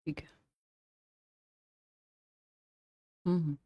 ठीक है। Hmm.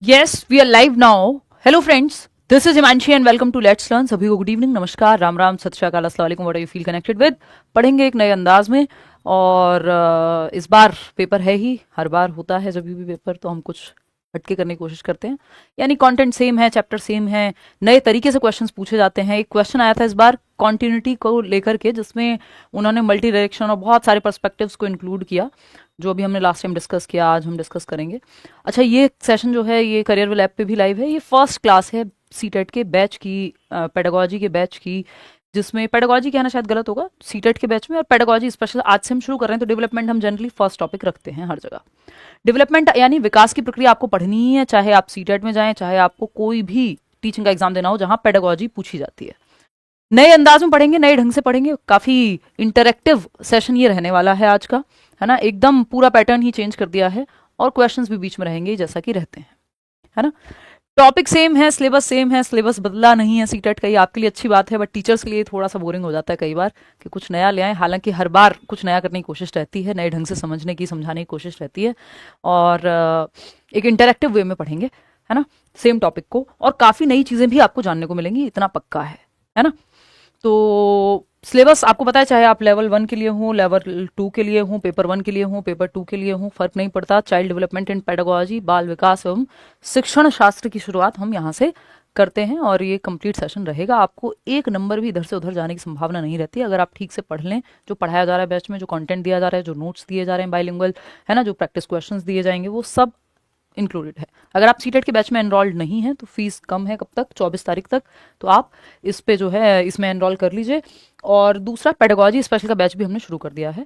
Yes, we are live now. Hello friends, this is Himanshi and welcome to let's learn. सभी को good evening, नमस्कार, राम राम, सत श्री अकाल, अस्सलाम वालेकुम, what are you feel connected with. पढ़ेंगे एक नए अंदाज में। और इस बार पेपर है ही, हर बार होता है जब भी पेपर तो हम कुछ हटके करने की कोशिश करते हैं। यानी कंटेंट सेम है, चैप्टर सेम है, नए तरीके से क्वेश्चंस पूछे जाते हैं। एक क्वेश्चन आया था इस बार कॉन्टिन्यूटी को लेकर के, जिसमें उन्होंने मल्टी डायरेक्शन और बहुत सारे पर्सपेक्टिव्स को इंक्लूड किया, जो अभी हमने लास्ट टाइम डिस्कस किया, आज हम डिस्कस करेंगे। अच्छा, ये सेशन जो है ये करियर विल ऐप पे भी लाइव है। ये फर्स्ट क्लास है सीटेट के बैच की, पेडागोजी के बैच की, जिसमें पेडागोजी कहना शायद गलत होगा, सीटेट के बैच में। और पेडागोजी स्पेशल आज से हम शुरू कर रहे हैं, तो डेवलपमेंट हम जनरली फर्स्ट टॉपिक रखते हैं हर जगह। डेवलपमेंट यानी विकास की प्रक्रिया आपको पढ़नी ही है, चाहे आप सीटेट में जाएं, चाहे आपको कोई भी टीचिंग का एग्जाम देना हो जहां पेडागोजी पूछी जाती है। नए अंदाज में पढ़ेंगे, नए ढंग से पढ़ेंगे। काफी इंटरेक्टिव सेशन ये रहने वाला है आज का, है ना। एकदम पूरा पैटर्न ही चेंज कर दिया है, और क्वेश्चंस भी बीच में रहेंगे जैसा कि रहते हैं, है ना। टॉपिक सेम है, सिलेबस सेम है, सिलेबस बदला नहीं है सीटेट का। ये आपके लिए अच्छी बात है, बट टीचर्स के लिए थोड़ा सा बोरिंग हो जाता है कई बार कि कुछ नया ले आए। हालांकि हर बार कुछ नया करने की कोशिश रहती है, नए ढंग से समझने की, समझाने की कोशिश रहती है। और एक इंटरेक्टिव वे में पढ़ेंगे, है ना, सेम टॉपिक को। और काफ़ी नई चीज़ें भी आपको जानने को मिलेंगी, इतना पक्का है ना। तो सिलेबस आपको पता है, चाहे आप लेवल 1 के लिए हो, लेवल 2 के लिए हो, पेपर 1 के लिए हो, पेपर 2 के लिए हो, फर्क नहीं पड़ता। चाइल्ड डेवलपमेंट एंड पेडागोजी, बाल विकास एवं शिक्षण शास्त्र की शुरुआत हम यहाँ से करते हैं। और ये कंप्लीट सेशन रहेगा। आपको एक नंबर भी इधर से उधर जाने की संभावना नहीं रहती अगर आप ठीक से पढ़ लें। जो पढ़ाया जा रहा है बैच में, जो कंटेंट दिया जा रहा है, जो नोट्स दिए जा रहे हैं बाइलिंगुअल, है ना, जो प्रैक्टिस क्वेश्चंस दिए जाएंगे, वो सब इंक्लूडेड है। अगर आप सीटेट के बैच में एनरोल्ड नहीं है तो फीस कम है, कब तक, 24 तारीख तक। तो आप इस पे जो है इसमें एनरोल कर लीजिए। और दूसरा, पेडागोजी स्पेशल का बैच भी हमने शुरू कर दिया है,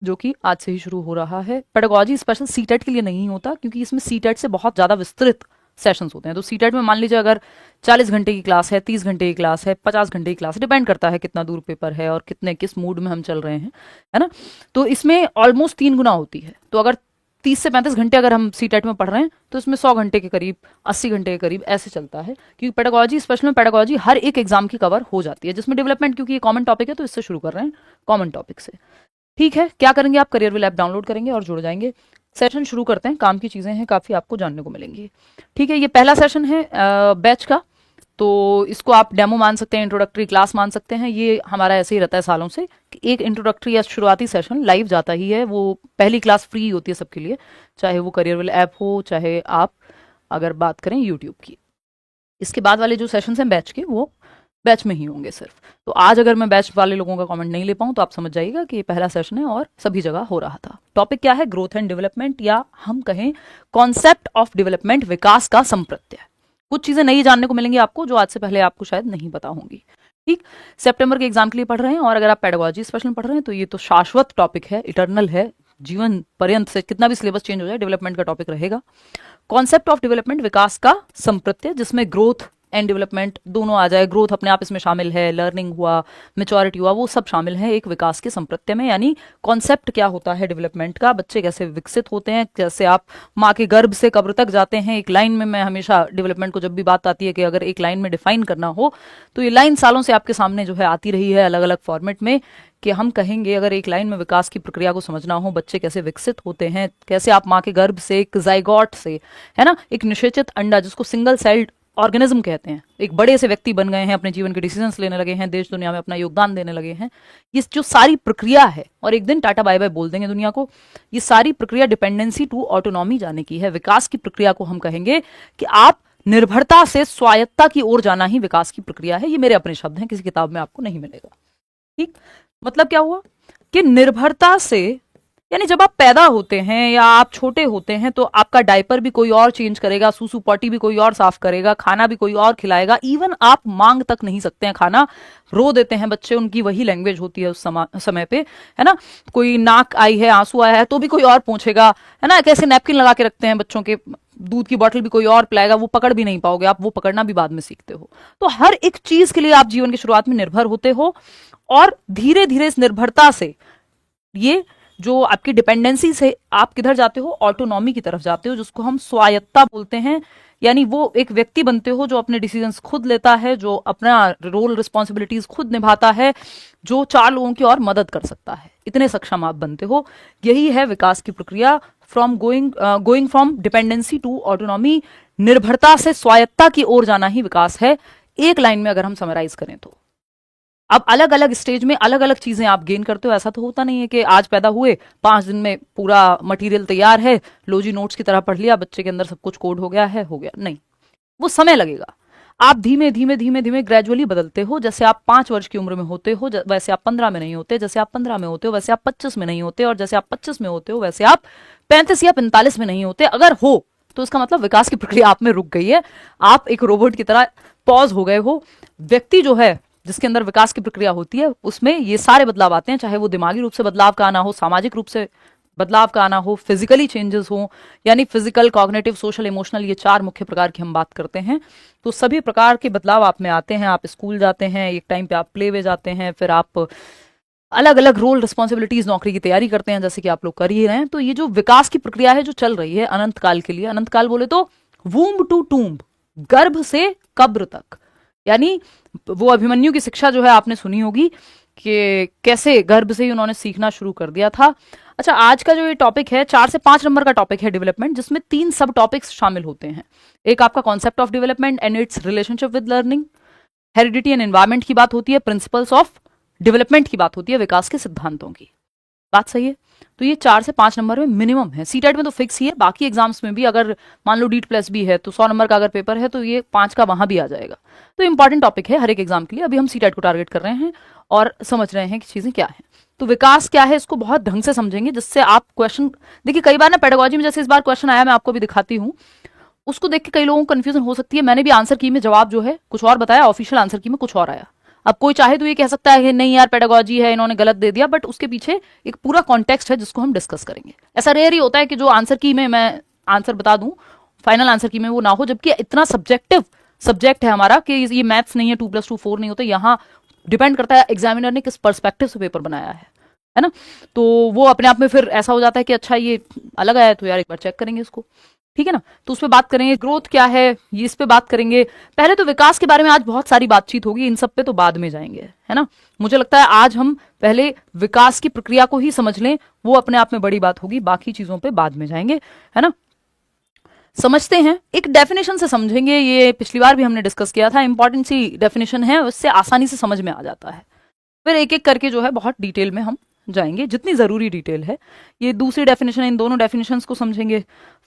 जो कि आज से ही शुरू हो रहा है। पेडागोजी स्पेशल सीटेट के लिए नहीं होता, क्योंकि इसमें सीटेट से बहुत ज़्यादा विस्तृत सेशंस होते हैं। तो सीटेट में मान लीजिए अगर 40 घंटे की क्लास है, 30 घंटे की क्लास है, 50 घंटे की क्लास है, डिपेंड करता है कितना दूर पेपर है और कितने किस मूड में हम चल रहे हैं, है ना। तो इसमें ऑलमोस्ट 3 गुना होती है। तो अगर 30 से 35 घंटे अगर हम सी टेट में पढ़ रहे हैं, तो इसमें 100 घंटे के करीब, 80 घंटे के करीब ऐसे चलता है। क्योंकि पेडागोजी स्पेशल में पेडागोजी हर एक एग्जाम की कवर हो जाती है, जिसमें डेवलपमेंट, क्योंकि ये कॉमन टॉपिक है तो इससे शुरू कर रहे हैं, कॉमन टॉपिक से। ठीक है, क्या करेंगे आप, करियर विल ऐप डाउनलोड करेंगे और जुड़ जाएंगे। सेशन शुरू करते हैं, काम की चीज़ें हैं, काफ़ी आपको जानने को मिलेंगी। ठीक है, ये पहला सेशन है बैच का, तो इसको आप डेमो मान सकते हैं, इंट्रोडक्टरी क्लास मान सकते हैं। ये हमारा ऐसे ही रहता है सालों से कि एक इंट्रोडक्टरी या शुरुआती सेशन लाइव जाता ही है। वो पहली क्लास फ्री होती है सबके लिए, चाहे वो करियर विल ऐप हो, चाहे आप अगर बात करें यूट्यूब की। इसके बाद वाले जो सेशंस हैं बैच के, वो बैच में ही होंगे सिर्फ। तो आज अगर मैं बैच वाले लोगों का कमेंट नहीं ले पाऊँ तो आप समझ जाइएगा कि ये पहला सेशन है और सभी जगह हो रहा था। टॉपिक क्या है, ग्रोथ एंड डेवलपमेंट, या हम कहें कॉन्सेप्ट ऑफ डेवलपमेंट, विकास का संप्रत्यय। कुछ चीजें नई जानने को मिलेंगी आपको, जो आज से पहले आपको शायद नहीं पता होंगी। ठीक, सितंबर के एग्जाम के लिए पढ़ रहे हैं, और अगर आप पेडागोजी स्पेशल पढ़ रहे हैं तो ये तो शाश्वत टॉपिक है, इटर्नल है, जीवन पर्यंत से कितना भी सिलेबस चेंज हो जाए डेवलपमेंट का टॉपिक रहेगा। कॉन्सेप्ट ऑफ डेवलपमेंट, विकास का संप्रत्यय, जिसमें ग्रोथ एंड डेवलपमेंट दोनों आ जाए। ग्रोथ अपने आप इसमें शामिल है, लर्निंग हुआ, मेच्योरिटी हुआ, वो सब शामिल है एक विकास के संप्रत्यय में। यानी कॉन्सेप्ट क्या होता है डेवलपमेंट का, बच्चे कैसे विकसित होते हैं, कैसे आप माँ के गर्भ से कब्र तक जाते हैं। एक लाइन में, मैं हमेशा डेवलपमेंट को जब भी बात आती है कि अगर एक लाइन में डिफाइन करना हो, तो ये लाइन सालों से आपके सामने जो है आती रही है अलग अलग फॉर्मेट में, कि हम कहेंगे अगर एक लाइन में विकास की प्रक्रिया को समझना हो, बच्चे कैसे विकसित होते हैं, कैसे आप माँ के गर्भ से एक जाइगोट से, है ना, एक निषेचित अंडा, जिसको सिंगल सेल्ड ऑर्गेनिज्म कहते हैं, एक बड़े से व्यक्ति बन गए हैं, अपने जीवन के डिसीजंस लेने लगे हैं, देश दुनिया में अपना योगदान देने लगे हैं। ये जो सारी प्रक्रिया है, और एक दिन टाटा बाय बाय बोल देंगे दुनिया को, ये सारी प्रक्रिया डिपेंडेंसी टू ऑटोनॉमी जाने की है। विकास की प्रक्रिया को हम कहेंगे कि आप निर्भरता से स्वायत्तता की ओर जाना ही विकास की प्रक्रिया है। ये मेरे अपने शब्द हैं, किसी किताब में आपको नहीं मिलेगा। ठीक, मतलब क्या हुआ कि निर्भरता से, यानी जब आप पैदा होते हैं या आप छोटे होते हैं तो आपका डायपर भी कोई और चेंज करेगा, सूसू पॉटी भी कोई और साफ करेगा, खाना भी कोई और खिलाएगा। इवन आप मांग तक नहीं सकते हैं खाना, रो देते हैं बच्चे, उनकी वही लैंग्वेज होती है उस समय पे, है ना। कोई नाक आई है, आंसू आया है, तो भी कोई और पूछेगा, है ना। कैसे नैपकिन लगा के रखते हैं बच्चों के, दूध की बोतल भी कोई और पिलाएगा, वो पकड़ भी नहीं पाओगे आप, वो पकड़ना भी बाद में सीखते हो। तो हर एक चीज के लिए आप जीवन की शुरुआत में निर्भर होते हो, और धीरे धीरे इस निर्भरता से, ये जो आपकी डिपेंडेंसी से आप किधर जाते हो, ऑटोनॉमी की तरफ जाते हो, जिसको हम स्वायत्तता बोलते हैं। यानी वो एक व्यक्ति बनते हो जो अपने डिसीजंस खुद लेता है, जो अपना रोल रिस्पॉन्सिबिलिटीज खुद निभाता है, जो 4 लोगों की और मदद कर सकता है। इतने सक्षम आप बनते हो। यही है विकास की प्रक्रिया, from going from dependency to autonomy. निर्भरता से स्वायत्तता की ओर जाना ही विकास है, एक लाइन में अगर हम समराइज करें तो। अब अलग अलग स्टेज में अलग अलग चीजें आप गेन करते हो। ऐसा तो होता नहीं है कि आज पैदा हुए 5 दिन में पूरा मटेरियल तैयार है, लो जी नोट्स की तरह पढ़ लिया, बच्चे के अंदर सब कुछ कोड हो गया है, हो गया। नहीं, वो समय लगेगा। आप धीमे धीमे धीमे धीमे ग्रेजुअली बदलते हो। जैसे आप 5 वर्ष की उम्र में होते हो वैसे आप 15 में नहीं होते, जैसे आप 15 में होते हो वैसे आप 25 में नहीं होते, और जैसे आप 25 में होते हो वैसे आप 35 या 45 में नहीं होते। अगर हो तो इसका मतलब विकास की प्रक्रिया आप में रुक गई है, आप एक रोबोट की तरह पॉज हो गए हो। व्यक्ति जो है जिसके अंदर विकास की प्रक्रिया होती है, उसमें ये सारे बदलाव आते हैं, चाहे वो दिमागी रूप से बदलाव का आना हो, सामाजिक रूप से बदलाव का आना हो, फिजिकली चेंजेस हो, यानी फिजिकल, कॉग्निटिव, सोशल, इमोशनल, ये 4 मुख्य प्रकार की हम बात करते हैं। तो सभी प्रकार के बदलाव आप में आते हैं। आप स्कूल जाते हैं, एक टाइम पे आप प्ले वे जाते हैं, फिर आप अलग अलग रोल रिस्पॉन्सिबिलिटीज, नौकरी की तैयारी करते हैं, जैसे कि आप लोग कर ही रहे हैं। तो ये जो विकास की प्रक्रिया है जो चल रही है अनंत काल के लिए, अनंत काल बोले तो वूम्ब टू टूम्ब, गर्भ से कब्र तक। यानी वो अभिमन्यु की शिक्षा जो है आपने सुनी होगी कि कैसे गर्भ से ही उन्होंने सीखना शुरू कर दिया था। अच्छा, आज का जो ये टॉपिक है 4 से 5 नंबर का टॉपिक है डेवलपमेंट, जिसमें 3 सब टॉपिक्स शामिल होते हैं। एक आपका concept of development and it's relationship with learning, heredity and environment की बात होती है, प्रिंसिपल्स ऑफ डेवलपमेंट की बात होती है, विकास के सिद्धांतों की। बात सही है? तो ये 4 से 5 नंबर में मिनिमम है। सीटेट में तो फिक्स ही है, बाकी एग्जाम्स में भी अगर मान लो डीट प्लस भी है तो 100 नंबर का अगर पेपर है तो ये 5 का वहां भी आ जाएगा। तो इंपॉर्टेंट टॉपिक है हर एक एग्जाम के लिए। अभी हम सीटेट को टारगेट कर रहे हैं और समझ रहे हैं कि चीजें क्या है। तो विकास क्या है इसको बहुत ढंग से समझेंगे, जिससे आप क्वेश्चन, देखिए कई बार ना पेडागोजी में जैसे इस बार क्वेश्चन आया, मैं आपको भी दिखाती हूँ, उसको देख के कई लोगों को कंफ्यूजन हो सकती है। मैंने भी आंसर की में जवाब जो है कुछ और बताया, ऑफिशियल आंसर की में कुछ और आया। अब कोई चाहे तो ये कह सकता है कि नहीं यार पेडागोजी है, इन्होंने गलत दे दिया, बट उसके पीछे एक पूरा कॉन्टेक्स्ट है जिसको हम डिस्कस करेंगे। ऐसा रेयर ही होता है कि जो आंसर की में मैं आंसर बता दूं, फाइनल आंसर की में वो ना हो, जबकि इतना सब्जेक्टिव सब्जेक्ट है हमारा कि ये मैथ्स नहीं है, 2+2 4 नहीं होता। यहाँ डिपेंड करता है एग्जामिनर ने किस पर्सपेक्टिव से पेपर बनाया है ना। तो वो अपने आप में फिर ऐसा हो जाता है कि अच्छा ये अलग आया है तो यार एक बार चेक करेंगे इसको, ठीक है ना। तो उस पर बात करेंगे, ग्रोथ क्या है ये इस पे बात करेंगे। पहले तो विकास के बारे में आज बहुत सारी बातचीत होगी, इन सब पे तो बाद में जाएंगे, है ना। मुझे लगता है आज हम पहले विकास की प्रक्रिया को ही समझ लें, वो अपने आप में बड़ी बात होगी, बाकी चीजों पे बाद में जाएंगे, है ना। समझते हैं, एक डेफिनेशन से समझेंगे। ये पिछली बार भी हमने डिस्कस किया था, इंपॉर्टेंट सी डेफिनेशन है, उससे आसानी से समझ में आ जाता है। फिर एक एक करके जो है बहुत डिटेल में हम जाएंगे, जितनी जरूरी डिटेल है। ये दूसरी डेफिनेशन है, इन दोनों डेफिनेशंस को समझेंगे।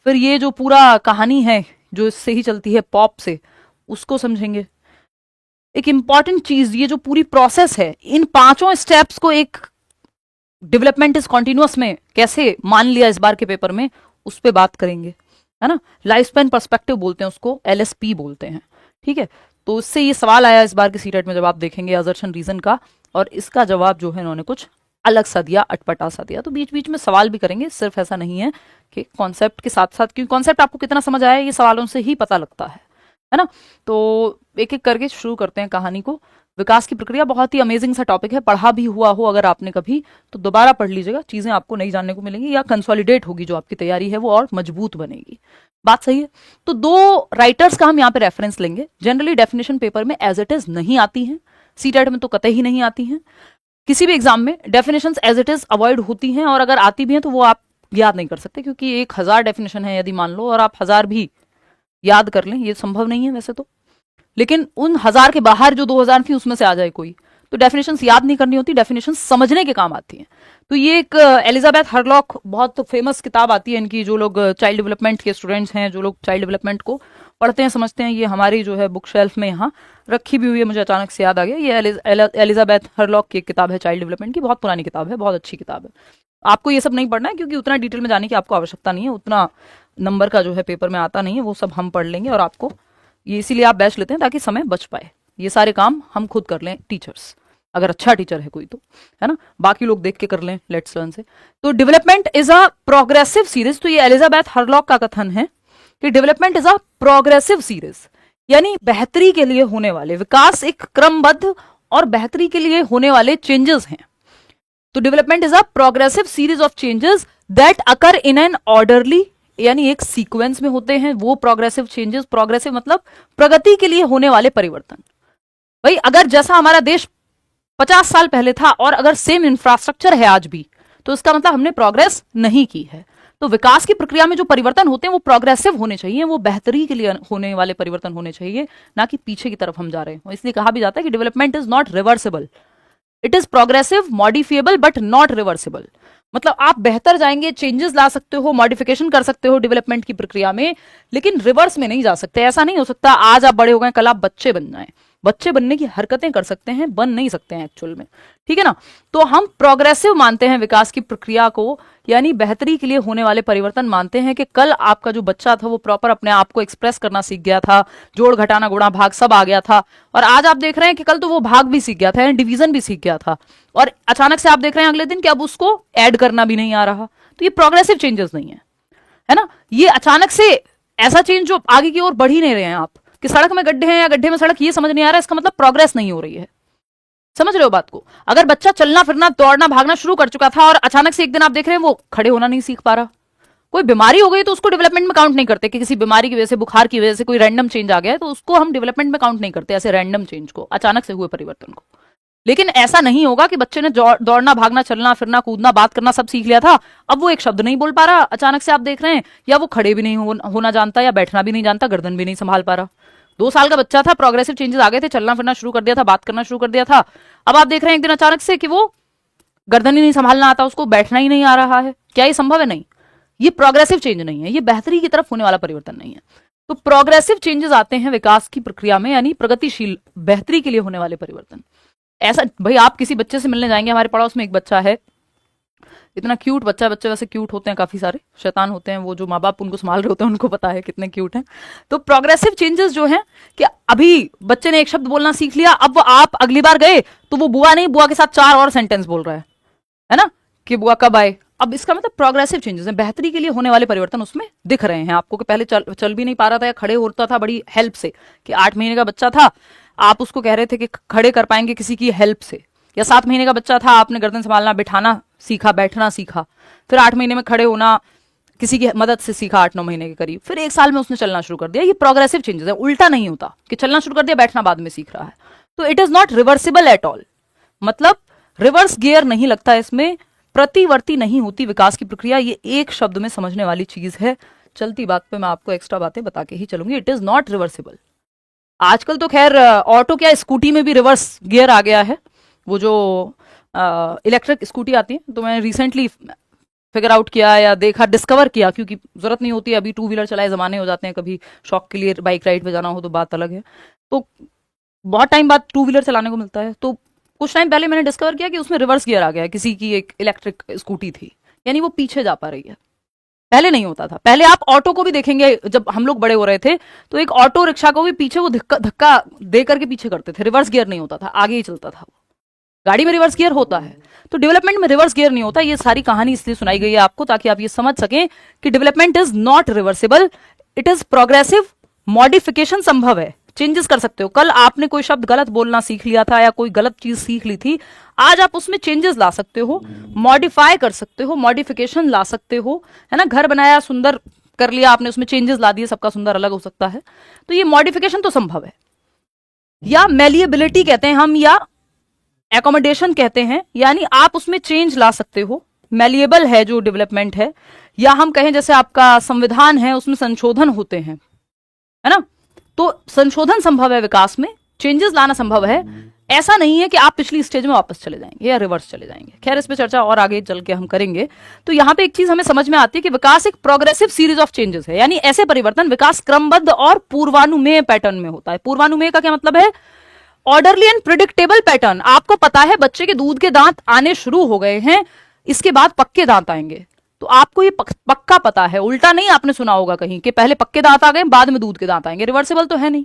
फिर ये जो पूरा कहानी है जो इससे ही चलती है पॉप से, उसको समझेंगे। एक इंपॉर्टेंट चीज, ये जो पूरी प्रोसेस है, इन 5 स्टेप्स को एक डेवलपमेंट इज कॉन्टिन्यूअस में कैसे मान लिया इस बार के पेपर में, उस पर बात करेंगे, है ना। लाइफ स्पैन पर्सपेक्टिव बोलते हैं उसको, LSP बोलते हैं, ठीक है। तो उससे ये सवाल आया इस बार के सीटेट में, जब आप देखेंगे असर्शन रीजन का, और इसका जवाब जो है इन्होंने कुछ अलग सा दिया, अटपटा सा दिया। तो बीच बीच में सवाल भी करेंगे, सिर्फ ऐसा नहीं है कि कॉन्सेप्ट के साथ साथ, क्योंकि कॉन्सेप्ट आपको कितना समझ आया ये सवालों से ही पता लगता है ना। तो एक एक करके शुरू करते हैं कहानी को। विकास की प्रक्रिया बहुत ही अमेजिंग सा टॉपिक है, पढ़ा भी हुआ हो अगर आपने कभी तो दोबारा पढ़ लीजिएगा, चीजें आपको नई जानने को मिलेंगी, या कंसोलिडेट होगी जो आपकी तैयारी है वो और मजबूत बनेगी। बात सही है। तो 2 राइटर्स का हम यहाँ पे रेफरेंस लेंगे। जनरली डेफिनेशन पेपर में एज इट इज नहीं आती है, सीटेट में तो कतई ही नहीं आती हैं। किसी भी एग्जाम में definitions as it is avoid होती हैं, और अगर आती भी हैं तो वो आप याद नहीं कर सकते, क्योंकि 1000 डेफिनेशन है यदि मान लो, और आप 1000 भी याद कर लें, ये संभव नहीं है वैसे तो। लेकिन उन 1000 के बाहर जो 2000 थी उसमें से आ जाए कोई, तो डेफिनेशंस याद नहीं करनी होती, डेफिनेशंस समझने के काम आती हैं। तो ये एक एलिजाबेथ हरलॉक, बहुत फेमस किताब आती है इनकी, जो लोग चाइल्ड डेवलपमेंट के स्टूडेंट्स हैं, जो लोग चाइल्ड डेवलपमेंट को पढ़ते हैं समझते हैं, ये हमारी जो है बुक शेल्फ में यहाँ रखी भी हुई है। मुझे अचानक से याद आ गया, ये एलिजाबेथ हरलॉक की एक किताब है चाइल्ड डेवलपमेंट की, बहुत पुरानी किताब है, बहुत अच्छी किताब है। आपको ये सब नहीं पढ़ना है क्योंकि उतना डिटेल में जाने की आपको आवश्यकता नहीं है, उतना नंबर का जो है पेपर में आता नहीं है, वो सब हम पढ़ लेंगे। और आपको ये इसीलिए आप बैच लेते हैं ताकि समय बच पाए, ये सारे काम हम खुद कर लें, टीचर्स अगर अच्छा टीचर है कोई तो, है ना, बाकी लोग देख के कर लें लेट्स लर्न से। तो development is a progressive series, तो ये एलिजाबेथ हरलॉक का कथन है कि development is a progressive series, यानी बेहतरी के लिए होने वाले, विकास एक क्रमबद्ध और बेहतरी के लिए होने वाले चेंजेस हैं। तो development is a progressive series of changes that occur in an orderly, यानी एक सीक्वेंस में होते हैं वो प्रोग्रेसिव चेंजेस। प्रोग्रेसिव मतलब प्रगति के लिए होने वाले परिवर्तन। भाई अगर जैसा हमारा देश 50 साल पहले था और अगर सेम इंफ्रास्ट्रक्चर है आज भी, तो इसका मतलब हमने प्रोग्रेस नहीं की है। तो विकास की प्रक्रिया में जो परिवर्तन होते हैं वो प्रोग्रेसिव होने चाहिए, वो बेहतरी के लिए होने वाले परिवर्तन होने चाहिए, ना कि पीछे की तरफ हम जा रहे हैं। इसलिए कहा भी जाता है कि development is not reversible, it is progressive, modifiable but not reversible. मतलब आप बेहतर जाएंगे, चेंजेस ला सकते हो, मॉडिफिकेशन कर सकते हो डेवलपमेंट की प्रक्रिया में, लेकिन रिवर्स में नहीं जा सकते। ऐसा नहीं हो सकता आज आप बड़े हो गए कल आप बच्चे बन जाएं। बच्चे बनने की हरकतें कर सकते हैं, बन नहीं सकते हैं एक्चुअल में, ठीक है ना। तो हम प्रोग्रेसिव मानते हैं विकास की प्रक्रिया को, यानी बेहतरी के लिए होने वाले परिवर्तन मानते हैं कि कल आपका जो बच्चा था वो प्रॉपर अपने आप को एक्सप्रेस करना सीख गया था, जोड़ घटाना गुणा भाग सब आ गया था, और आज आप देख रहे हैं कि कल तो वो भाग भी सीख गया था, डिवीजन भी सीख गया था, और अचानक से आप देख रहे हैं अगले दिन कि अब उसको ऐड करना भी नहीं आ रहा। तो ये प्रोग्रेसिव चेंजेस नहीं है ना। ये अचानक से ऐसा चेंज जो आगे की ओर बढ़ ही नहीं रहे हैं आप, कि सड़क में गड्ढे हैं या गड्ढे में सड़क, ये समझ नहीं आ रहा है, इसका मतलब प्रोग्रेस नहीं हो रही है। समझ रहे हो बात को। अगर बच्चा चलना फिरना दौड़ना भागना शुरू कर चुका था और अचानक से एक दिन आप देख रहे हैं वो खड़े होना नहीं सीख पा रहा, कोई बीमारी हो गई, तो उसको डेवलपमेंट में काउंट नहीं करते। कि किसी बीमारी की वजह से, बुखार की वजह से कोई रैंडम चेंज आ गया है, तो उसको हम डेवलपमेंट में काउंट नहीं करते, ऐसे रैंडम चेंज को, अचानक से हुए परिवर्तन को। लेकिन ऐसा नहीं होगा कि बच्चे ने दौड़ना भागना चलना फिरना कूदना बात करना सब सीख लिया था, अब वो एक शब्द नहीं बोल पा रहा, अचानक से आप देख रहे हैं, या वो खड़े भी नहीं होना जानता, या बैठना भी नहीं जानता, गर्दन भी नहीं संभाल पा रहा। 2 साल का बच्चा था, प्रोग्रेसिव चेंजेस आ गए थे, चलना फिरना शुरू कर दिया था, बात करना शुरू कर दिया था। अब आप देख रहे हैं एक दिन अचानक से कि वो गर्दन ही नहीं संभालना आता, उसको बैठना ही नहीं आ रहा है। क्या ये संभव है? नहीं। ये प्रोग्रेसिव चेंज नहीं है, ये बेहतरी की तरफ होने वाला परिवर्तन नहीं है। तो प्रोग्रेसिव चेंजेस आते हैं विकास की प्रक्रिया में, यानी प्रगतिशील बेहतरी के लिए होने वाले परिवर्तन। ऐसा भाई आप किसी बच्चे से मिलने जाएंगे, हमारे पड़ोस में एक बच्चा है, इतना क्यूट बच्चा, बच्चे वैसे क्यूट होते हैं, काफी सारे शैतान होते हैं, वो जो माँ बाप उनको संभाल रहे होते हैं उनको पता है कितने क्यूट हैं। तो प्रोग्रेसिव चेंजेस जो हैं कि अभी बच्चे ने एक शब्द बोलना सीख लिया, अब वो आप अगली बार गए तो वो बुआ नहीं, बुआ के साथ 4 और सेंटेंस बोल रहा है ना, कि बुआ कब आए। अब इसका मतलब प्रोग्रेसिव चेंजेस है, बेहतरी के लिए होने वाले परिवर्तन उसमें दिख रहे हैं आपको। कि पहले चल भी नहीं पा रहा था या खड़े होता था बड़ी हेल्प से, कि 8 महीने का बच्चा था, आप उसको कह रहे थे कि खड़े कर पाएंगे किसी की हेल्प से, या 7 महीने का बच्चा था, आपने गर्दन संभालना बिठाना सीखा, बैठना सीखा, फिर 8 महीने में खड़े होना किसी की मदद से सीखा, 8-9 महीने के करीब, फिर 1 साल में उसने चलना शुरू कर दिया। ये प्रोग्रेसिव चेंजेस है, उल्टा नहीं होता कि चलना शुरू कर दिया बैठना बाद में सीख रहा है। तो it is not reversible at all, मतलब रिवर्स गियर नहीं लगता इसमें, प्रतिवर्ती नहीं होती विकास की प्रक्रिया। ये एक शब्द में समझने वाली चीज है। चलती बात पे मैं आपको एक्स्ट्रा बातें बता के ही चलूंगी। It is not reversible. आजकल तो खैर ऑटो क्या स्कूटी में भी रिवर्स गियर आ गया है, वो जो इलेक्ट्रिक स्कूटी आती है। तो मैंने रिसेंटली फिगर आउट किया या देखा, डिस्कवर किया, क्योंकि जरूरत नहीं होती, अभी 2 व्हीलर चलाए जमाने हो जाते हैं, कभी शौक के लिए बाइक राइड पे जाना हो तो बात अलग है। तो बहुत टाइम बाद 2 व्हीलर चलाने को मिलता है, तो कुछ टाइम पहले मैंने डिस्कवर किया कि उसमें रिवर्स गियर आ गया है। किसी की एक इलेक्ट्रिक स्कूटी थी, यानी वो पीछे जा पा रही है, पहले नहीं होता था। पहले आप ऑटो को भी देखेंगे, जब हम लोग बड़े हो रहे थे तो एक ऑटो रिक्शा को भी पीछे वो धक्का दे करके पीछे करते थे, रिवर्स गियर नहीं होता था, आगे ही चलता था। गाड़ी में रिवर्स गियर होता है, तो डेवलपमेंट में रिवर्स गियर नहीं होता। ये सारी कहानी इसलिए सुनाई गई है आपको ताकि आप ये समझ सकें कि development is not reversible, it is progressive. Modification संभव है, चेंजेस कर सकते हो। कल आपने कोई शब्द गलत बोलना सीख लिया था या कोई गलत चीज सीख ली थी, आज आप उसमें चेंजेस ला सकते हो, मॉडिफाई कर सकते हो, मॉडिफिकेशन ला सकते हो, है ना। घर बनाया, सुंदर कर लिया आपने, उसमें चेंजेस ला दिए, सबका सुंदर अलग हो सकता है। तो ये मॉडिफिकेशन तो संभव है, या मेलिएबिलिटी कहते हैं हम, या एकोमोडेशन कहते हैं, यानी आप उसमें चेंज ला सकते हो। मेलिएबल है जो डेवलपमेंट है, या हम कहें जैसे आपका संविधान है उसमें संशोधन होते हैं, है ना। तो संशोधन संभव है विकास में, चेंजेस लाना संभव है। ऐसा नहीं है कि आप पिछली स्टेज में वापस चले जाएंगे या रिवर्स चले जाएंगे। खैर इस पे चर्चा और आगे चल के हम करेंगे। तो यहाँ पे एक चीज हमें समझ में आती है कि विकास एक प्रोग्रेसिव सीरीज ऑफ चेंजेस है, यानी ऐसे परिवर्तन विकास क्रमबद्ध और पूर्वानुमेय पैटर्न में होता है। पूर्वानुमेय का क्या मतलब है? Orderly and predictable pattern. आपको पता है बच्चे के दूध के दांत आने शुरू हो गए हैं, इसके बाद पक्के दांत आएंगे, तो आपको ये पक्का पता है। उल्टा नहीं आपने सुना होगा कहीं कि पहले पक्के दांत आ गए बाद में दूध के दांत आएंगे। रिवर्सिबल तो है नहीं,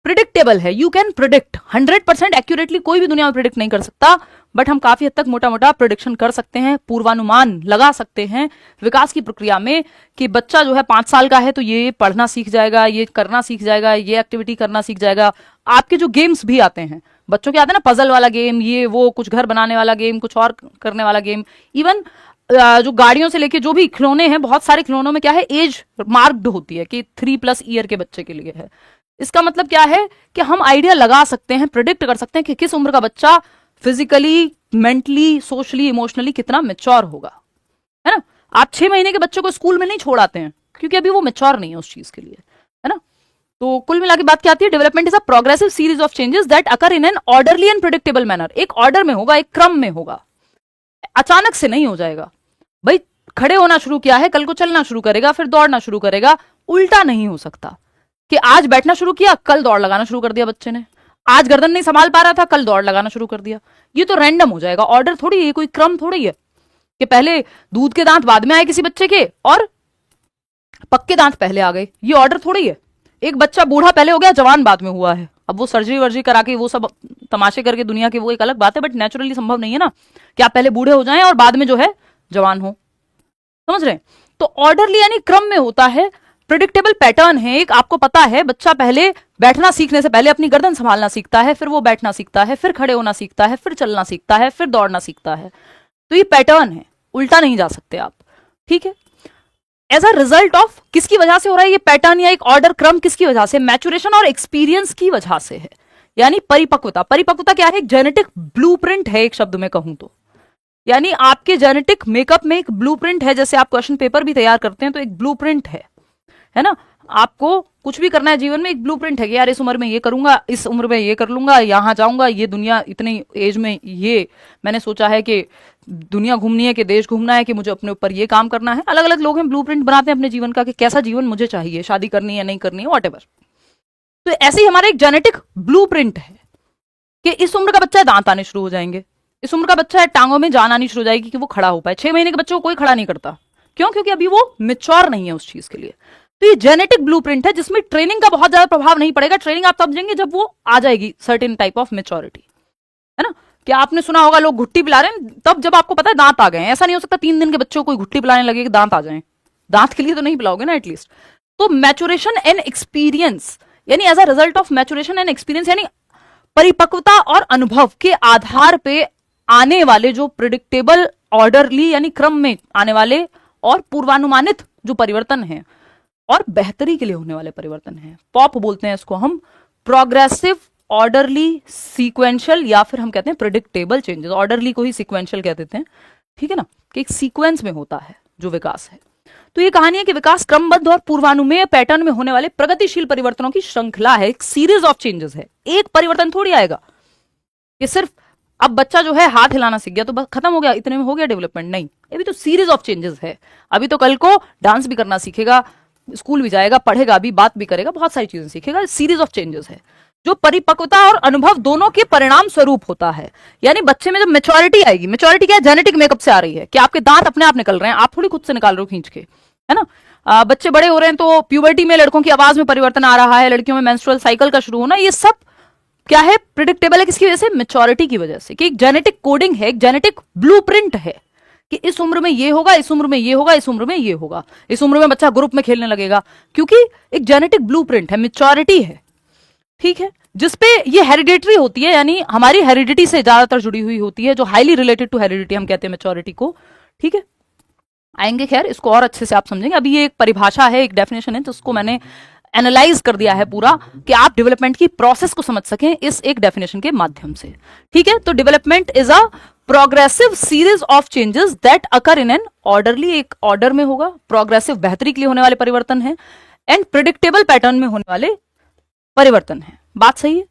प्रिडिक्टेबल है। यू कैन प्रिडिक्ट 100% एक्यूरेटली, कोई भी दुनिया में प्रिडिक्ट नहीं कर सकता, बट हम काफी हद तक मोटा मोटा प्रिडिक्शन कर सकते हैं, पूर्वानुमान लगा सकते हैं विकास की प्रक्रिया में कि बच्चा जो है 5 साल का है तो ये पढ़ना सीख जाएगा, ये करना सीख जाएगा, ये एक्टिविटी करना सीख जाएगा। आपके जो गेम्स भी आते हैं बच्चों के, आते हैं ना पजल वाला गेम, ये वो कुछ घर बनाने वाला गेम, कुछ और करने वाला गेम, इवन जो गाड़ियों से लेके जो भी खिलौने हैं, बहुत सारे खिलौनों में क्या है, एज मार्क्ड होती है कि 3+ ईयर के बच्चे के लिए है। इसका मतलब क्या है कि हम आइडिया लगा सकते हैं, प्रिडिक्ट कर सकते हैं कि किस उम्र का बच्चा फिजिकली, मेंटली, सोशली, इमोशनली कितना मेच्योर होगा, है ना। आप 6 महीने के बच्चों को स्कूल में नहीं छोड़ आते हैं क्योंकि अभी वो मेच्योर नहीं है उस चीज के लिए, है ना। तो कुल मिला के बात क्या आती है, development is a progressive series of changes that occur in an orderly and predictable manner. एक ऑर्डर में होगा, एक क्रम में होगा, अचानक से नहीं हो जाएगा। भाई खड़े होना शुरू किया है, कल को चलना शुरू करेगा, फिर दौड़ना शुरू करेगा, उल्टा नहीं हो सकता कि आज बैठना शुरू किया, कल दौड़ लगाना शुरू कर दिया बच्चे ने, आज गर्दन नहीं संभाल पा रहा था, कल दौड़ लगाना शुरू कर दिया। ये तो रैंडम हो जाएगा, ऑर्डर थोड़ी है, कोई क्रम थोड़ी है कि पहले दूध के दांत बाद में आए किसी बच्चे के और पक्के दांत पहले आ गए, ये ऑर्डर थोड़ी है। एक बच्चा बूढ़ा पहले हो गया, जवान बाद में हुआ है। अब वो सर्जरी वर्जरी करा के वो सब तमाशे करके दुनिया के, वो एक अलग बात है, बट नेचुरली संभव नहीं है ना कि आप पहले बूढ़े हो जाएं और बाद में जो है जवान हो, समझ रहे हैं। तो ऑर्डरली यानी क्रम में होता है, प्रिडिक्टेबल पैटर्न है एक। आपको पता है बच्चा पहले बैठना सीखने से पहले अपनी गर्दन संभालना सीखता है, फिर वो बैठना सीखता है, फिर खड़े होना सीखता है, फिर चलना सीखता है, फिर दौड़ना सीखता है। तो ये पैटर्न है, उल्टा नहीं जा सकते आप, ठीक है। एज अ रिजल्ट ऑफ किसकी वजह से हो रहा है ये पैटर्न या एक ऑर्डर क्रम, किसकी वजह से, मैचुरेशन और एक्सपीरियंस की वजह से है, यानी परिपक्वता। परिपक्वता क्या है, एक जेनेटिक ब्लूप्रिंट है, एक शब्द में कहूं तो, यानी आपके जेनेटिक मेकअप में एक ब्लूप्रिंट है। जैसे आप क्वेश्चन पेपर भी तैयार करते हैं तो एक ब्लूप्रिंट है ना। आपको कुछ भी करना है जीवन में, एक ब्लूप्रिंट है कि यार इस उम्र में ये करूंगा, इस उम्र में ये कर लूंगा, यहां जाऊंगा, ये दुनिया इतनी एज में ये मैंने सोचा है कि दुनिया घूमनी है, कि देश घूमना है, कि मुझे अपने ऊपर ये काम करना है। अलग अलग लोग हैं, ब्लूप्रिंट बनाते हैं अपने जीवन का कि कैसा जीवन मुझे चाहिए, शादी करनी है नहीं करनी है, वॉट एवर। तो ऐसे ही हमारा एक जेनेटिक ब्लूप्रिंट है कि इस उम्र का बच्चा है दांत आने शुरू हो जाएंगे, इस उम्र का बच्चा है टांगों में जान आनी शुरू हो जाएगी कि वो खड़ा हो पाए। 6 महीने के बच्चों को कोई खड़ा नहीं करता, क्यों, क्योंकि अभी वो मेच्योर नहीं है उस चीज के लिए। तो ये जेनेटिक ब्लूप्रिंट है जिसमें ट्रेनिंग का बहुत ज्यादा प्रभाव नहीं पड़ेगा। ट्रेनिंग आप तब समझेंगे जब वो आ जाएगी सर्टेन टाइप ऑफ मेच्योरिटी, है ना। क्या आपने सुना होगा लोग घुट्टी पिला रहे हैं तब जब आपको पता है दांत आ गए हैं। ऐसा नहीं हो सकता 3 दिन के बच्चों को कोई घुट्टी पिलाने लगे कि दांत आ जाए, दांत के लिए तो नहीं पिलाओगे ना एटलीस्ट। तो मैचुरेशन एंड एक्सपीरियंस यानी as a result of maturation and experience, यानी परिपक्वता और अनुभव के आधार पे आने वाले जो प्रिडिक्टेबल ऑर्डरली यानी क्रम में आने वाले और पूर्वानुमानित जो परिवर्तन है और बेहतरी के लिए होने वाले परिवर्तन है। पॉप बोलते हैं इसको हम, प्रोग्रेसिव ऑर्डरली सीक्वेंशियल, या फिर हम कहते हैं प्रिडिक्टेबल चेंजेस। ऑर्डरली को ही सीक्वेंशियल कह देते हैं, ठीक है ना, कि एक सीक्वेंस में होता है जो विकास है। तो ये कहानी है कि विकास क्रमबद्ध और पूर्वानुमेय पैटर्न में होने वाले प्रगतिशील परिवर्तनों की श्रृंखला है, एक सीरीज ऑफ चेंजेस है। एक परिवर्तन थोड़ी आएगा कि सिर्फ अब बच्चा जो है हाथ हिलाना सीख गया तो बस खत्म हो गया, इतने में हो गया डेवलपमेंट, नहीं। ये भी तो सीरीज ऑफ चेंजेस है। अभी तो कल को डांस भी करना सीखेगा, स्कूल भी जाएगा, पढ़ेगा भी, बात भी करेगा, बहुत सारी चीजें सीखेगा। सीरीज ऑफ चेंजेस है जो परिपक्वता और अनुभव दोनों के परिणाम स्वरूप होता है। यानी बच्चे में जब मेच्योरिटी आएगी, मेच्योरिटी क्या है, जेनेटिक मेकअप से आ रही है कि आपके दांत अपने आप निकल रहे हैं, आप थोड़ी खुद से निकाल रहे हो खींच के, है ना। बच्चे बड़े हो रहे हैं तो प्यूबर्टी में लड़कों की आवाज में परिवर्तन आ रहा है, लड़कियों में मेंस्ट्रुअल साइकिल का शुरू होना, ये सब क्या है, प्रिडिक्टेबल है। किसकी वजह से, मेच्योरिटी की वजह से, कि एक जेनेटिक कोडिंग है, एक जेनेटिक ब्लूप्रिंट है कि इस उम्र में ये होगा, इस उम्र में ये होगा, इस उम्र में ये होगा, इस उम्र में बच्चा ग्रुप में खेलने लगेगा, क्योंकि एक जेनेटिक ब्लूप्रिंट है, मेच्योरिटी है, ठीक है, जिसपे ये हेरिडिटरी होती है, यानी हमारी हेरिडिटी से ज्यादातर जुड़ी हुई होती है, जो हाईली रिलेटेड टू हेरिडिटी हम कहते हैं मेच्योरिटी को, ठीक है। आएंगे खैर इसको और अच्छे से आप समझेंगे। अभी ये एक परिभाषा है, एक डेफिनेशन है, जिसको मैंने एनालाइज कर दिया है पूरा कि आप डेवलपमेंट की प्रोसेस को समझ सकें इस एक डेफिनेशन के माध्यम से, ठीक है। तो development is a progressive series of changes that occur in an orderly, एक ऑर्डर में होगा, प्रोग्रेसिव बेहतरी के लिए होने वाले परिवर्तन है, एंड प्रिडिक्टेबल पैटर्न में होने वाले परिवर्तन है। बात सही है।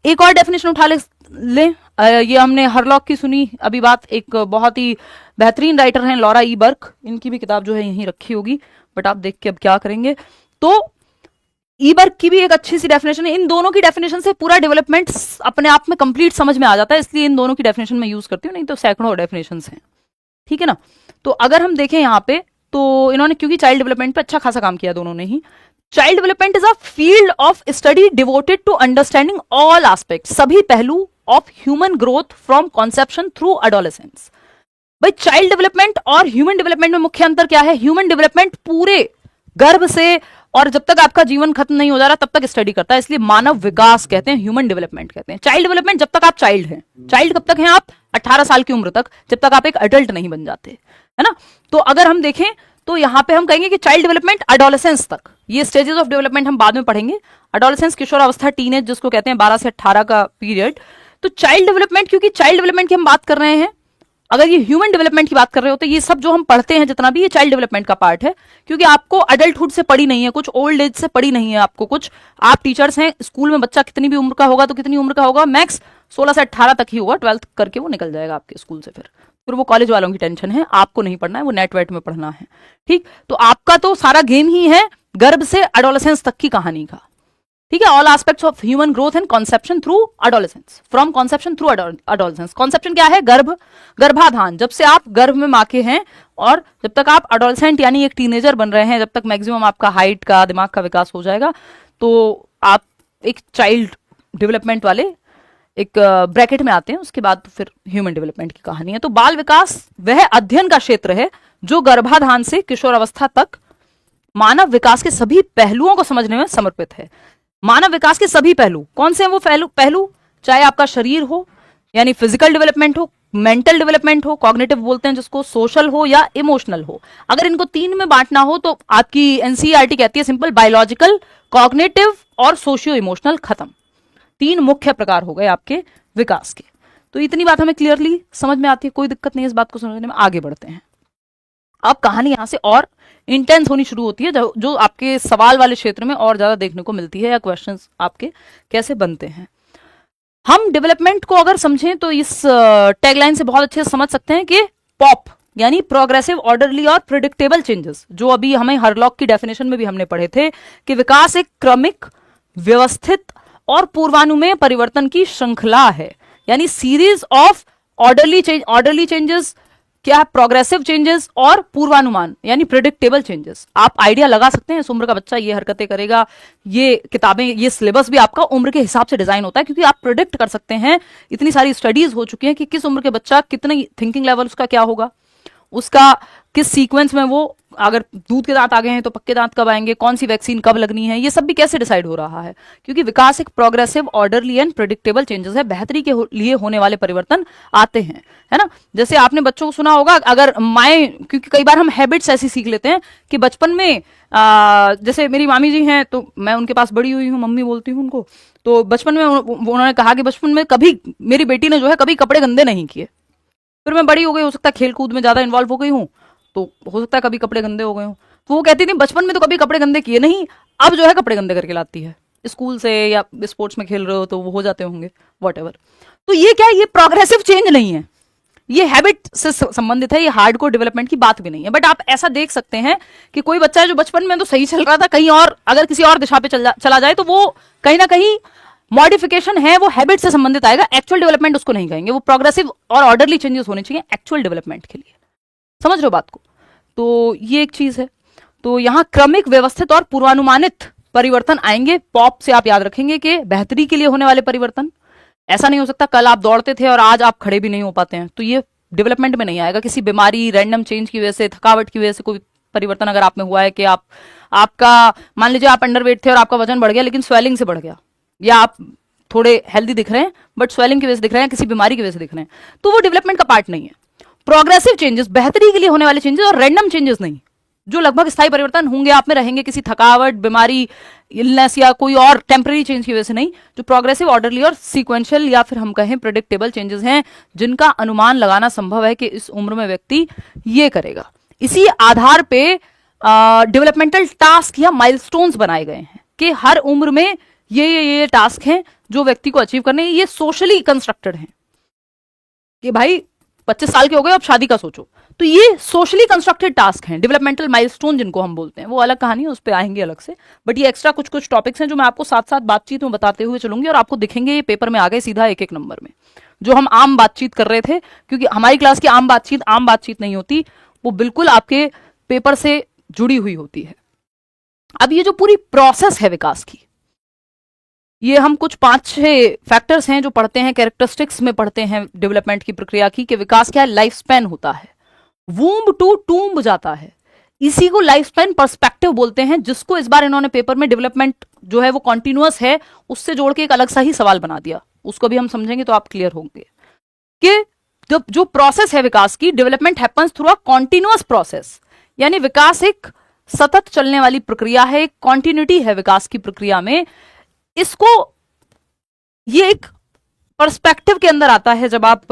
एक और डेफिनेशन उठा ले, ये हमने हरलॉक की सुनी अभी बात, एक बहुत ही बेहतरीन राइटर हैं लॉरा ई बर्क, इनकी भी किताब जो है यहीं रखी होगी, बट आप देख के अब क्या करेंगे। तो ई बर्क की भी एक अच्छी सी डेफिनेशन है। इन दोनों की डेफिनेशन से पूरा डेवलपमेंट अपने आप में कंप्लीट समझ में आ जाता है, इसलिए इन दोनों की डेफिनेशन में यूज करती हूँ, नहीं तो सैकड़ों डेफिनेशन हैं, ठीक है ना। तो अगर हम देखें यहाँ पे तो इन्होंने, क्योंकि चाइल्ड डेवलपमेंट पे अच्छा खासा काम किया दोनों ने ही, child development is a field of study devoted to understanding all aspect, सभी पहलू of human growth from conception through adolescence. भाई चाइल्ड डेवलपमेंट और ह्यूमन डेवलपमेंट में मुख्य अंतर क्या है? ह्यूमन डेवलपमेंट पूरे गर्भ से और जब तक आपका जीवन खत्म नहीं हो जा रहा तब तक स्टडी करता है, इसलिए मानव विकास कहते हैं, ह्यूमन डेवलपमेंट कहते हैं। चाइल्ड डेवलपमेंट जब तक आप चाइल्ड हैं, चाइल्ड कब तक हैं आप? 18 साल की उम्र तक, जब तक आप एक अडल्ट नहीं बन जाते, है ना। तो अगर हम देखें तो यहां पे हम कहेंगे कि चाइल्ड डेवलपमेंट एडोलेसेंस तक, ये स्टेजेस ऑफ डेवलपमेंट हम बाद में पढ़ेंगे। एडोलेसेंस किशोरावस्था, टीनेज जिसको कहते हैं, 12 से 18 का पीरियड। तो चाइल्ड डेवलपमेंट, क्योंकि चाइल्ड डेवलपमेंट की हम बात कर रहे हैं, अगर ये ह्यूमन डेवलपमेंट की बात कर रहे हो तो ये सब जो हम पढ़ते हैं जितना भी, ये चाइल्ड डेवलपमेंट का पार्ट है, क्योंकि आपको अडल्टहुड से पढ़ी नहीं है, कुछ ओल्ड एज से पढ़ी नहीं है आपको कुछ। आप टीचर्स हैं, स्कूल में बच्चा कितनी भी उम्र का होगा तो कितनी उम्र का होगा? मैक्स 16 से 18 तक ही होगा, 12th करके वो निकल जाएगा आपके स्कूल से। फिर वो कॉलेज वालों की टेंशन है, आपको नहीं पढ़ना है, वो नेट वेट में पढ़ना है, ठीक। तो आपका तो सारा गेम ही है गर्भ से एडोलेसेंस तक की कहानी का, ठीक है। All aspects of human growth and conception through adolescence, from conception through adolescence. Conception क्या है? गर्भाधान, जब से आप गर्भ में मां के हैं और जब तक आप अडोलेसेंट यानी एक टीनेजर बन रहे हैं, जब तक मैक्सिमम आपका हाइट का, दिमाग का विकास हो जाएगा, तो आप एक चाइल्ड डेवलपमेंट वाले एक ब्रैकेट में आते हैं। उसके बाद फिर ह्यूमन डेवलपमेंट की कहानी है। तो बाल विकास वह अध्ययन का क्षेत्र है जो गर्भाधान से किशोर अवस्था तक मानव विकास के सभी पहलुओं को समझने में समर्पित है। मानव विकास के सभी पहलू कौन से हैं? वो पहलू चाहे आपका शरीर हो यानी फिजिकल डेवलपमेंट हो, मेंटल डेवलपमेंट हो, कॉग्निटिव बोलते हैं जिसको, सोशल हो या इमोशनल हो। अगर इनको 3 में बांटना हो तो आपकी एनसीईआरटी कहती है सिंपल, बायोलॉजिकल, कॉग्निटिव और सोशियो इमोशनल, खत्म। 3 मुख्य प्रकार हो गए आपके विकास के। तो इतनी बात हमें क्लियरली समझ में आती है, कोई दिक्कत नहीं है इस बात को समझने में। आगे बढ़ते हैं। अब कहानी यहां से और इंटेंस होनी शुरू होती है, जो आपके सवाल वाले क्षेत्र में और ज्यादा देखने को मिलती है, या क्वेश्चंस आपके कैसे बनते हैं। हम डेवलपमेंट को अगर समझें तो इस टैगलाइन से बहुत अच्छे से समझ सकते हैं कि पॉप यानी प्रोग्रेसिव, ऑर्डरली और प्रिडिक्टेबल चेंजेस, जो अभी हमें हरलॉक की डेफिनेशन में भी हमने पढ़े थे कि विकास एक क्रमिक, व्यवस्थित और पूर्वानुमेय परिवर्तन की श्रृंखला है, यानी सीरीज ऑफ ऑर्डरली चेंजेस, क्या है? प्रोग्रेसिव चेंजेस और पूर्वानुमान यानी प्रिडिक्टेबल चेंजेस। आप आइडिया लगा सकते हैं इस उम्र का बच्चा ये हरकतें करेगा, ये किताबें, ये सिलेबस भी आपका उम्र के हिसाब से डिजाइन होता है, क्योंकि आप प्रिडिक्ट कर सकते हैं। इतनी सारी स्टडीज हो चुकी हैं कि किस उम्र के बच्चा, कितनी थिंकिंग लेवल उसका क्या होगा, उसका किस सीक्वेंस में, वो अगर दूध के दांत आ गए हैं तो पक्के दांत कब आएंगे, कौन सी वैक्सीन कब लगनी है, ये सब भी कैसे डिसाइड हो रहा है, क्योंकि विकास एक progressive, orderly and predictable changes है। बेहतरी के लिए होने वाले परिवर्तन आते हैं, है ना। जैसे आपने बच्चों को सुना होगा, अगर माएँ, क्योंकि कई बार हम हैबिट्स ऐसी सीख लेते हैं कि बचपन में जैसे मेरी मामी जी हैं तो मैं उनके पास बड़ी हुई हूँ, मम्मी बोलती हूँ उनको, तो बचपन में उन्होंने कहा कि बचपन में कभी मेरी बेटी ने जो है कभी कपड़े गंदे नहीं किए। फिर मैं बड़ी हो गई, हो सकता है खेल कूद में ज्यादा इन्वॉल्व हो गई हूँ, तो हो सकता है कभी कपड़े गंदे हो गए हूँ। तो वो कहती थी बचपन में तो कभी कपड़े गंदे किए नहीं, अब जो है कपड़े गंदे करके लाती है, स्कूल से या स्पोर्ट्स में खेल रहे हो तो वो हो जाते होंगे, वॉट। तो ये क्या है? ये प्रोग्रेसिव चेंज नहीं है, ये हैबिट से संबंधित है, ये हार्डकोर डेवलपमेंट की बात भी नहीं है। बट आप ऐसा देख सकते हैं कि कोई बच्चा है जो बचपन में तो सही चल रहा था, कहीं और अगर किसी और दिशा पे चला जाए तो वो कहीं ना कहीं मॉडिफिकेशन है, वो हैबिट से संबंधित आएगा, एक्चुअल डेवलपमेंट उसको नहीं कहेंगे। वो प्रोग्रेसिव और ऑर्डरली चेंजेस होने चाहिए एक्चुअल डेवलपमेंट के लिए। समझ रहे हो बात को? तो ये एक चीज है। तो यहां क्रमिक, व्यवस्थित और पूर्वानुमानित परिवर्तन आएंगे। पॉप से आप याद रखेंगे कि बेहतरी के लिए होने वाले परिवर्तन। ऐसा नहीं हो सकता कल आप दौड़ते थे और आज आप खड़े भी नहीं हो पाते हैं, तो ये डेवलपमेंट में नहीं आएगा। किसी बीमारी, रैंडम चेंज की वजह से, थकावट की वजह से कोई परिवर्तन अगर आप में हुआ है कि आपका मान लीजिए आप अंडरवेट थे और आपका वजन बढ़ गया लेकिन स्वेलिंग से बढ़ गया, या आप थोड़े हेल्दी दिख रहे हैं बट स्वेलिंग की वजह से दिख रहे हैं, किसी बीमारी की वजह से दिख रहे हैं, तो वो डेवलपमेंट का पार्ट नहीं है। प्रोग्रेसिव चेंजेस, बेहतरी के लिए होने वाले चेंजेस, और रैंडम चेंजेस नहीं, जो लगभग स्थायी परिवर्तन होंगे, आप में रहेंगे, किसी थकावट, बीमारी, इलनेस या कोई और टेम्पररी चेंज की वजह से नहीं। जो प्रोग्रेसिव, ऑर्डरली और सीक्वेंशियल या फिर हम कहें प्रेडिक्टेबल चेंजेस हैं, जिनका अनुमान लगाना संभव है कि इस उम्र में व्यक्ति ये करेगा। इसी आधार पे डेवलपमेंटल टास्क या माइलस्टोन्स बनाए गए हैं कि हर उम्र में ये टास्क हैं जो व्यक्ति को अचीव करने हैं। ये सोशली कंस्ट्रक्टेड हैं कि भाई 25 साल के हो गए अब शादी का सोचो, तो ये सोशली कंस्ट्रक्टेड टास्क हैं, डेवलपमेंटल माइलस्टोन जिनको हम बोलते हैं। वो अलग कहानी है, उस पर आएंगे अलग से। बट ये एक्स्ट्रा कुछ टॉपिक्स हैं जो मैं आपको साथ साथ बातचीत में बताते हुए चलूंगी, और आपको दिखेंगे ये पेपर में आ गए सीधा एक एक नंबर में। जो हम आम बातचीत कर रहे थे, क्योंकि हमारी क्लास की आम बातचीत नहीं होती, वो बिल्कुल आपके पेपर से जुड़ी हुई होती है। अब ये जो पूरी प्रोसेस है विकास की, ये हम कुछ 5-6 फैक्टर्स हैं जो पढ़ते हैं, कैरेक्टरिस्टिक्स में पढ़ते हैं डेवलपमेंट की प्रक्रिया की, कि विकास क्या है, लाइफ स्पैन होता है, वूम्ब टू टूम्ब जाता है, इसी को लाइफ स्पैन पर्सपेक्टिव बोलते हैं, जिसको इस बार इन्होंने पेपर में डेवलपमेंट जो है वो कॉन्टिन्यूअस है उससे जोड़ के एक अलग सा ही सवाल बना दिया, उसको भी हम समझेंगे तो आप क्लियर होंगे कि जो प्रोसेस है विकास की, development happens through a continuous process, यानी विकास एक सतत चलने वाली प्रक्रिया है, एक कॉन्टिन्यूटी है विकास की प्रक्रिया में। इसको ये एक पर्सपेक्टिव के अंदर आता है। जब आप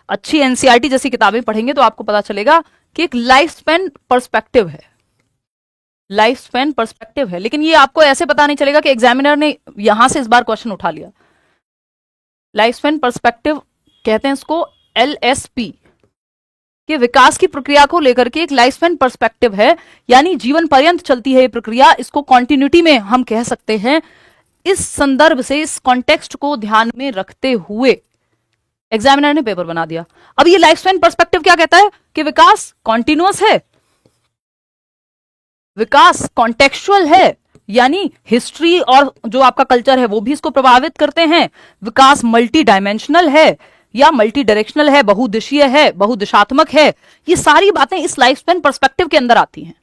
अच्छी एनसीईआरटी जैसी किताबें पढ़ेंगे तो आपको पता चलेगा कि एक लाइफ स्पैन पर्सपेक्टिव है, लाइफ स्पैन पर्सपेक्टिव है। लेकिन ये आपको ऐसे पता नहीं चलेगा कि एग्जामिनर ने यहां से इस बार क्वेश्चन उठा लिया। लाइफ स्पैन पर्सपेक्टिव कहते हैं इसको एलएसपी, कि विकास की प्रक्रिया को लेकर के एक लाइफ स्पैन पर्सपेक्टिव है, यानी जीवन पर्यंत चलती है ये प्रक्रिया। इसको कॉन्टिन्यूटी में हम कह सकते हैं। इस संदर्भ से, इस कॉन्टेक्स्ट को ध्यान में रखते हुए एग्जामिनर ने पेपर बना दिया। अब ये लाइफ स्पैन पर्सपेक्टिव क्या कहता है कि विकास कॉन्टिन्यूअस है, विकास कॉन्टेक्चुअल है, यानी हिस्ट्री और जो आपका कल्चर है वो भी इसको प्रभावित करते हैं। विकास मल्टी डायमेंशनल है या मल्टी डायरेक्शनल है, बहुदिशीय है, बहुदिशात्मक है। ये सारी बातें इस लाइफ स्पैन पर्सपेक्टिव के अंदर आती हैं।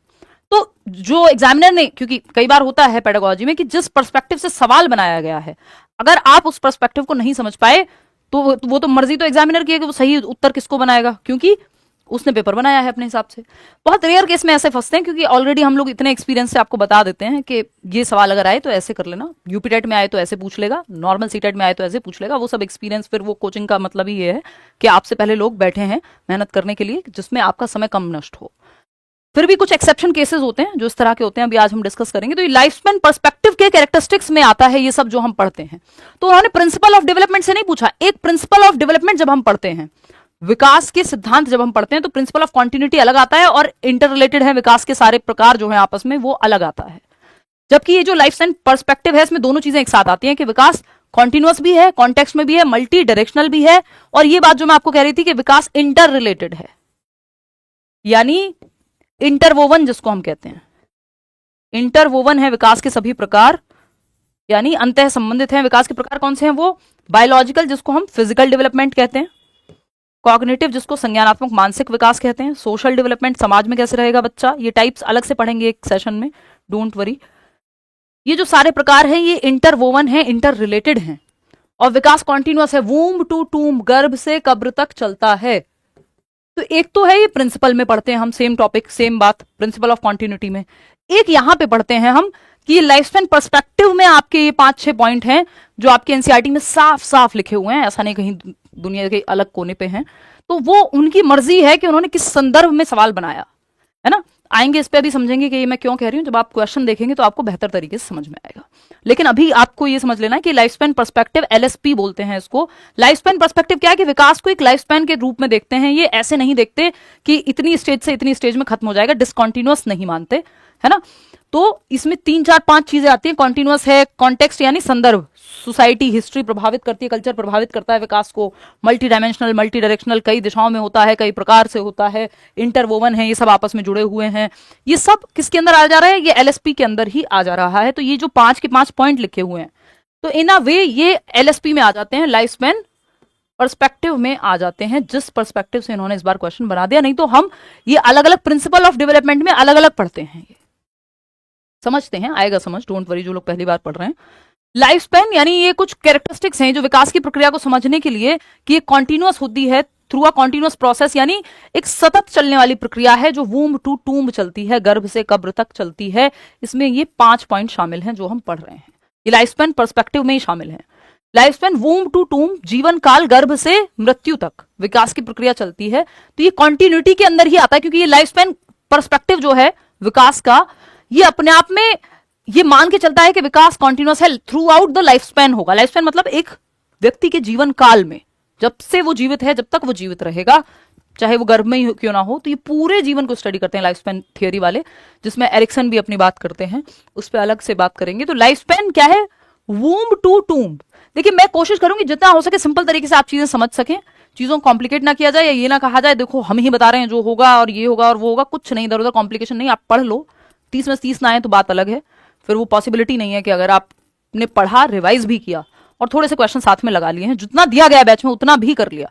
तो जो एग्जामिनर ने, क्योंकि कई बार होता है पेडागोजी में कि जिस पर्सपेक्टिव से सवाल बनाया गया है, अगर आप उस पर्सपेक्टिव को नहीं समझ पाए तो वो तो मर्जी तो एग्जामिनर की है कि वो सही उत्तर किसको बनाएगा, क्योंकि उसने पेपर बनाया है अपने हिसाब से। बहुत रेयर केस में ऐसे फंसते हैं, क्योंकि ऑलरेडी हम लोग इतने एक्सपीरियंस से आपको बता देते हैं कि ये सवाल अगर आए तो ऐसे कर लेना, यूपी टेट में आए तो ऐसे पूछ लेगा, नॉर्मल सी टेट में आए तो ऐसे पूछ लेगा। वो सब एक्सपीरियंस, फिर वो कोचिंग का मतलब ही ये है कि आपसे पहले लोग बैठे हैं मेहनत करने के लिए, जिसमें आपका समय कम नष्ट हो। फिर भी कुछ एक्सेप्शन केसेस होते हैं जो इस तरह के होते हैं, अभी आज हम डिस्कस करेंगे। तो ये लाइफ स्पैन पर्सपेक्टिव के कैरेक्टरिस्टिक्स में आता है ये सब जो हम पढ़ते हैं। तो उन्होंने प्रिंसिपल ऑफ डेवलपमेंट से नहीं पूछा। एक प्रिंसिपल ऑफ डेवलपमेंट जब हम पढ़ते हैं, विकास के सिद्धांत जब हम पढ़ते हैं, तो प्रिंसिपल ऑफ कॉन्टिन्यूटी अलग आता है और इंटर रिलेटेड है विकास के सारे प्रकार जो है आपस में, वो अलग आता है। जबकि ये जो लाइफ स्पैन पर्सपेक्टिव है, इसमें दोनों चीजें एक साथ आती हैं कि विकास कॉन्टिन्यूअस भी है, कॉन्टेक्स्ट में भी है, मल्टी डायरेक्शनल भी है, और ये बात जो मैं आपको कह रही थी कि विकास इंटर रिलेटेड है, यानी इंटरवोवन जिसको हम कहते हैं। इंटरवोवन है विकास के सभी प्रकार, यानी अंतः संबंधित हैं। विकास के प्रकार कौन से हैं? वो बायोलॉजिकल जिसको हम फिजिकल डेवलपमेंट कहते हैं, कॉग्निटिव जिसको संज्ञानात्मक मानसिक विकास कहते हैं, सोशल डेवलपमेंट समाज में कैसे रहेगा बच्चा, ये टाइप्स अलग से पढ़ेंगे एक सेशन में, डोंट वरी। ये जो सारे प्रकार हैं ये इंटरवोवन हैं, इंटर रिलेटेड हैं, और विकास कॉन्टिन्यूअस है, वूम्ब टू टूम्ब, गर्भ से कब्र तक चलता है। तो एक तो है ये प्रिंसिपल में पढ़ते हैं हम, सेम टॉपिक सेम बात, प्रिंसिपल ऑफ कॉन्टिन्यूटी में। एक यहां पे पढ़ते हैं हम कि ये लाइफ स्पैन पर्सपेक्टिव में आपके ये 5-6 पॉइंट हैं जो आपके एनसीईआरटी में साफ साफ लिखे हुए हैं, ऐसा नहीं कहीं दुनिया के अलग कोने पे हैं। तो वो उनकी मर्जी है कि उन्होंने किस संदर्भ में सवाल बनाया है ना। आएंगे इस पे, अभी समझेंगे कि ये मैं क्यों कह रही हूं। जब आप क्वेश्चन देखेंगे तो आपको बेहतर तरीके से समझ में आएगा। लेकिन अभी आपको ये समझ लेना है कि लाइफ स्पैन पर्सपेक्टिव, एलएसपी बोलते हैं इसको। लाइफ स्पैन पर्सपेक्टिव क्या है कि विकास को एक लाइफ स्पैन के रूप में देखते हैं। ये ऐसे नहीं देखते कि इतनी स्टेज से इतनी स्टेज में खत्म हो जाएगा, डिसकॉन्टिन्यूअस नहीं मानते, है ना। तो इसमें 3-4-5 चीजें आती हैं। कॉन्टिन्यूअस है, कॉन्टेक्स्ट यानी संदर्भ, सोसाइटी हिस्ट्री प्रभावित करती है, कल्चर प्रभावित करता है विकास को। मल्टी डायमेंशनल, मल्टी डायरेक्शनल, कई दिशाओं में होता है, कई प्रकार से होता है। इंटरवोवन है, ये सब आपस में जुड़े हुए हैं। ये सब किसके अंदर आ जा रहा है? ये एलएसपी के अंदर ही आ जा रहा है। तो ये जो 5 के 5 पॉइंट लिखे हुए हैं, तो इन अ वे ये एलएसपी में आ जाते हैं, लाइफ स्पैन पर्सपेक्टिव में आ जाते हैं, जिस पर्सपेक्टिव से इन्होंने इस बार क्वेश्चन बना दिया। नहीं तो हम ये अलग अलग प्रिंसिपल ऑफ डेवलपमेंट में अलग अलग पढ़ते हैं, ये समझते हैं, आएगा समझ, डोंट वरी जो लोग पहली बार पढ़ रहे हैं। लाइफ स्पैन यानी ये कुछ कैरेक्टरिस्टिक्स हैं जो विकास की प्रक्रिया को समझने के लिए कि ये कॉन्टिन्यूअस होती है थ्रू अ कॉन्टिन्यूअस प्रोसेस, यानी एक सतत चलने वाली प्रक्रिया है जो वूम्ब टू टूम्ब चलती है, गर्भ से कब्र तक चलती है। इसमें ये 5 पॉइंट शामिल हैं जो हम पढ़ रहे हैं, ये लाइफ स्पैन पर्सपेक्टिव में ही शामिल है। Life span womb to tomb, जीवन काल, गर्भ से मृत्यु तक विकास की प्रक्रिया चलती है। तो ये कॉन्टिन्यूटी के अंदर ही आता है, क्योंकि ये लाइफ स्पैन पर्सपेक्टिव जो है विकास का, ये अपने आप में ये मान के चलता है कि विकास कॉन्टिन्यूअस है, through out the life span होगा। लाइफ स्पैन मतलब एक व्यक्ति के जीवन काल में, जब से वो जीवित है, जब तक वो जीवित रहेगा, चाहे वो गर्भ में ही क्यों ना हो। तो ये पूरे जीवन को स्टडी करते हैं लाइफ स्पैन थियोरी वाले, जिसमें एरिक्सन भी अपनी बात करते हैं, उस पर अलग से बात करेंगे। तो लाइफ स्पैन क्या है? Womb to tomb. देखिए, मैं कोशिश करूंगी जितना हो सके सिंपल तरीके से आप चीजें समझ सकें, चीजों को कॉम्प्लिकेट ना किया जाए, या ये ना कहा जाए देखो हम ही बता रहे हैं जो होगा और ये होगा और वो होगा, कुछ नहीं, इधर उधर कॉम्प्लिकेशन नहीं। आप पढ़ लो, 30 में 30 ना आए तो बात अलग है, फिर वो पॉसिबिलिटी नहीं है कि अगर आप आपने पढ़ा, रिवाइज भी किया और थोड़े से क्वेश्चन साथ में लगा लिए हैं, जितना दिया गया बैच में उतना भी कर लिया,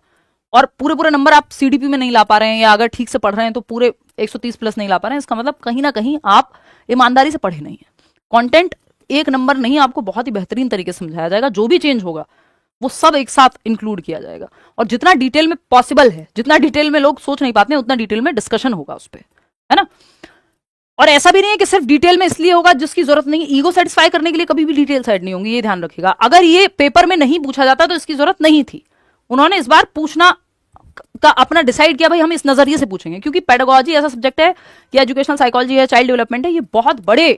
और पूरे पूरे नंबर आप सीडीपी में नहीं ला पा रहे हैं, या अगर ठीक से पढ़ रहे हैं तो पूरे 130 प्लस नहीं ला पा रहे हैं, इसका मतलब कहीं ना कहीं आप ईमानदारी से पढ़े नहीं है। कंटेंट एक नंबर नहीं, आपको बहुत ही बेहतरीन तरीके से समझाया जाएगा, जो भी चेंज होगा वो सब एक साथ इंक्लूड किया जाएगा, और जितना डिटेल में पॉसिबल है, जितना डिटेल में लोग सोच नहीं पाते हैं, उतना डिटेल में डिस्कशन होगा उस पर, है ना। और ऐसा भी नहीं है कि सिर्फ डिटेल में इसलिए होगा जिसकी जरूरत नहीं, ईगो सेटिस्फाई करने के लिए कभी भी डिटेल साइड नहीं होंगी, ये ध्यान रखिएगा। अगर ये पेपर में नहीं पूछा जाता तो इसकी जरूरत नहीं थी, उन्होंने इस बार पूछना का अपना डिसाइड किया, भाई हम इस नजरिए से पूछेंगे, क्योंकि पेडागोजी ऐसा सब्जेक्ट है, या एजुकेशनल साइकोलॉजी है, चाइल्ड डेवलपमेंट है, ये बहुत बड़े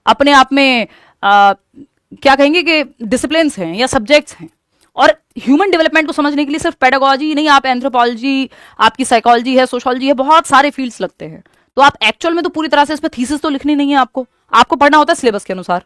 अपने आप में क्या कहेंगे कि डिसिप्लिन्स हैं या सब्जेक्ट्स हैं, और ह्यूमन डेवलपमेंट को समझने के लिए सिर्फ पेडागोजी नहीं, आप एंथ्रोपोलॉजी, आपकी साइकोलॉजी है, सोशोलॉजी है, बहुत सारे फील्ड्स लगते हैं। तो आप एक्चुअल में तो पूरी तरह से इस पर थीसिस तो लिखनी नहीं है, आपको पढ़ना होता है सिलेबस के अनुसार,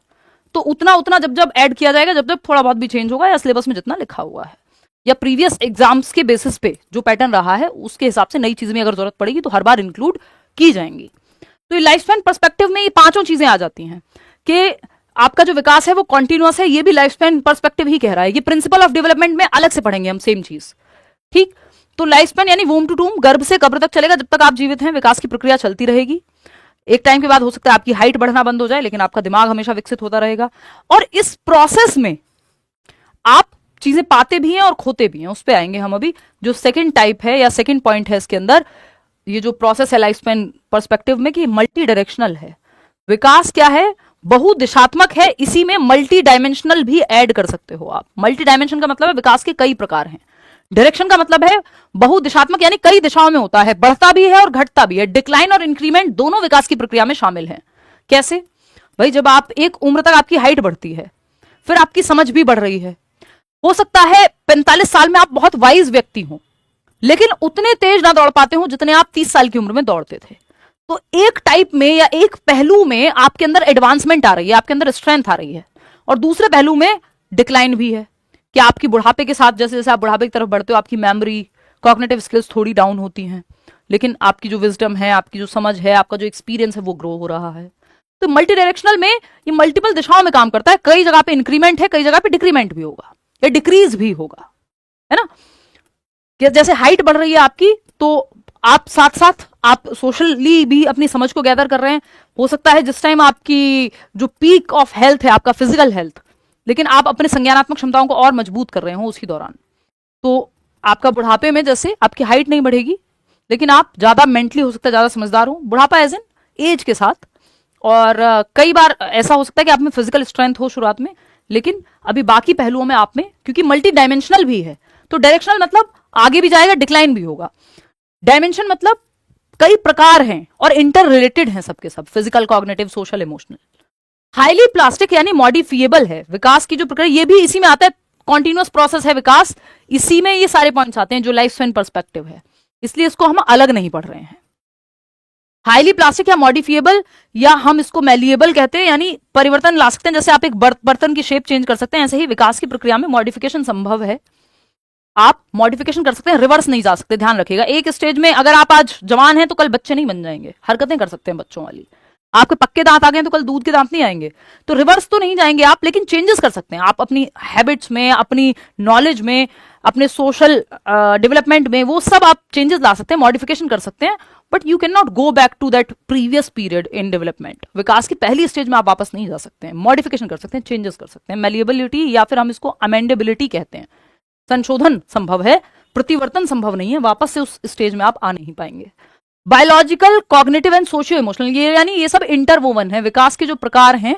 तो उतना उतना जब जब ऐड किया जाएगा, जब जब थोड़ा बहुत भी चेंज होगा, या सिलेबस में जितना लिखा हुआ है या प्रीवियस एग्जाम्स के बेसिस पे जो पैटर्न रहा है उसके हिसाब से नई चीज में अगर जरूरत पड़ेगी तो हर बार इंक्लूड की जाएंगी। तो ये लाइफ स्पैन पर्सपेक्टिव में ये पांचों चीजें आ जाती हैं कि आपका जो विकास है वो कॉन्टिन्यूअस है, ये भी लाइफ स्पैन पर्सपेक्टिव ही कह रहा है। ये प्रिंसिपल ऑफ डेवलपमेंट में अलग से पढ़ेंगे हम सेम चीज, ठीक। तो लाइफ स्पैन यानी वूम टू टूम, गर्भ से कब्र तक चलेगा, जब तक आप जीवित हैं विकास की प्रक्रिया चलती रहेगी। एक टाइम के बाद हो सकता है आपकी हाइट बढ़ना बंद हो जाए, लेकिन आपका दिमाग हमेशा विकसित होता रहेगा, और इस प्रोसेस में आप चीजें पाते भी हैं और खोते भी हैं, उस पर आएंगे हम अभी। जो सेकंड टाइप है या सेकंड पॉइंट है इसके अंदर, ये जो प्रोसेस है लाइफ स्पैन पर्सपेक्टिव में, कि मल्टी डायरेक्शनल है। विकास क्या है, बहुदिशात्मक है, इसी में मल्टी डायमेंशनल भी ऐड कर सकते हो आप। मल्टी डायमेंशन का मतलब है विकास के कई प्रकार हैं, डायरेक्शन का मतलब है बहुदिशात्मक यानी कई दिशाओं में होता है, बढ़ता भी है और घटता भी है। डिक्लाइन और इंक्रीमेंट दोनों विकास की प्रक्रिया में शामिल हैं। कैसे भाई, जब आप एक उम्र तक आपकी हाइट बढ़ती है, फिर आपकी समझ भी बढ़ रही है, हो सकता है 45 साल में आप बहुत वाइज व्यक्ति हो, लेकिन उतने तेज ना दौड़ पाते हो जितने आप 30 साल की उम्र में दौड़ते थे। तो एक टाइप में या एक पहलू में आपके अंदर एडवांसमेंट आ रही है, आपके अंदर स्ट्रेंथ आ रही है, और दूसरे पहलू में डिक्लाइन भी है कि आपकी बुढ़ापे के साथ, जैसे जैसे आप बुढ़ापे की तरफ बढ़ते हो, आपकी मेमोरी, कॉग्निटिव स्किल्स थोड़ी डाउन होती हैं, लेकिन आपकी जो विजडम है, आपकी जो समझ है, आपका जो एक्सपीरियंस है वो ग्रो हो रहा है। तो मल्टी डायरेक्शनल में ये मल्टीपल दिशाओं में काम करता है, कई जगह पे इंक्रीमेंट है, कई जगह पे डिक्रीमेंट भी होगा या डिक्रीज भी होगा, है ना। कि जैसे हाइट बढ़ रही है आपकी, तो आप साथ साथ आप सोशली भी अपनी समझ को गैदर कर रहे हैं। हो सकता है जिस टाइम आपकी जो पीक ऑफ हेल्थ है, आपका फिजिकल हेल्थ, लेकिन आप अपने संज्ञानात्मक क्षमताओं को और मजबूत कर रहे हो उसी दौरान। तो आपका बुढ़ापे में जैसे आपकी हाइट नहीं बढ़ेगी, लेकिन आप ज्यादा मेंटली हो सकता है ज्यादा समझदार हो, बुढ़ापा एज इन एज के साथ। और कई बार ऐसा हो सकता है कि आप में फिजिकल स्ट्रेंथ हो शुरुआत में, लेकिन अभी बाकी पहलुओं में आप में, क्योंकि मल्टी डायमेंशनल भी है, तो डायरेक्शनल मतलब आगे भी जाएगा, डिक्लाइन भी होगा। डायमेंशन मतलब कई प्रकार हैं और इंटर रिलेटेड हैं सबके सब, physical, cognitive, social, emotional. Highly plastic यानी मॉडिफिएबल है, विकास की जो प्रक्रिया ये भी इसी में आता है, कॉन्टिन्यूअस प्रोसेस है विकास, इसी में ये सारे पॉइंट्स आते हैं जो लाइफ स्पैन पर्सपेक्टिव है, इसलिए इसको हम अलग नहीं पढ़ रहे हैं। हाईली प्लास्टिक या मॉडिफिएबल, या हम इसको मैलिएबल कहते हैं, यानी परिवर्तन ला सकते हैं। जैसे आप एक बर्तन की शेप चेंज कर सकते हैं, ऐसे ही विकास की प्रक्रिया में मॉडिफिकेशन संभव है। आप मॉडिफिकेशन कर सकते हैं, रिवर्स नहीं जा सकते, ध्यान रखिएगा। एक स्टेज में अगर आप आज जवान हैं तो कल बच्चे नहीं बन जाएंगे, हरकतें कर सकते हैं बच्चों वाली। आपके पक्के दांत आ गए तो कल दूध के दांत नहीं आएंगे, तो रिवर्स तो नहीं जाएंगे आप, लेकिन चेंजेस कर सकते हैं आप अपनी हैबिट्स में, अपनी नॉलेज में, अपने सोशल डेवलपमेंट में, वो सब आप चेंजेस ला सकते हैं, मॉडिफिकेशन कर सकते हैं। But you can not go back to that previous period in development. विकास की पहली स्टेज में आप वापस नहीं जा सकते हैं, मॉडिफिकेशन कर सकते हैं, चेंजेस कर सकते हैं। मेलिएबिलिटी या फिर हम इसको अमेंडेबिलिटी कहते हैं, संशोधन संभव है, प्रतिवर्तन संभव नहीं है, वापस से उस स्टेज में आप आ नहीं पाएंगे। Biological, cognitive and socio emotional, ये यानी ये सब इंटरवोवन है। विकास के जो प्रकार हैं,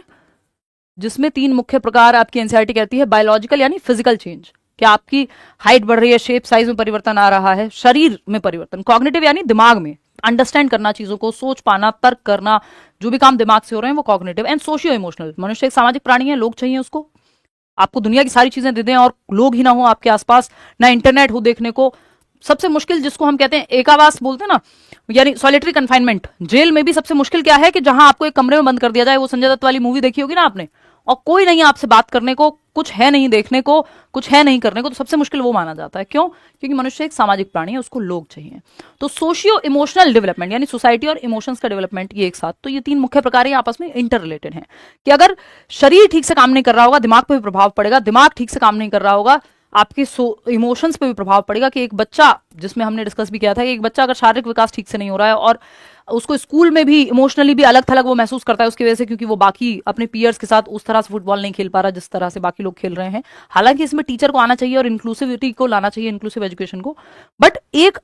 जिसमें 3 मुख्य प्रकार आपकी एनसीईआरटी कहती है। बायोलॉजिकल यानी फिजिकल चेंज, क्या आपकी हाइट बढ़ रही है, शेप साइज में परिवर्तन आ रहा है, शरीर में परिवर्तन। कॉग्निटिव यानी दिमाग में अंडरस्टैंड करना, चीजों को सोच पाना, तर्क करना, जो भी काम दिमाग से हो रहे हैं वो कॉग्निटिव। एंड सोशियो इमोशनल, मनुष्य एक सामाजिक प्राणी है, लोग चाहिए उसको, आपको दुनिया की सारी चीजें दे दें और लोग ही ना हो आपके आसपास, ना इंटरनेट हो देखने को। सबसे मुश्किल जिसको हम कहते हैं एकावास बोलते हैं ना, यानी सॉलिटरी कन्फाइनमेंट, जेल में भी सबसे मुश्किल क्या है कि जहां आपको एक कमरे में बंद कर दिया जाए। वो संजय दत्त वाली मूवी देखी होगी ना आपने, और कोई नहीं है आपसे बात करने को, कुछ है नहीं देखने को, कुछ है नहीं करने को, तो सबसे मुश्किल वो माना जाता है। क्यों? क्योंकि मनुष्य एक सामाजिक प्राणी है, उसको लोग चाहिए। तो सोशियो इमोशनल डेवलपमेंट यानी सोसाइटी और इमोशंस का डेवलपमेंट ये एक साथ, तो ये तीन मुख्य प्रकार आपस में इंटर रिलेटेड हैं कि अगर शरीर ठीक से काम नहीं कर रहा होगा, दिमाग पे भी प्रभाव पड़ेगा, दिमाग ठीक से काम नहीं कर रहा होगा, आपके इमोशंस पे भी प्रभाव पड़ेगा। कि एक बच्चा, जिसमें हमने डिस्कस भी किया था कि एक बच्चा अगर शारीरिक विकास ठीक से नहीं हो रहा है और उसको स्कूल में भी इमोशनली भी अलग थलग वो महसूस करता है उसकी वजह से, क्योंकि वो बाकी अपने पीयर्स के साथ उस तरह से फुटबॉल नहीं खेल पा रहा जिस तरह से बाकी लोग खेल रहे हैं। हालांकि इसमें टीचर को आना चाहिए और इंक्लूसिविटी को लाना चाहिए, इंक्लूसिव एजुकेशन को, बट एक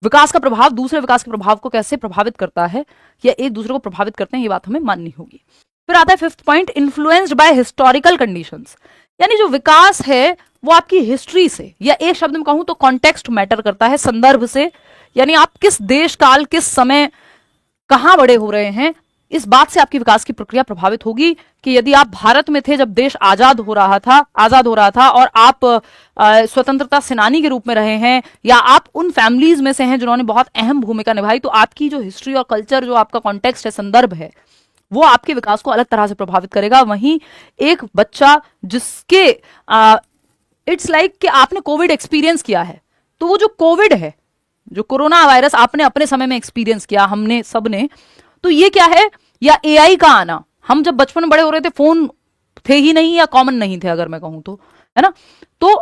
विकास का प्रभाव दूसरे विकास के प्रभाव को कैसे प्रभावित करता है या एक दूसरे को प्रभावित करते हैं, ये बात हमें माननी होगी। फिर आता है fifth point, influenced by historical conditions, यानी जो विकास है वो आपकी हिस्ट्री से, या एक शब्द में कहूं तो कॉन्टेक्स्ट मैटर करता है, संदर्भ से, यानी आप किस देश काल किस समय कहां बड़े हो रहे हैं, इस बात से आपकी विकास की प्रक्रिया प्रभावित होगी। कि यदि आप भारत में थे जब देश आजाद हो रहा था और आप स्वतंत्रता सेनानी के रूप में रहे हैं, या आप उन फैमिलीज में से हैं जिन्होंने बहुत अहम भूमिका निभाई, तो आपकी जो हिस्ट्री और कल्चर, जो आपका कॉन्टेक्स्ट है, संदर्भ है, वो आपके विकास को अलग तरह से प्रभावित करेगा। वहीं एक बच्चा जिसके इट्स लाइक कि आपने कोविड एक्सपीरियंस किया है, तो वो जो कोविड है, जो कोरोना वायरस आपने अपने समय में एक्सपीरियंस किया, हमने सबने, तो ये क्या है, या एआई का आना, हम जब बचपन में बड़े हो रहे थे फोन थे ही नहीं या कॉमन नहीं थे अगर मैं कहूं तो, है ना, तो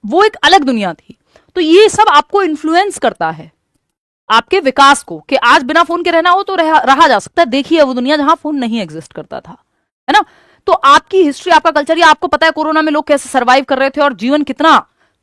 वो एक अलग दुनिया थी। तो ये सब आपको इन्फ्लुएंस करता है आपके विकास को, कि आज बिना फोन के रहना हो तो रहा जा सकता है। देखिए वो दुनिया जहां फोन नहीं एग्जिस्ट करता था, है ना। तो आपकी हिस्ट्री, आपका कल्चर, या आपको पता है कोरोना में लोग कैसे सर्वाइव कर रहे थे और जीवन कितना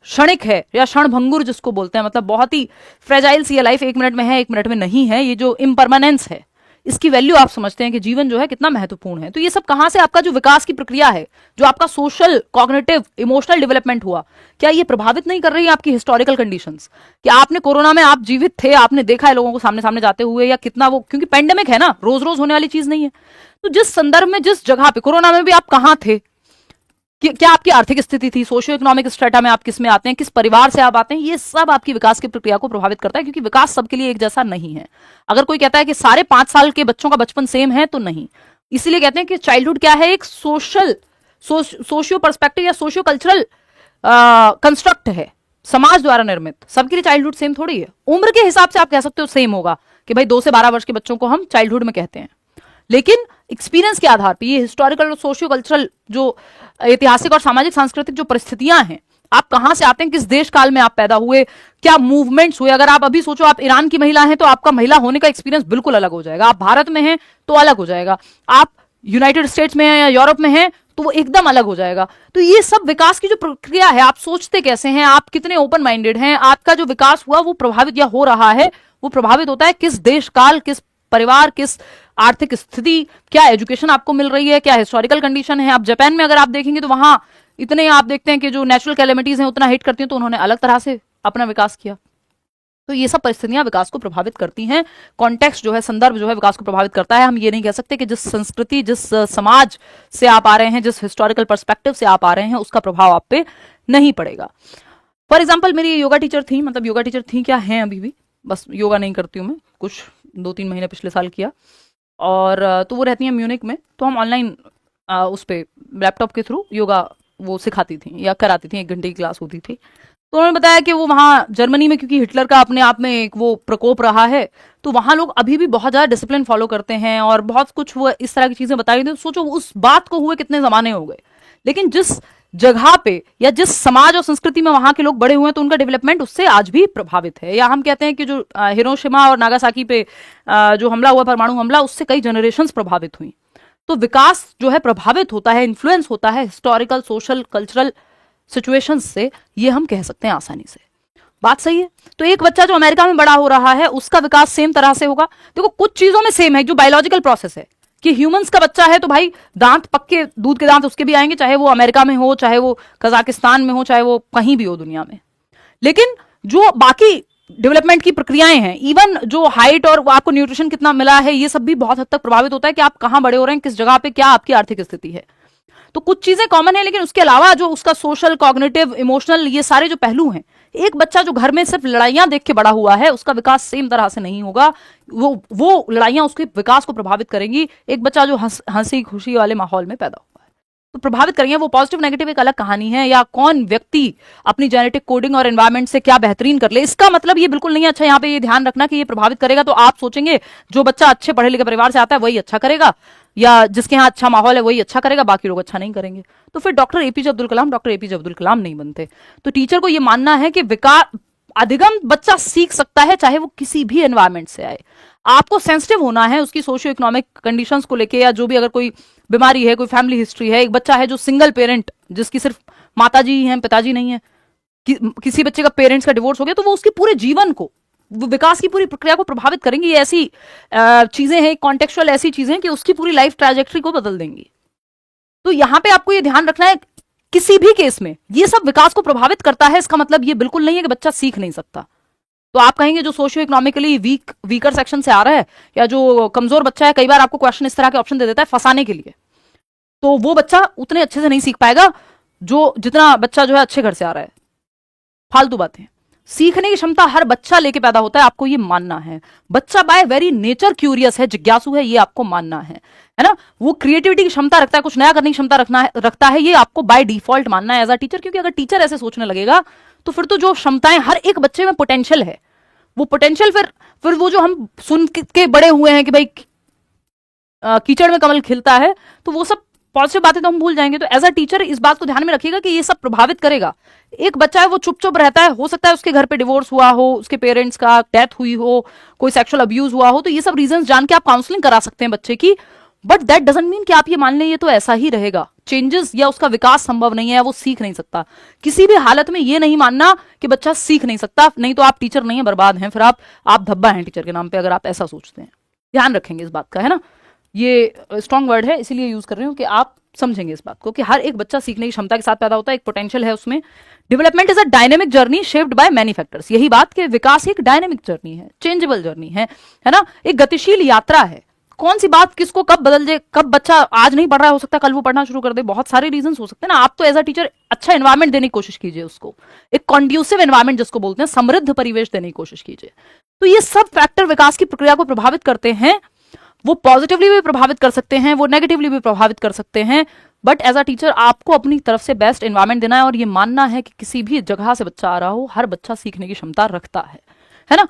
क्षणिक है या क्षणभंगुर जिसको बोलते हैं, मतलब बहुत ही फ्रेजाइल सी लाइफ, 1 मिनट में है 1 मिनट में नहीं है, ये जो इम्परमानेंस है इसकी वैल्यू आप समझते हैं कि जीवन जो है कितना महत्वपूर्ण है। तो ये सब कहां से आपका जो विकास की प्रक्रिया है, जो आपका सोशल, कॉग्निटिव, इमोशनल डेवलपमेंट हुआ, क्या ये प्रभावित नहीं कर रही है आपकी हिस्टोरिकल कंडीशंस? कि आपने कोरोना में आप जीवित थे, आपने देखा है लोगों को सामने सामने जाते हुए, या कितना वो, क्योंकि पेंडेमिक है ना, रोज रोज होने वाली चीज नहीं है। तो जिस संदर्भ में, जिस जगह पे, कोरोना में भी आप कहां थे, क्या आपकी आर्थिक स्थिति थी, सोशियो इकोनॉमिक स्ट्रेटा में आप किस में आते हैं, किस परिवार से आप आते हैं, ये सब आपकी विकास की प्रक्रिया को प्रभावित करता है। क्योंकि विकास सबके लिए एक जैसा नहीं है। अगर कोई कहता है कि सारे 5 साल के बच्चों का बचपन सेम है, तो नहीं। इसीलिए कहते हैं कि चाइल्डहुड क्या है, एक सोशियो पर्सपेक्टिव या सोशियो कल्चरल कंस्ट्रक्ट है, समाज द्वारा निर्मित। सबके लिए चाइल्डहुड सेम थोड़ी है। उम्र के हिसाब से आप कह सकते हो सेम होगा, कि भाई 2 से 12 वर्ष के बच्चों को हम चाइल्डहुड में कहते हैं, लेकिन एक्सपीरियंस के आधार पर, ये हिस्टोरिकल और सोशियो कल्चरल, जो ऐतिहासिक और सामाजिक सांस्कृतिक जो परिस्थितियां हैं, आप कहां से आते हैं, किस देश काल में आप पैदा हुए, क्या मूवमेंट्स हुए। अगर आप अभी सोचो आप ईरान की महिला हैं, तो आपका महिला होने का एक्सपीरियंस बिल्कुल अलग हो जाएगा। आप भारत में हैं तो अलग हो जाएगा, आप यूनाइटेड स्टेट्स में हैं या यूरोप में हैं तो वो एकदम अलग हो जाएगा। तो ये सब विकास की जो प्रक्रिया है, आप सोचते कैसे हैं, आप कितने ओपन माइंडेड हैं, आपका जो विकास हुआ वो प्रभावित या हो रहा है, वो प्रभावित होता है किस देश काल, किस परिवार, किस आर्थिक स्थिति, क्या एजुकेशन आपको मिल रही है, क्या हिस्टोरिकल कंडीशन है। आप जापान में अगर आप देखेंगे तो वहां इतने आप देखते हैं कि जो नेचुरल कैलेमिटीज हैं उतना हिट करती हैं, तो उन्होंने अलग तरह से अपना विकास किया। तो ये सब परिस्थितियां विकास को प्रभावित करती हैं। कॉन्टेक्स्ट जो है, संदर्भ जो है, विकास को प्रभावित करता है। हम ये नहीं कह सकते कि जिस संस्कृति, जिस समाज से आप आ रहे हैं, जिस हिस्टोरिकल पर्सपेक्टिव से आप आ रहे हैं, उसका प्रभाव आप पे नहीं पड़ेगा। फॉर एग्जाम्पल, मेरी योगा टीचर थी, मतलब योगा टीचर थी क्या, है अभी भी, बस योगा नहीं करती हूँ मैं, कुछ 2-3 महीने पिछले साल किया। और तो वो रहती हैं म्यूनिक में, तो हम ऑनलाइन उस पर लैपटॉप के थ्रू योगा वो सिखाती थी या कराती थी, 1 घंटे की क्लास होती थी। तो उन्होंने बताया कि वो वहाँ जर्मनी में, क्योंकि हिटलर का अपने आप में एक वो प्रकोप रहा है, तो वहाँ लोग अभी भी बहुत ज़्यादा डिसिप्लिन फॉलो करते हैं और बहुत कुछ वो इस तरह की चीज़ें बताई थी। सोचो उस बात को हुए कितने ज़माने हो गए, लेकिन जिस जगह पे या जिस समाज और संस्कृति में वहाँ के लोग बड़े हुए हैं, तो उनका डेवलपमेंट उससे आज भी प्रभावित है। या हम कहते हैं कि जो हिरोशिमा और नागासाकी पे जो हमला हुआ, परमाणु हमला, उससे कई जनरेशंस प्रभावित हुई। तो विकास जो है प्रभावित होता है, इन्फ्लुएंस होता है हिस्टोरिकल, सोशल, कल्चरल सिचुएशंस से, ये हम कह सकते हैं आसानी से। बात सही है। तो एक बच्चा जो अमेरिका में बड़ा हो रहा है, उसका विकास सेम तरह से होगा। देखो कुछ चीजों में सेम है, जो बायोलॉजिकल प्रोसेस है, कि ह्यूमंस का बच्चा है तो भाई दांत पक्के, दूध के दांत उसके भी आएंगे, चाहे वो अमेरिका में हो, चाहे वो कजाकिस्तान में हो, चाहे वो कहीं भी हो दुनिया में। लेकिन जो बाकी डेवलपमेंट की प्रक्रियाएं हैं, इवन जो हाइट और आपको न्यूट्रिशन कितना मिला है, ये सब भी बहुत हद तक प्रभावित होता है कि आप कहां बड़े हो रहे हैं, किस जगह पे, क्या आपकी आर्थिक स्थिति है। तो कुछ चीजें कॉमन है, लेकिन उसके अलावा जो उसका सोशल, कॉग्निटिव, इमोशनल, ये सारे जो पहलू हैं, एक बच्चा जो घर में सिर्फ लड़ाइयां देख के बड़ा हुआ है, उसका विकास सेम तरह से नहीं होगा। वो लड़ाइयां उसके विकास को प्रभावित करेंगी। एक बच्चा जो हंसी खुशी वाले माहौल में पैदा हुआ है। तो प्रभावित करेंगे। वो पॉजिटिव नेगेटिव एक अलग कहानी है, या कौन व्यक्ति अपनी जेनेटिक कोडिंग और एनवायरमेंट से क्या बेहतरीन कर ले, इसका मतलब ये बिल्कुल नहीं है। अच्छा, यहाँ पे ये ध्यान रखना कि ये प्रभावित करेगा तो आप सोचेंगे जो बच्चा अच्छे पढ़े लिखे परिवार से आता है वही अच्छा करेगा, या जिसके यहाँ अच्छा माहौल है वही अच्छा करेगा, बाकी लोग अच्छा नहीं करेंगे। तो फिर डॉक्टर एपीजे अब्दुल कलाम नहीं बनते। तो टीचर को ये मानना है कि विकास अधिगम बच्चा सीख सकता है, चाहे वो किसी भी एनवायरमेंट से आए। आपको सेंसिटिव होना है उसकी सोशियो इकोनॉमिक कंडीशंस को लेके, या जो भी अगर कोई बीमारी है, कोई फैमिली हिस्ट्री है। एक बच्चा है जो सिंगल पेरेंट, जिसकी सिर्फ माताजी हैं, पिताजी नहीं है, किसी बच्चे का पेरेंट्स का डिवोर्स हो गया, तो वो उसके पूरे जीवन को, विकास की पूरी प्रक्रिया को प्रभावित करेंगी। ये ऐसी चीजें हैं, कॉन्टेक्चुअल ऐसी चीजें हैं कि उसकी पूरी लाइफ ट्रैजेक्टरी को बदल देंगी। तो यहां पे आपको ये ध्यान रखना है, किसी भी केस में ये सब विकास को प्रभावित करता है। इसका मतलब ये बिल्कुल नहीं है कि बच्चा सीख नहीं सकता। तो आप कहेंगे जो सोशियो इकोनॉमिकली वीकर सेक्शन से आ रहा है, या जो कमजोर बच्चा है, कई बार आपको क्वेश्चन इस तरह के ऑप्शन दे देता है फंसाने के लिए, तो वो बच्चा उतने अच्छे से नहीं सीख पाएगा जो जितना बच्चा जो है अच्छे घर से आ रहा है। फालतू बातें। सीखने की क्षमता हर बच्चा लेके पैदा होता है, आपको ये मानना है। बच्चा बाय वेरी नेचर क्यूरियस है, जिज्ञासु है, ये आपको मानना है ना। वो क्रिएटिविटी की क्षमता रखता है, कुछ नया करने की क्षमता रखता है, ये आपको बाय डिफॉल्ट मानना है एज अ टीचर। क्योंकि अगर टीचर ऐसे सोचने लगेगा तो फिर तो जो क्षमताएं हर एक बच्चे में पोटेंशियल है, वो पोटेंशियल फिर वो जो हम सुन के बड़े हुए हैं कि भाई कीचड़ में कमल खिलता है, तो वो सब पॉजिटिव बातें तो हम भूल जाएंगे। तो एज अ टीचर इस बात को ध्यान में रखिएगा कि ये सब प्रभावित करेगा। एक बच्चा है वो चुप चुप रहता है, हो सकता है उसके घर पे डिवोर्स हुआ हो, उसके पेरेंट्स का डेथ हुई हो, कोई सेक्सुअल अब्यूज हुआ हो, तो ये सब रीजंस जान के आप काउंसलिंग करा सकते हैं बच्चे की। बट दैट डजंट मीन कि आप ये मान लें ये तो ऐसा ही रहेगा, चेंजेस या उसका विकास संभव नहीं है, वो सीख नहीं सकता। किसी भी हालत में ये नहीं मानना कि बच्चा सीख नहीं सकता, नहीं तो आप टीचर नहीं है, बर्बाद हैं, फिर आप धब्बा हैं टीचर के नाम पे, अगर आप ऐसा सोचते हैं। ध्यान रखेंगे इस बात का, है ना। ये स्ट्रॉन्ग वर्ड है इसीलिए यूज कर रही हूं कि आप समझेंगे इस बात को कि हर एक बच्चा सीखने की क्षमता के साथ पैदा होता है, एक पोटेंशियल है उसमें। Development is a dynamic journey shaped by many factors. यही बात कि विकास एक डायनेमिक जर्नी है, चेंजेबल जर्नी है ना, एक गतिशील यात्रा है। कौन सी बात किसको कब बदल जाए, कब बच्चा आज नहीं पढ़ रहा हो सकता है कल वो पढ़ना शुरू कर दे, बहुत सारे रीजन हो सकते हैं ना। आप तो एज अ टीचर अच्छा एनवायरमेंट देने की कोशिश कीजिए उसको, एक कॉन्ड्यूसिव एनवायरमेंट जिसको बोलते हैं, समृद्ध परिवेश देने की कोशिश कीजिए। तो ये सब फैक्टर विकास की प्रक्रिया को प्रभावित करते हैं। वो पॉजिटिवली भी प्रभावित कर सकते हैं, वो नेगेटिवली भी प्रभावित कर सकते हैं। बट एज अ टीचर आपको अपनी तरफ से बेस्ट एनवायरमेंट देना है, और ये मानना है कि किसी भी जगह से बच्चा आ रहा हो, हर बच्चा सीखने की क्षमता रखता है ना।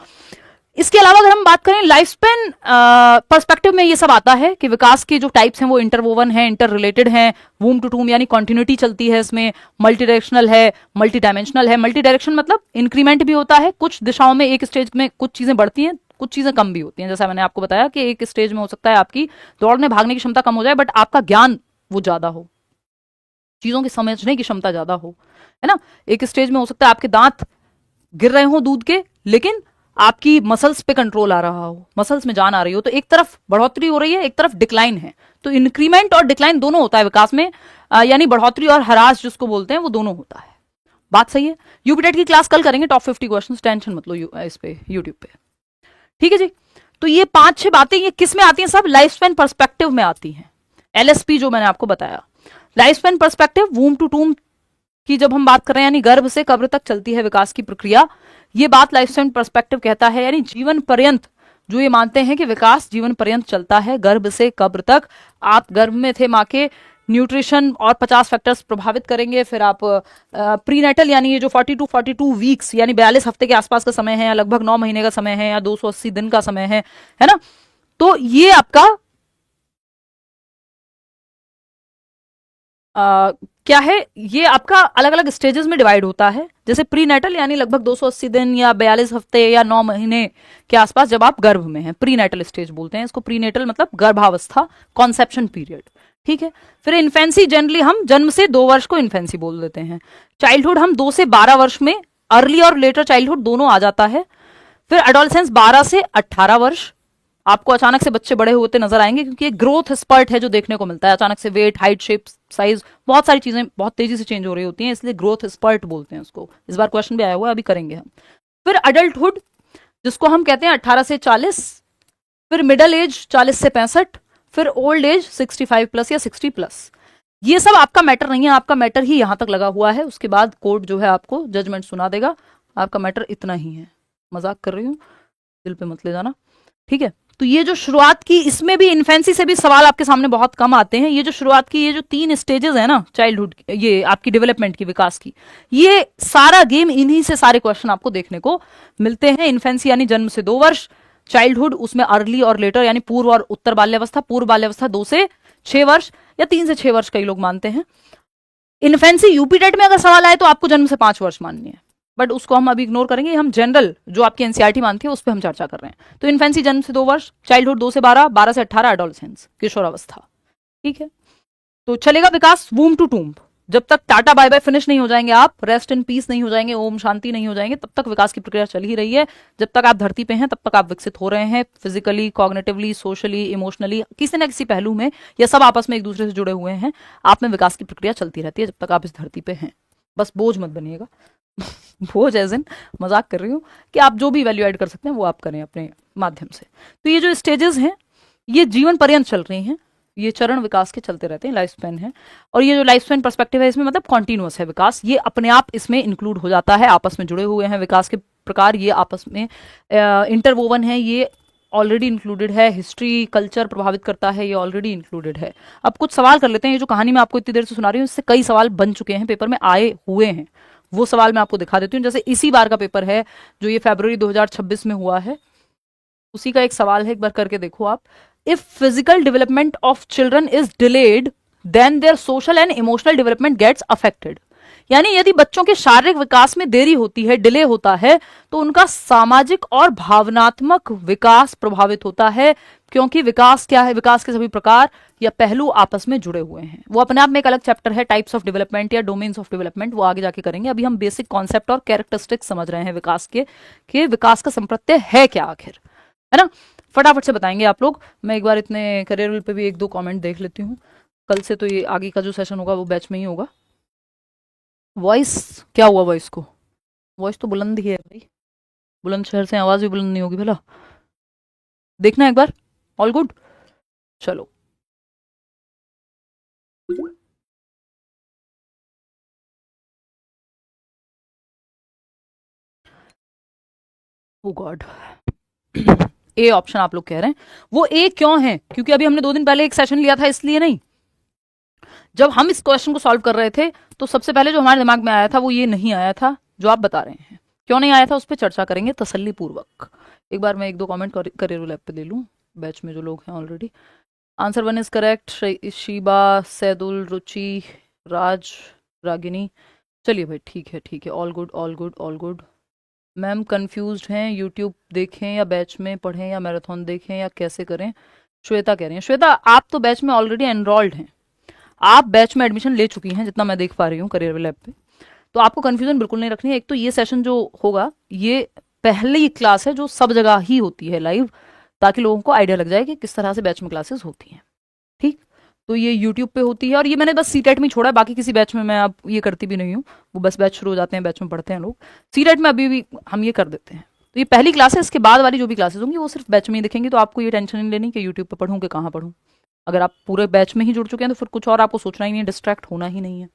इसके अलावा अगर हम बात करें लाइफ स्पेन पर्सपेक्टिव में, ये सब आता है कि विकास के जो टाइप्स हैं वो इंटरवोवन है, इंटर रिलेटेड है, वूम टू टूम यानी कॉन्टिन्यूटी चलती है इसमें, मल्टी डायरेक्शनल है, मल्टी डायमेंशनल है। मल्टी डायरेक्शन मतलब इंक्रीमेंट भी होता है, कुछ दिशाओं में एक स्टेज में कुछ चीजें बढ़ती हैं, कुछ चीजें कम भी होती हैं। जैसा मैंने आपको बताया कि एक स्टेज में हो सकता है आपकी दौड़ने भागने की क्षमता कम हो जाए, बट आपका ज्ञान वो ज्यादा हो, चीजों की समझने की क्षमता ज्यादा हो, है ना। एक स्टेज में हो सकता है आपके दांत गिर रहे हो दूध के, लेकिन आपकी मसल्स पे कंट्रोल आ रहा हो, मसल्स में जान आ रही हो। तो एक तरफ बढ़ोतरी हो रही है, एक तरफ डिक्लाइन है। तो इंक्रीमेंट और डिक्लाइन दोनों होता है विकास में, यानी बढ़ोतरी और ह्रास जिसको बोलते हैं वो दोनों होता है। बात सही है। यूपीटेट की क्लास कल करेंगे, टॉप 50 क्वेश्चंस, टेंशन मत लो इस पे यूट्यूब पे, ठीक है जी। तो ये 5-6 बातें ये किस में आती हैं, सब लाइफ स्पैन पर्सपेक्टिव में आती हैं। एलएसपी जो मैंने आपको बताया, लाइफ स्पैन पर्सपेक्टिव, वूम टू टूम की जब हम बात कर रहे हैं, यानी गर्भ से कब्र तक चलती है विकास की प्रक्रिया, ये बात लाइफ स्पैन पर्सपेक्टिव कहता है। यानी जीवन पर्यंत जो ये मानते हैं कि विकास जीवन पर्यंत चलता है, गर्भ से कब्र तक। आप गर्भ में थे, माँ के न्यूट्रिशन और 50 फैक्टर्स प्रभावित करेंगे। फिर आप प्रीनेटल यानी ये जो 42 वीक्स यानी 42 हफ्ते के आसपास का समय है, या लगभग 9 महीने का समय है, या 280 दिन का समय है ना। तो ये आपका क्या है, ये आपका अलग अलग स्टेजेस में डिवाइड होता है। जैसे प्रीनेटल यानी लगभग 280 दिन या 42 हफ्ते या 9 महीने के आसपास जब आप गर्भ में हैं, प्रीनेटल स्टेज बोलते हैं इसको। प्रीनेटल मतलब गर्भावस्था, कॉन्सेप्शन पीरियड, ठीक है। फिर इन्फेंसी, जनरली हम जन्म से 2 वर्ष को इन्फेंसी बोल देते हैं। चाइल्डहुड हम 2 से 12 वर्ष में, अर्ली और लेटर चाइल्डहुड दोनों आ जाता है। फिर एडोलसेंस 12 से 18 वर्ष। आपको अचानक से बच्चे बड़े होते नजर आएंगे, क्योंकि एक ग्रोथ स्पर्ट है जो देखने को मिलता है। अचानक से वेट, हाइट, शेप, साइज, बहुत सारी चीजें बहुत तेजी से चेंज हो रही होती हैं, इसलिए ग्रोथ स्पर्ट बोलते हैं उसको। इस बार क्वेश्चन भी आया हुआ है, अभी करेंगे हम। फिर अडल्टहुड जिसको हम कहते हैं 18 से 40। फिर मिडल एज 40 से 65। फिर ओल्ड एज 65+ या 60+। ये सब आपका मैटर नहीं है, आपका मैटर ही यहां तक लगा हुआ है। उसके बाद कोर्ट जो है आपको जजमेंट सुना देगा। आपका मैटर इतना ही है। मजाक कर रही हूं, दिल पे मत ले जाना, ठीक है। तो ये जो शुरुआत की, इसमें भी इन्फेंसी से भी सवाल आपके सामने बहुत कम आते हैं। ये जो शुरुआत की, ये जो 3 स्टेजेस है ना चाइल्डहुड, ये आपकी डेवलपमेंट की, विकास की, ये सारा गेम, इन्हीं से सारे क्वेश्चन आपको देखने को मिलते हैं। इन्फेंसी यानी जन्म से 2 वर्ष, चाइल्डहुड उसमें अर्ली और लेटर यानी पूर्व और उत्तर बाल्यावस्था, पूर्व बाल्यावस्था 2 से 6 वर्ष या 3 से 6 वर्ष कई लोग मानते हैं। इन्फेंसी यूपी टेट में अगर सवाल आए तो आपको जन्म से 5 वर्ष माननी है, बट उसको हम अभी इग्नोर करेंगे। हम जनरल जो आपकी एनसीईआरटी मानती है उस पर हम चर्चा कर रहे हैं। तो इन्फेंसी जन्म से 2 वर्ष, चाइल्डहुड 2 से 12, 12 से 18 एडोलसेंस, किशोरावस्था, ठीक है। तो चलेगा विकास वूम टू टूम्ब, जब तक टाटा बाय बाय फिनिश नहीं हो जाएंगे आप, रेस्ट इन पीस नहीं हो जाएंगे, ओम शांति नहीं हो जाएंगे, तब तक विकास की प्रक्रिया चल ही रही है। जब तक आप धरती पे हैं तब तक आप विकसित हो रहे हैं, फिजिकली, कॉग्निटिवली, सोशली, इमोशनली, किसी न किसी पहलू में, या सब आपस में एक दूसरे से जुड़े हुए हैं। आप में विकास की प्रक्रिया चलती रहती है जब तक आप इस धरती पे हैं। बस बोझ मत बनिएगा बोझ एज इन मजाक कर रही हूँ कि आप जो भी वैल्यू ऐड कर सकते हैं वो आप करें अपने माध्यम से। तो ये जो स्टेजेस हैं ये जीवन पर्यंत चल रही हैं, ये चरण विकास के चलते रहते हैं, लाइफ स्पैन है। और ये जो लाइफ स्पैन पर्सपेक्टिव है इसमें मतलब कॉन्टिन्यूअस है विकास, ये अपने आप इसमें इंक्लूड हो जाता है, आपस में जुड़े हुए हैं विकास के प्रकार, ये आपस में इंटरवोवन है, ये ऑलरेडी इंक्लूडेड है। हिस्ट्री, कल्चर प्रभावित करता है, ये ऑलरेडी इंक्लूडेड है। अब कुछ सवाल कर लेते हैं। ये जो कहानी मैं आपको इतनी देर से सुना रही हूँ इससे कई सवाल बन चुके हैं, पेपर में आए हुए हैं, वो सवाल मैं आपको दिखा देती हूँ। जैसे इसी बार का पेपर है जो ये फरवरी 2026 में हुआ है, उसी का एक सवाल है, एक बार करके देखो आप। If physical development of children is delayed then their social and emotional development gets affected. यानी यदि बच्चों के शारीरिक विकास में देरी होती है, डिले होता है, तो उनका सामाजिक और भावनात्मक विकास प्रभावित होता है, क्योंकि विकास क्या है, विकास के सभी प्रकार या पहलू आपस में जुड़े हुए हैं। वो अपने आप में एक अलग चैप्टर है, टाइप्स ऑफ डेवलपमेंट या डोमेन्स ऑफ डेवलपमेंट, वो आगे जाके करेंगे। अभी हम बेसिक कॉन्सेप्ट और कैरेक्टरिस्टिक्स समझ रहे हैं विकास के, कि विकास का संप्रत्यय है क्या आखिर, है ना। फटाफट से बताएंगे आप लोग। मैं एक बार इतने करियर पे भी 1-2 कमेंट देख लेती हूँ। कल से तो ये आगे का जो सेशन होगा वो बैच में ही होगा। वॉइस क्या हुआ, वॉइस को, वॉइस तो बुलंद ही है भाई, बुलंद शहर से आवाज भी बुलंद नहीं होगी भला, देखना एक बार। ऑल गुड, चलो। ओ गॉड ए ऑप्शन आप लोग कह रहे हैं। वो ए क्यों है, क्योंकि अभी हमने 2 दिन पहले एक सेशन लिया था, इसलिए नहीं। जब हम इस क्वेश्चन को सॉल्व कर रहे थे तो सबसे पहले जो हमारे दिमाग में आया था वो ये नहीं आया था जो आप बता रहे हैं। क्यों नहीं आया था उस पर चर्चा करेंगे तसल्ली पूर्वक। एक बार मैं 1-2 कमेंट करियर लैब पे ले लूँ, बैच में जो लोग हैं already. Answer 1 is correct. Sheeba, Saidul, Ruchi, Raj, Ragini, चलिए भाई ठीक है ठीक है, all good all good all good. Ma'am confused हैं, यूट्यूब देखें या बैच में पढ़ें या मैराथन देखें या कैसे करें, श्वेता कह रही हैं। श्वेता आप तो बैच में ऑलरेडी एनरोल्ड हैं, आप बैच में एडमिशन ले चुकी हैं जितना मैं देख पा रही हूँ करियर लैब पे, तो आपको कंफ्यूजन बिल्कुल नहीं रखनी है। एक तो ये सेशन जो होगा ये पहली क्लास है जो सब जगह ही होती है लाइव, ताकि लोगों को आइडिया लग जाए कि किस तरह से बैच में क्लासेस होती हैं, ठीक। तो ये यूट्यूब पे होती है और ये मैंने बस सीटेट में ही छोड़ा है, बाकी किसी बैच में मैं अब ये करती भी नहीं हूँ। वो बस बैच शुरू हो जाते हैं, बैच में पढ़ते हैं लोग, सीटेट में अभी भी हम ये कर देते हैं। तो ये पहली क्लास है, इसके बाद वाली जो भी क्लासेस होंगी वो सिर्फ बैच में ही दिखेंगी। तो आपको ये टेंशन नहीं लेनी कि यूट्यूब पे पढ़ूँ कि कहाँ पढ़ूँ। अगर आप पूरे बैच में ही जुड़ चुके हैं तो फिर कुछ और आपको सोचना ही नहीं है, डिस्ट्रैक्ट होना ही नहीं है।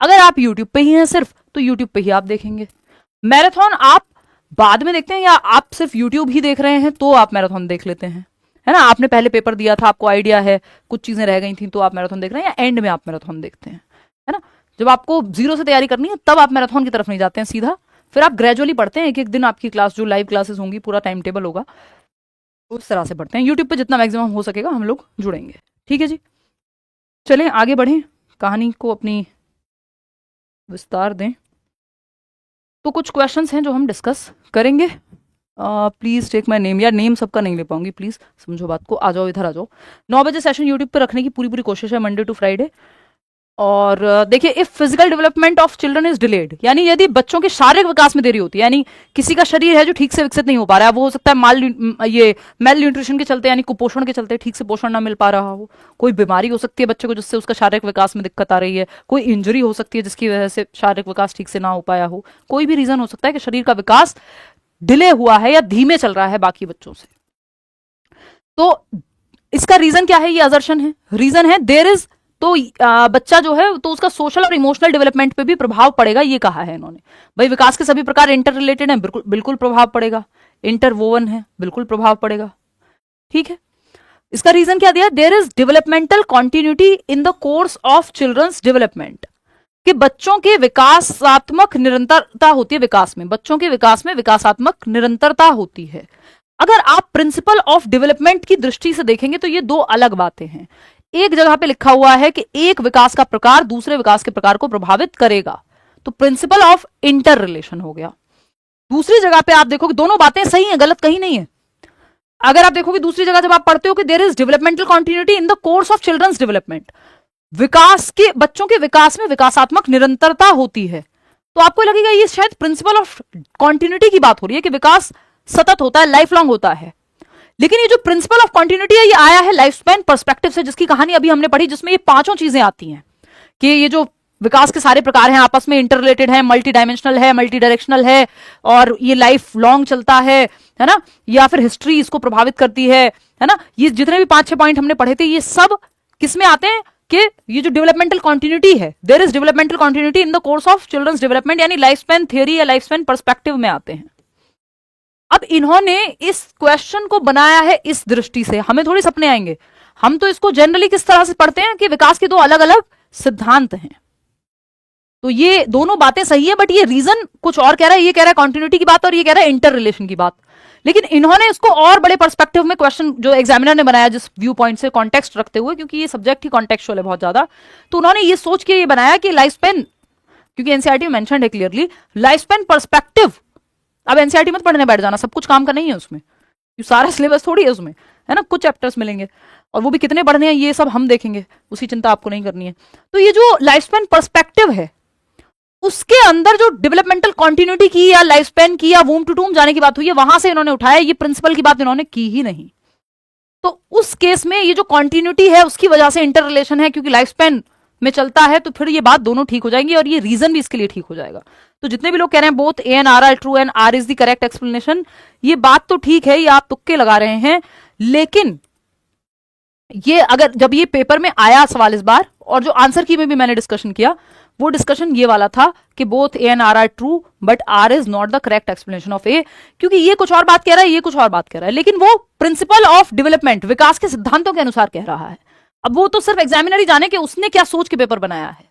अगर आप यूट्यूब पे ही हैं सिर्फ, तो यूट्यूब पे ही आप देखेंगे। मैराथन आप बाद में देखते हैं या आप सिर्फ यूट्यूब ही देख रहे हैं तो आप मैराथन देख लेते हैं, है ना। आपने पहले पेपर दिया था, आपको आइडिया है, कुछ चीजें रह गई थी तो आप मैराथन देख रहे हैं, या एंड में आप मैराथन देखते हैं, है ना। जब आपको 0 से तैयारी करनी है तब आप मैराथन की तरफ नहीं जाते हैं सीधा, फिर आप ग्रेजुअली पढ़ते हैं। एक एक दिन आपकी क्लास जो लाइव क्लासेस होंगी, पूरा टाइम टेबल होगा, उस तरह से पढ़ते हैं। यूट्यूब पे जितना मैक्सिमम हो सकेगा हम लोग जुड़ेंगे, ठीक है जी। चलें आगे बढ़ें, कहानी को अपनी विस्तार दें। तो कुछ क्वेश्चंस हैं जो हम डिस्कस करेंगे। प्लीज़ टेक माई नेम, यार नेम सबका नहीं ले पाऊंगी, प्लीज़ समझो बात को। आ जाओ इधर आ जाओ। 9 बजे सेशन यूट्यूब पे रखने की पूरी कोशिश है, मंडे टू फ्राइडे। और देखिए, if physical development of children is delayed, यानी यदि बच्चों के शारीरिक विकास में देरी होती है, यानी किसी का शरीर है जो ठीक से विकसित नहीं हो पा रहा है, वो हो सकता है मेल न्यूट्रिशन के चलते, यानी कुपोषण के चलते ठीक से पोषण ना मिल पा रहा हो, कोई बीमारी हो सकती है बच्चे को जिससे उसका शारीरिक विकास में दिक्कत आ रही है, कोई इंजरी हो सकती है जिसकी वजह से शारीरिक विकास ठीक से ना हो पाया हो, कोई भी रीजन हो सकता है कि शरीर का विकास डिले हुआ है या धीमे चल रहा है बाकी बच्चों से। तो इसका रीजन क्या है, ये असर्शन है, रीजन है देयर इज, तो बच्चा जो है तो उसका सोशल और इमोशनल डेवलपमेंट पे भी प्रभाव पड़ेगा, ये कहा है इन्होंने। भाई विकास के सभी प्रकार इंटर रिलेटेड है, बिल्कुल प्रभाव पड़ेगा। इंटरवोवन है, बिल्कुल प्रभाव पड़ेगा। ठीक है, इसका रीजन क्या दिया, there is developmental continuity in the course of children's development, कि बच्चों के विकासात्मक निरंतरता होती है, विकास में, बच्चों के विकास में विकासात्मक निरंतरता होती है। अगर आप प्रिंसिपल ऑफ डेवलपमेंट की दृष्टि से देखेंगे तो ये दो अलग बातें हैं। एक जगह पे लिखा हुआ है कि एक विकास का प्रकार दूसरे विकास के प्रकार को प्रभावित करेगा, तो प्रिंसिपल ऑफ इंटर रिलेशन हो गया। दूसरी जगह पे आप देखोगे दोनों बातें सही हैं, गलत कहीं नहीं है। अगर आप देखोगे दूसरी जगह जब आप पढ़ते हो कि there is developmental continuity in the course of children's development, विकास के, बच्चों के विकास में विकासात्मक निरंतरता होती है, तो आपको लगेगा ये शायद प्रिंसिपल ऑफ कॉन्टिन्यूटी की बात हो रही है कि विकास सतत होता है, लाइफ लॉन्ग होता है। लेकिन ये जो प्रिंसिपल ऑफ कॉन्टिन्यूटी है ये आया है लाइफ स्पैन पर्सपेक्टिव से, जिसकी कहानी अभी हमने पढ़ी, जिसमें ये पांचों चीजें आती हैं कि ये जो विकास के सारे प्रकार हैं आपस में इंटर रिलेटेड है, मल्टी डायमेंशनल है, मल्टी डायरेक्शनल है, और ये लाइफ लॉन्ग चलता है ना, या फिर हिस्ट्री इसको प्रभावित करती है ना। ये जितने भी 5-6 पॉइंट हमने पढ़े थे ये सब किस में आते हैं कि ये जो डेवलपमेंटल कॉन्टिन्यूटी है, there is developmental continuity in the course of children's development, यानी लाइफ स्पैन थियरी या लाइफ स्पैन पर्सपेक्टिव में आते हैं। अब इन्होंने इस क्वेश्चन को बनाया है इस दृष्टि से, हमें थोड़ी सपने आएंगे, हम तो इसको जनरली किस तरह से पढ़ते हैं कि विकास के दो अलग अलग सिद्धांत हैं, तो ये दोनों बातें सही है, बट ये रीजन कुछ और कह रहा है, ये कह रहा है कॉन्टिन्यूटी की बात और ये कह रहा है इंटर रिलेशन की बात। लेकिन इन्होंने इसको और बड़े पर्सपेक्टिव में क्वेश्चन जो एग्जामिनर ने बनाया, जिस व्यू पॉइंट से कॉन्टेक्स्ट रखते हुए, क्योंकि ये सब्जेक्ट ही कॉन्टेक्चुअल है बहुत ज्यादा, तो उन्होंने ये सोच के ये बनाया कि लाइफ स्पैन, क्योंकि एनसीईआरटी में मेंशन्ड है क्लियरली लाइफ स्पैन पर्सपेक्टिव। अब एनसीईआरटी मत पढ़ने बैठ जाना, सब कुछ काम का नहीं है उसमें, सारा सिलेबस थोड़ी है उसमें, है ना, कुछ चैप्टर्स मिलेंगे और वो भी कितने पढ़ने हैं ये सब हम देखेंगे, उसी चिंता आपको नहीं करनी है। तो ये जो लाइफ स्पैन पर्सपेक्टिव है उसके अंदर जो डेवलपमेंटल कॉन्टिन्यूटी की या लाइफ स्पैन की या वूम टू टूम जाने की बात हुई है, वहां से इन्होंने उठाया, ये प्रिंसिपल की बात इन्होंने की ही नहीं। तो उस केस में ये जो कॉन्टिन्यूटी है उसकी वजह से इंटर रिलेशन है, क्योंकि लाइफ स्पैन में चलता है, तो फिर ये बात दोनों ठीक हो जाएंगी और ये रीजन भी इसके लिए ठीक हो जाएगा। तो जितने भी लोग कह रहे हैं both A and R are true and R is the correct explanation, ये बात तो ठीक है, ये आप तुक्के लगा रहे हैं, लेकिन ये अगर जब ये पेपर में आया सवाल इस बार, और जो आंसर की में भी मैंने डिस्कशन किया, वो डिस्कशन ये वाला था कि both A and R are true but R is not the correct explanation of A, क्योंकि ये कुछ और बात कह रहा है, ये कुछ और बात कह रहा है, लेकिन वो प्रिंसिपल ऑफ डेवलपमेंट, विकास के सिद्धांतों के अनुसार कह रहा है। अब वो तो सिर्फ एग्जामिनर ही जाने कि उसने क्या सोच के पेपर बनाया है।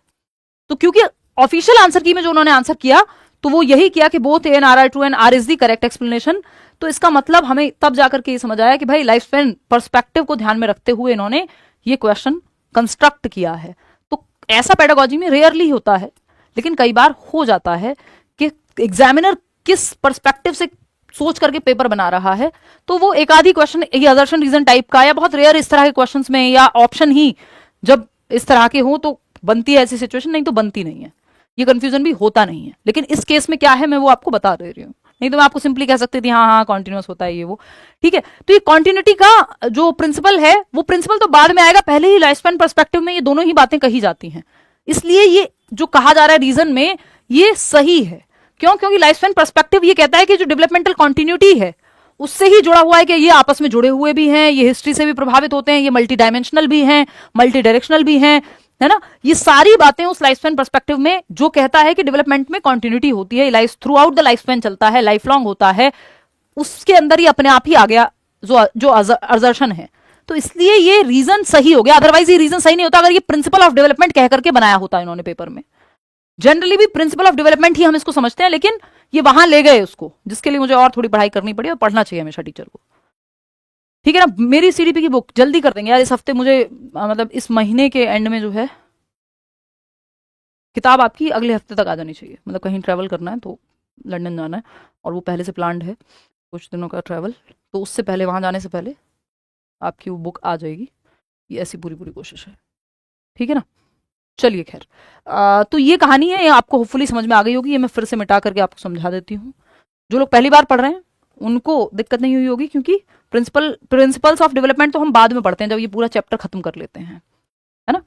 तो क्योंकि ऑफिशियल आंसर की में जो उन्होंने आंसर किया तो वो यही किया कि both A and R are true and R is the correct explanation, तो इसका मतलब हमें तब जाकर के ये समझ आया कि भाई लाइफ स्पैन पर्सपेक्टिव को ध्यान में रखते हुए इन्होंने ये क्वेश्चन कंस्ट्रक्ट किया है। तो ऐसा पेडागोजी में रेयरली होता है, लेकिन कई बार हो जाता है कि एग्जामिनर किस पर्सपेक्टिव से सोच करके पेपर बना रहा है, तो वो एक आधी क्वेश्चन ये अदर्शन रीजन टाइप का, या बहुत रेयर इस तरह के क्वेश्चंस में, या ऑप्शन ही जब इस तरह के हो तो बनती है ऐसी सिचुएशन, नहीं तो बनती नहीं है, ये कंफ्यूजन भी होता नहीं है। लेकिन इस केस में क्या है मैं वो आपको बता दे रही हूँ, नहीं तो मैं आपको सिंपली कह सकती थी हाँ हाँ कॉन्टिन्यूस होता है ये वो, ठीक है। तो ये कॉन्टिन्यूटी का जो प्रिंसिपल है वो प्रिंसिपल तो बाद में आएगा, पहले ही लाइफ स्पैन पर्सपेक्टिव में ये दोनों ही बातें कही जाती हैं, इसलिए ये जो कहा जा रहा है रीजन में ये सही है। क्यों? क्योंकि लाइफ स्पैन पर्सपेक्टिव ये कहता है कि जो डेवलपमेंटल कॉन्टिन्यूटी है उससे ही जुड़ा हुआ है, कि ये आपस में जुड़े हुए भी हैं, ये हिस्ट्री से भी प्रभावित होते हैं, ये मल्टी डायमेंशनल भी हैं, मल्टी डायरेक्शनल भी हैं, है ना। ये सारी बातें उस लाइफ स्पैन पर्सपेक्टिव में जो कहता है कि डेवलपमेंट में कॉन्टिन्यूटी होती है, life through out the life span चलता है, लाइफ लॉन्ग होता है, उसके अंदर ही अपने आप ही आ गया जो असर्शन है। तो इसलिए ये रीजन सही हो गया, अदरवाइज ये रीजन सही नहीं होता अगर ये प्रिंसिपल ऑफ डेवलपमेंट कह करके बनाया होता इन्होंने पेपर में। जनरली भी प्रिंसिपल ऑफ डेवलपमेंट ही हम इसको समझते हैं, लेकिन ये वहां ले गए उसको, जिसके लिए मुझे और थोड़ी पढ़ाई करनी पड़ी, और पढ़ना चाहिए हमेशा टीचर को, ठीक है ना। मेरी सीडीपी की बुक जल्दी कर देंगे यार इस हफ्ते, मुझे मतलब इस महीने के एंड में जो है किताब आपकी अगले हफ्ते तक आ जानी चाहिए, मतलब कहीं ट्रैवल करना है तो लंदन जाना है और वो पहले से प्लान्ड है कुछ दिनों का ट्रैवल, तो उससे पहले वहां जाने से पहले आपकी वो बुक आ जाएगी, ये ऐसी पूरी पूरी कोशिश है, ठीक है ना। चलिए खैर, तो ये कहानी है, आपको होपफुली समझ में आ गई होगी, ये मैं फिर से मिटा करके आपको समझा देती हूँ। जो लोग पहली बार पढ़ रहे हैं उनको दिक्कत नहीं हुई होगी, क्योंकि प्रिंसिपल्स ऑफ डेवलपमेंट तो हम बाद में पढ़ते हैं जब ये पूरा चैप्टर खत्म कर लेते हैं, है ना।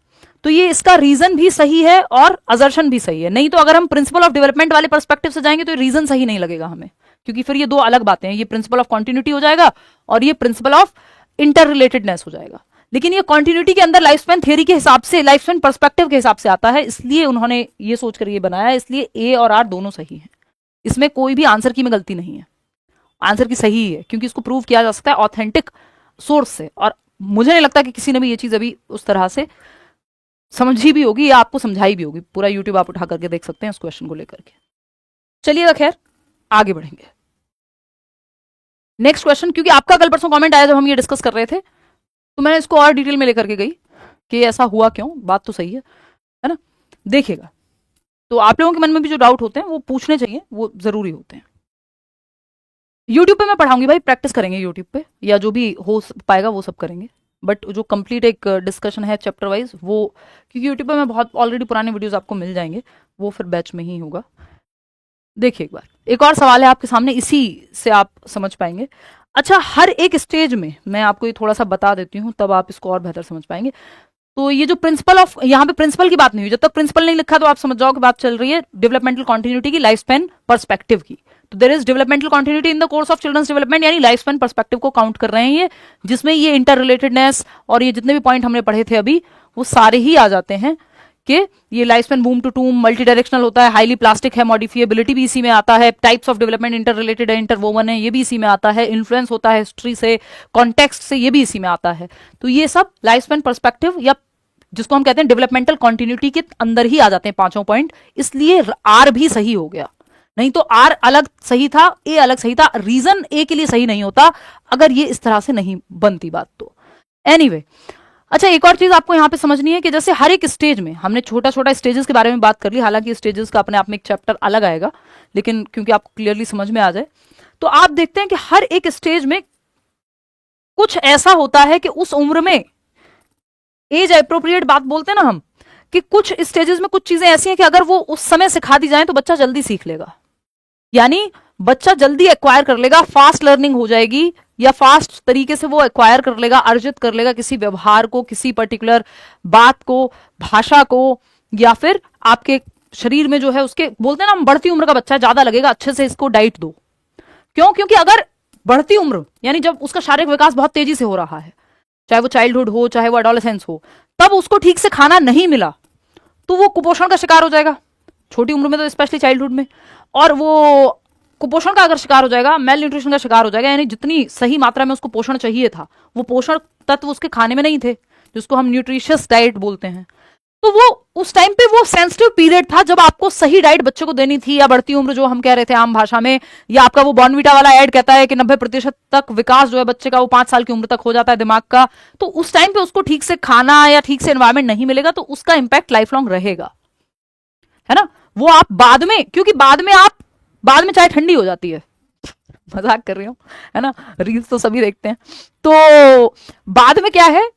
तो ये इसका रीजन भी सही है और असर्शन भी सही है, नहीं तो अगर हम प्रिंसिपल ऑफ डेवलपमेंट वाले पर्सपेक्टिव से जाएंगे तो रीजन सही नहीं लगेगा हमें, क्योंकि फिर ये दो अलग बातें हैं, ये प्रिंसिपल ऑफ कॉन्टिन्यूटी हो जाएगा और ये प्रिंसिपल ऑफ इंटर रिलेटेडनेस हो जाएगा। लेकिन ये कॉन्टिन्यूटी के अंदर लाइफ स्पैन थियरी के हिसाब से, लाइफ स्पैन पर्सपेक्टिव के हिसाब से आता है, इसलिए उन्होंने ये सोचकर ये बनाया, इसलिए ए और आर दोनों सही है, इसमें कोई भी आंसर की में गलती नहीं है, आंसर की सही है, क्योंकि इसको प्रूव किया जा सकता है ऑथेंटिक सोर्स से, और मुझे नहीं लगता कि किसी ने भी ये चीज अभी उस तरह से समझी भी होगी या आपको समझाई भी होगी। पूरा यूट्यूब आप उठा करके देख सकते हैं इस क्वेश्चन को लेकर के। चलिएगा खैर आगे बढ़ेंगे। नेक्स्ट क्वेश्चन, क्योंकि आपका कल परसों कमेंट आया जब हम ये डिस्कस कर रहे थे, तो मैंने इसको और डिटेल में लेकर के गई कि ऐसा हुआ क्यों, बात तो सही है ना। देखिएगा, तो आप लोगों के मन में भी जो डाउट होते हैं वो पूछने चाहिए, वो जरूरी होते हैं। यूट्यूब पे मैं पढ़ाऊंगी भाई, प्रैक्टिस करेंगे यूट्यूब पे, या जो भी हो पाएगा वो सब करेंगे, बट जो कंप्लीट एक डिस्कशन है चैप्टर वाइज वो, क्योंकि यूट्यूब पे मैं बहुत ऑलरेडी पुराने वीडियोस आपको मिल जाएंगे, वो फिर बैच में ही होगा। देखिए एक बार, एक और सवाल है आपके सामने, इसी से आप समझ पाएंगे। अच्छा, हर एक स्टेज में मैं आपको ये थोड़ा सा बता देती हूँ, तब आप इसको और बेहतर समझ पाएंगे। तो ये जो प्रिंसिपल ऑफ, यहाँ पे प्रिंसिपल की बात नहीं हुई, जब तक प्रिंसिपल नहीं लिखा तो आप समझ जाओ कि बात चल रही है डेवलपमेंटल कॉन्टिन्यूटी की, लाइफ स्पैन पर्सपेक्टिव की। तो there is developmental continuity in the course of children's development, यानी लाइफ स्पैन पर्सपेक्टिव को काउंट कर रहे हैं ये, जिसमें ये इंटर रिलेटेडनेस और ये जितने भी पॉइंट हमने पढ़े थे अभी, वो सारे ही आ जाते हैं कि ये लाइफ स्पैन बूम टू टूम मल्टी डायरेक्शनल होता है, हाईली प्लास्टिक है, मॉडिफिएबिलिटी भी इसी में आता है, types of development inter related है, इंटरवोवन है, ये भी इसी में आता है, इन्फ्लुएंस होता है हिस्ट्री से, कॉन्टेक्स्ट से, ये भी इसी में आता है। तो ये सब लाइफ स्पैन पर्सपेक्टिव या जिसको हम कहते हैं डेवलपमेंटल कॉन्टिन्यूटी के अंदर ही आ जाते हैं पांचों पॉइंट। इसलिए आर भी सही हो गया, नहीं तो आर अलग सही था, ए अलग सही था। रीजन ए के लिए सही नहीं होता अगर ये इस तरह से नहीं बनती बात तो। एनीवे, अच्छा एक और चीज आपको यहां पे समझनी है कि जैसे हर एक स्टेज में हमने छोटा छोटा स्टेजेस के बारे में बात कर ली, हालांकि स्टेजेस का अपने आप में एक चैप्टर अलग आएगा, लेकिन क्योंकि आपको क्लियरली समझ में आ जाए, तो आप देखते हैं कि हर एक स्टेज में कुछ ऐसा होता है कि उस उम्र में एज अप्रोप्रिएट बात बोलते हैं ना हम, कि कुछ स्टेजेस में कुछ चीजें ऐसी हैं कि अगर वो उस समय सिखा दी जाए तो बच्चा जल्दी सीख लेगा, यानी बच्चा जल्दी एक्वायर कर लेगा, फास्ट लर्निंग हो जाएगी, या फास्ट तरीके से वो एक्वायर कर लेगा, अर्जित कर लेगा किसी व्यवहार को, किसी पर्टिकुलर बात को, भाषा को, या फिर आपके शरीर में जो है उसके, बोलते हैं ना हम, बढ़ती उम्र का बच्चा है, ज्यादा लगेगा, अच्छे से इसको डाइट दो। क्यों? क्योंकि अगर बढ़ती उम्र यानी जब उसका शारीरिक विकास बहुत तेजी से हो रहा है, चाहे वो चाइल्डहुड हो चाहे वो एडोलेसेंस हो, तब उसको ठीक से खाना नहीं मिला तो वो कुपोषण का शिकार हो जाएगा, छोटी उम्र में तो स्पेशली चाइल्डहुड में, और वो कुपोषण का अगर शिकार हो जाएगा, मेल न्यूट्रिशन का शिकार हो जाएगा, यानी जितनी सही मात्रा में उसको पोषण चाहिए था वो पोषण तत्व उसके खाने में नहीं थे, जिसको हम न्यूट्रिशियस डाइट बोलते हैं। तो वो उस टाइम पे वो सेंसिटिव पीरियड था जब आपको सही डाइट बच्चे को देनी थी, या बढ़ती उम्र जो हम कह रहे थे आम भाषा में, या आपका वो बॉर्नवीटा वाला ऐड कहता है कि 90% तक विकास जो है बच्चे का वो 5 साल की उम्र तक हो जाता है दिमाग का। तो उस टाइम पे उसको ठीक से खाना या ठीक से एनवायरमेंट नहीं मिलेगा तो उसका इंपैक्ट लाइफ लॉन्ग रहेगा, है ना। वो आप बाद में, क्योंकि बाद में चाय ठंडी हो जाती है, मजाक कर रही हूं, है ना, रील्स तो सभी देखते हैं, तो बाद में क्या है,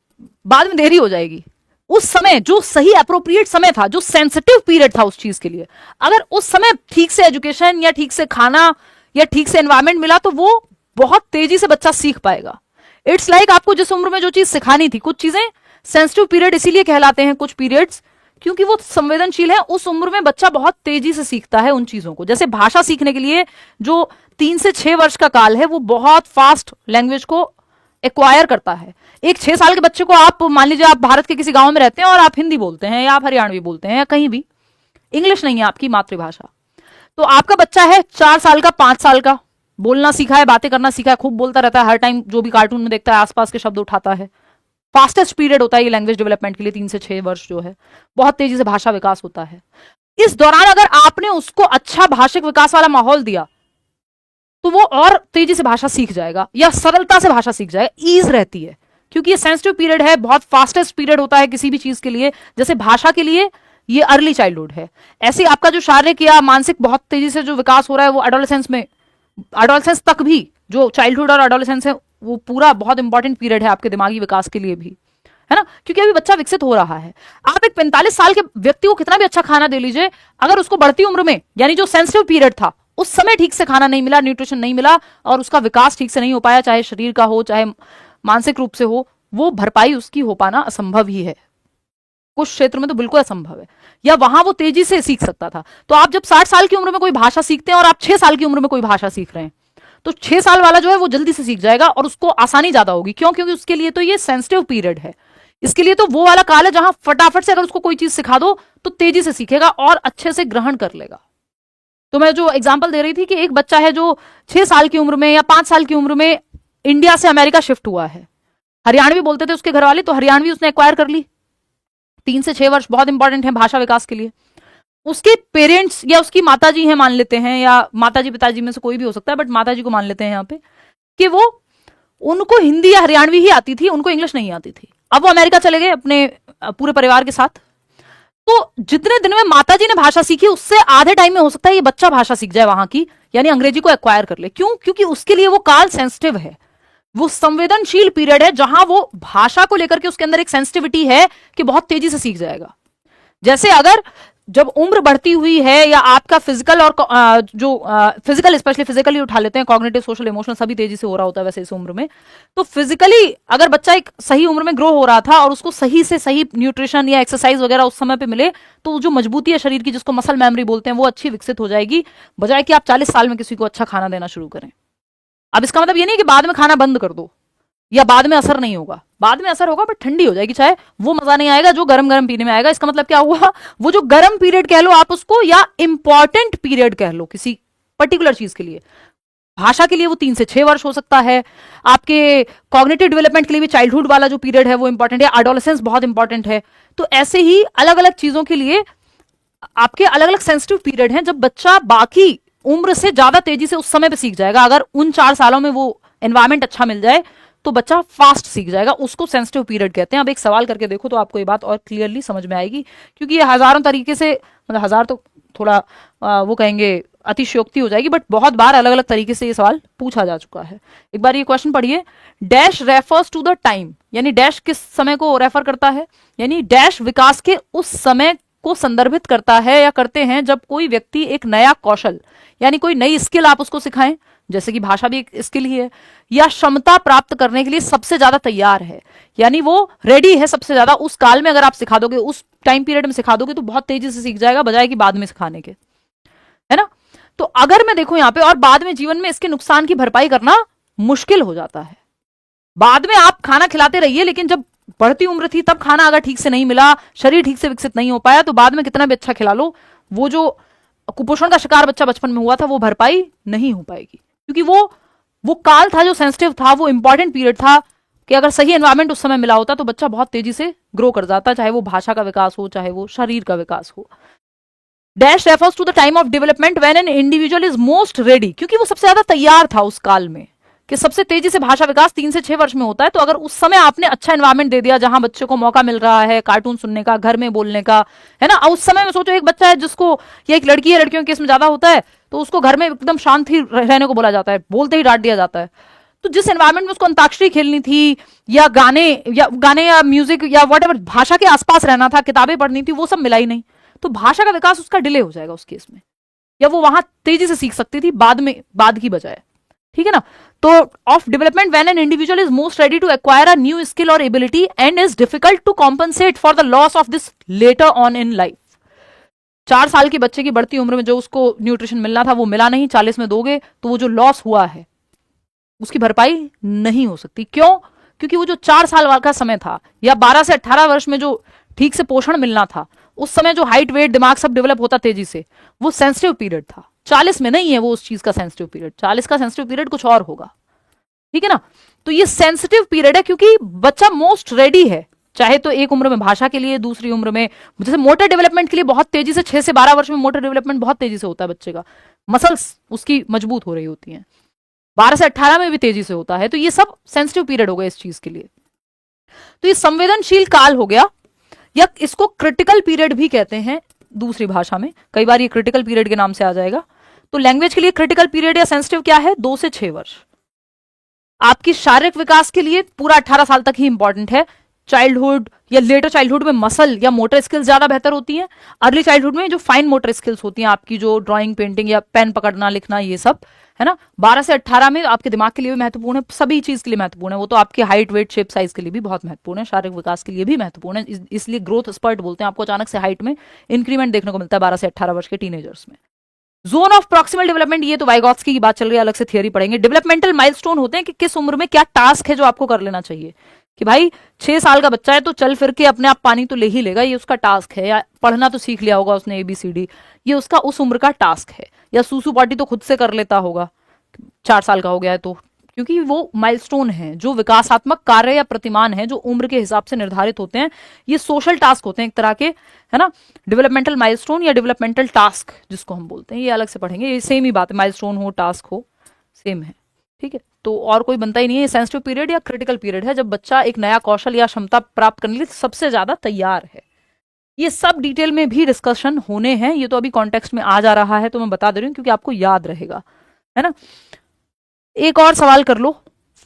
बाद में देरी हो जाएगी। उस समय जो सही अप्रोप्रिएट समय था, जो सेंसिटिव पीरियड था उस चीज के लिए, अगर उस समय ठीक से एजुकेशन या ठीक से खाना या ठीक से एनवायरमेंट मिला तो वो बहुत तेजी से बच्चा सीख पाएगा। इट्स लाइक आपको जिस उम्र में जो चीज सिखानी थी, कुछ चीजें सेंसिटिव पीरियड इसीलिए कहलाते हैं कुछ पीरियड्स, क्योंकि वो संवेदनशील है, उस उम्र में बच्चा बहुत तेजी से सीखता है उन चीजों को। जैसे भाषा सीखने के लिए जो 3 से 6 वर्ष का काल है वो बहुत फास्ट लैंग्वेज को एक्वायर करता है। एक 6 साल के बच्चे को आप मान लीजिए, आप भारत के किसी गांव में रहते हैं और आप हिंदी बोलते हैं या आप हरियाणवी बोलते हैं या कहीं भी, इंग्लिश नहीं है आपकी मातृभाषा, तो आपका बच्चा है 4 साल का 5 साल का, बोलना सीखा है, बातें करना सीखा है, खूब बोलता रहता है, हर टाइम जो भी कार्टून में देखता है आसपास के शब्द उठाता है। फास्टेस्ट पीरियड होता है ये लैंग्वेज डेवलपमेंट के लिए, 3 से 6 वर्ष जो है बहुत तेजी से भाषा विकास होता है। इस दौरान अगर आपने उसको अच्छा भाषिक विकास वाला माहौल दिया तो वो और तेजी से भाषा सीख जाएगा या सरलता से भाषा सीख जाएगा, ईज रहती है, क्योंकि ये सेंसिटिव पीरियड है, बहुत फास्टेस्ट पीरियड होता है किसी भी चीज के लिए। जैसे भाषा के लिए ये अर्ली चाइल्डहुड है, ऐसे आपका जो शारीरिक या मानसिक बहुत तेजी से जो विकास हो रहा है वो एडोलेसेंस में, एडोलेसेंस तक भी, जो चाइल्डहुड और एडोलेसेंस है वो पूरा बहुत इंपॉर्टेंट पीरियड है आपके दिमागी विकास के लिए भी, है ना, क्योंकि अभी बच्चा विकसित हो रहा है। आप एक 45 साल के व्यक्ति को कितना भी अच्छा खाना दे लीजिए, अगर उसको बढ़ती उम्र में यानी जो सेंसिटिव पीरियड था उस समय ठीक से खाना नहीं मिला, न्यूट्रिशन नहीं मिला और उसका विकास ठीक से नहीं हो पाया, चाहे शरीर का हो चाहे मानसिक रूप से हो, वो भरपाई उसकी हो पाना असंभव ही है। कुछ क्षेत्र में तो बिल्कुल असंभव है, या वहां वो तेजी से सीख सकता था। तो आप जब 60 साल की उम्र में कोई भाषा सीखते हैं और आप 6 साल की उम्र में कोई भाषा सीख रहे हैं, तो 6 साल वाला जो है वो जल्दी से सीख जाएगा और उसको आसानी ज्यादा होगी। क्यों? क्योंकि उसके लिए तो ये सेंसिटिव पीरियड है, इसके लिए तो वो वाला काल है जहां फटाफट से अगर उसको कोई चीज सिखा दो तो तेजी से सीखेगा और अच्छे से ग्रहण कर लेगा। तो मैं जो एग्जांपल दे रही थी कि एक बच्चा है जो 6 साल की उम्र में या 5 साल की उम्र में इंडिया से अमेरिका शिफ्ट हुआ है, हरियाणवी बोलते थे उसके घर वाले, तो हरियाणवी उसने एक्वायर कर ली। 3 से 6 वर्ष बहुत इंपॉर्टेंट है भाषा विकास के लिए। उसके पेरेंट्स या उसकी माताजी हैं मान लेते हैं, या माताजी पिताजी में से कोई भी हो सकता है, बट माताजी को मान लेते हैं यहाँ पे, कि वो, उनको हिंदी या हरियाणवी ही आती थी, उनको इंग्लिश नहीं आती थी। अब वो अमेरिका चले गए अपने पूरे परिवार के साथ। तो जितने दिन में माताजी ने भाषा सीखी, उससे आधे टाइम में हो सकता है ये बच्चा भाषा सीख जाए वहां की, यानी अंग्रेजी को एक्वायर कर ले। क्यों? क्योंकि उसके लिए वो काल सेंसिटिव है, वो संवेदनशील पीरियड है, जहां वो भाषा को लेकर के उसके अंदर एक सेंसिटिविटी है कि बहुत तेजी से सीख जाएगा। जैसे अगर जब उम्र बढ़ती हुई है, या आपका फिजिकल और जो फिजिकल, स्पेशली फिजिकली उठा लेते हैं, कॉग्निटिव सोशल इमोशनल सभी तेजी से हो रहा होता है वैसे इस उम्र में, तो फिजिकली अगर बच्चा एक सही उम्र में ग्रो हो रहा था और उसको सही से सही न्यूट्रिशन या एक्सरसाइज वगैरह उस समय पे मिले, तो जो मजबूती है शरीर की, जिसको मसल मेमोरी बोलते हैं, वो अच्छी विकसित हो जाएगी, बजाय कि आप 40 साल में किसी को अच्छा खाना देना शुरू करें। अब इसका मतलब ये नहीं कि बाद में खाना बंद कर दो या बाद में असर नहीं होगा, बाद में असर होगा, बट ठंडी हो जाएगी चाय, वो मजा नहीं आएगा जो गरम गरम पीने में आएगा। इसका मतलब क्या हुआ? वो जो गरम पीरियड कह लो आप उसको, या इंपॉर्टेंट पीरियड कह लो किसी पर्टिकुलर चीज के लिए, भाषा के लिए वो 3 से 6 वर्ष हो सकता है। आपके कॉग्निटिव डेवलपमेंट के लिए भी चाइल्डहुड वाला जो पीरियड है वो इंपॉर्टेंट है, एडोलेसेंस बहुत इंपॉर्टेंट है। तो ऐसे ही अलग अलग चीजों के लिए आपके अलग अलग सेंसिटिव पीरियड हैं, जब बच्चा बाकी उम्र से ज्यादा तेजी से उस समय पे सीख जाएगा। अगर उन 4 सालों में वो एनवायरमेंट अच्छा मिल जाए तो बच्चा फास्ट सीख जाएगा, उसको सेंसिटिव पीरियड कहते हैं। अब एक सवाल करके देखो तो आपको ये बात और क्लियरली समझ में आएगी, क्योंकि ये हजारों तरीके से, मतलब हजार तो थोड़ा वो कहेंगे अतिशयोक्ति हो जाएगी, बट बहुत बार अलग अलग तरीके से ये सवाल पूछा जा चुका है। एक बार ये क्वेश्चन पढ़िए, dash refers to the time, यानी डैश किस समय को रेफर करता है, यानी डैश विकास के उस समय को संदर्भित करता है या करते हैं जब कोई व्यक्ति एक नया कौशल, यानी कोई नई स्किल आप उसको सिखाएं, जैसे कि भाषा भी एक स्किल ही है, या क्षमता प्राप्त करने के लिए सबसे ज्यादा तैयार है, यानी वो रेडी है सबसे ज्यादा। उस काल में अगर आप सिखा दोगे, उस टाइम पीरियड में सिखा दोगे, तो बहुत तेजी से सीख जाएगा, बजाय कि बाद में सिखाने के, है ना। तो अगर मैं देखूं यहाँ पे, और बाद में जीवन में इसके नुकसान की भरपाई करना मुश्किल हो जाता है। बाद में आप खाना खिलाते रहिए, लेकिन जब बढ़ती उम्र थी तब खाना अगर ठीक से नहीं मिला, शरीर ठीक से विकसित नहीं हो पाया, तो बाद में कितना भी अच्छा खिला लो, वो जो कुपोषण का शिकार बच्चा बचपन में हुआ था वो भरपाई नहीं हो पाएगी, क्योंकि वो काल था जो सेंसिटिव था, वो इंपॉर्टेंट पीरियड था, कि अगर सही एनवायरमेंट उस समय मिला होता तो बच्चा बहुत तेजी से ग्रो कर जाता, चाहे वो भाषा का विकास हो, चाहे वो शरीर का विकास हो। Dash refers to the time of development when an individual is most ready, क्योंकि वो सबसे ज्यादा तैयार था उस काल में, कि सबसे तेजी से भाषा विकास 3 से 6 वर्ष में होता है। तो अगर उस समय आपने अच्छा एनवायरमेंट दे दिया, जहां बच्चे को मौका मिल रहा है कार्टून सुनने का, घर में बोलने का, है ना। उस समय में सोचो एक बच्चा है जिसको, या एक लड़की है, लड़कियों के केस में ज्यादा होता है, तो उसको घर में एकदम शांत ही रहने को बोला जाता है, बोलते ही डांट दिया जाता है। तो जिस एनवायरमेंट में उसको अंताक्षरी खेलनी थी, या गाने या म्यूजिक या व्हाटएवर भाषा के आसपास रहना था, किताबें पढ़नी थी, वो सब मिला ही नहीं, तो भाषा का विकास उसका डिले हो जाएगा उस केस में, या वो वहां तेजी से सीख सकती थी बाद की बजाय, ठीक है ना। तो of development when an individual is most ready to acquire a new skill और ability and is difficult to compensate for the loss of this later on in life. 4 साल के बच्चे की बढ़ती उम्र में जो उसको न्यूट्रिशन मिलना था वो मिला नहीं, 40 में दोगे तो वो जो लॉस हुआ है उसकी भरपाई नहीं हो सकती। क्यों? क्योंकि वो जो 4 साल का समय था, या 12 से 18 वर्ष में जो ठीक से पोषण मिलना था, उस समय जो हाइट वेट दिमाग सब डेवलप होता तेजी से, वो सेंसिटिव पीरियड था। 40 में नहीं है वो उस चीज का सेंसिटिव पीरियड, 40 का सेंसिटिव पीरियड कुछ और होगा, ठीक है ना। तो ये सेंसिटिव पीरियड है क्योंकि बच्चा मोस्ट रेडी है, चाहे तो एक उम्र में भाषा के लिए, दूसरी उम्र में जैसे मोटर डेवलपमेंट के लिए बहुत तेजी से 6 से 12 वर्ष में मोटर डेवलपमेंट बहुत तेजी से होता है बच्चे का, मसल्स उसकी मजबूत हो रही होती हैं, 12 से 18 में भी तेजी से होता है। तो ये सब सेंसिटिव पीरियड हो गया इस चीज के लिए। तो ये संवेदनशील काल हो गया, या इसको क्रिटिकल पीरियड भी कहते हैं दूसरी भाषा में, कई बार ये क्रिटिकल पीरियड के नाम से आ जाएगा। तो लैंग्वेज के लिए क्रिटिकल पीरियड या सेंसिटिव क्या है? 2 से 6 वर्ष। आपकी शारीरिक विकास के लिए पूरा 18 साल तक ही इंपॉर्टेंट है। चाइल्डहुड या लेटर चाइल्डहुड में मसल या मोटर स्किल्स ज्यादा बेहतर होती हैं। अर्ली चाइल्डहुड में जो फाइन मोटर स्किल्स होती हैं आपकी, जो ड्राइंग पेंटिंग या पेन पकड़ना लिखना, ये सब है ना। 12 से 18 में आपके दिमाग के लिए भी महत्वपूर्ण है, सभी चीज के लिए महत्वपूर्ण है। वो तो आपके हाइट वेट शेप साइज के लिए भी बहुत महत्वपूर्ण है, शारीरिक विकास के लिए भी महत्वपूर्ण है। इसलिए ग्रोथ स्पर्ट बोलते हैं, आपको अचानक से हाइट में इंक्रीमेंट देखने को मिलता है 12 से 18 वर्ष के टीनेजर्स में। जोन ऑफ प्रॉक्सिमल डेवलपमेंट, ये तो वाइगॉत्स्की की बात चल रही है, अलग से थियरी पढ़ेंगे। डेवलपमेंटल माइलस्टोन होते हैं कि किस उम्र में क्या टास्क है जो आपको कर लेना चाहिए, कि भाई 6 साल का बच्चा है तो चल फिर के अपने आप पानी तो ले ही लेगा, ये उसका टास्क है। या पढ़ना तो सीख लिया होगा उसने ABCD, ये उसका उस उम्र का टास्क है। या सूसू पॉटी तो खुद से कर लेता होगा, 4 साल का हो गया है तो क्योंकि वो माइलस्टोन है, जो विकासात्मक कार्य या प्रतिमान है जो उम्र के हिसाब से निर्धारित होते हैं। ये सोशल टास्क होते हैं एक तरह के, है ना। डेवलपमेंटल माइलस्टोन या डेवलपमेंटल टास्क जिसको हम बोलते हैं, ये अलग से पढ़ेंगे, ये सेम ही बात है, माइलस्टोन हो टास्क हो सेम है, ठीक है। तो और कोई बनता ही नहीं है। ये सेंसिटिव पीरियड या क्रिटिकल पीरियड है जब बच्चा एक नया कौशल या क्षमता प्राप्त करने के लिए सबसे ज्यादा तैयार है। ये सब डिटेल में भी डिस्कशन होने हैं, ये तो अभी कॉन्टेक्स्ट में आ जा रहा है तो मैं बता दे रही हूँ क्योंकि आपको याद रहेगा, है ना। एक और सवाल कर लो,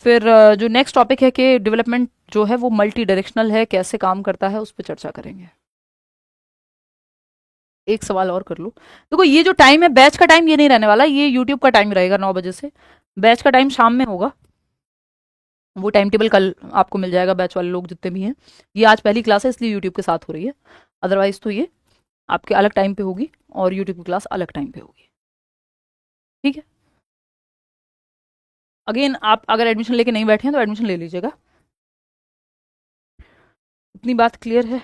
फिर जो नेक्स्ट टॉपिक है कि डेवलपमेंट जो है वो मल्टी डायरेक्शनल है, कैसे काम करता है, उस पर चर्चा करेंगे। एक सवाल और कर लो। देखो ये जो टाइम है, बैच का टाइम ये नहीं रहने वाला, ये यूट्यूब का टाइम रहेगा 9 बजे से। बैच का टाइम शाम में होगा, वो टाइम टेबल कल आपको मिल जाएगा, बैच वाले लोग जितने भी हैं। ये आज पहली क्लास है इसलिए यूट्यूब के साथ हो रही है, अदरवाइज तो ये आपके अलग टाइम पे होगी और यूट्यूब की क्लास अलग टाइम पे होगी, ठीक है। अगेन आप अगर एडमिशन लेके नहीं बैठे हैं तो एडमिशन ले लीजिएगा, इतनी बात क्लियर है।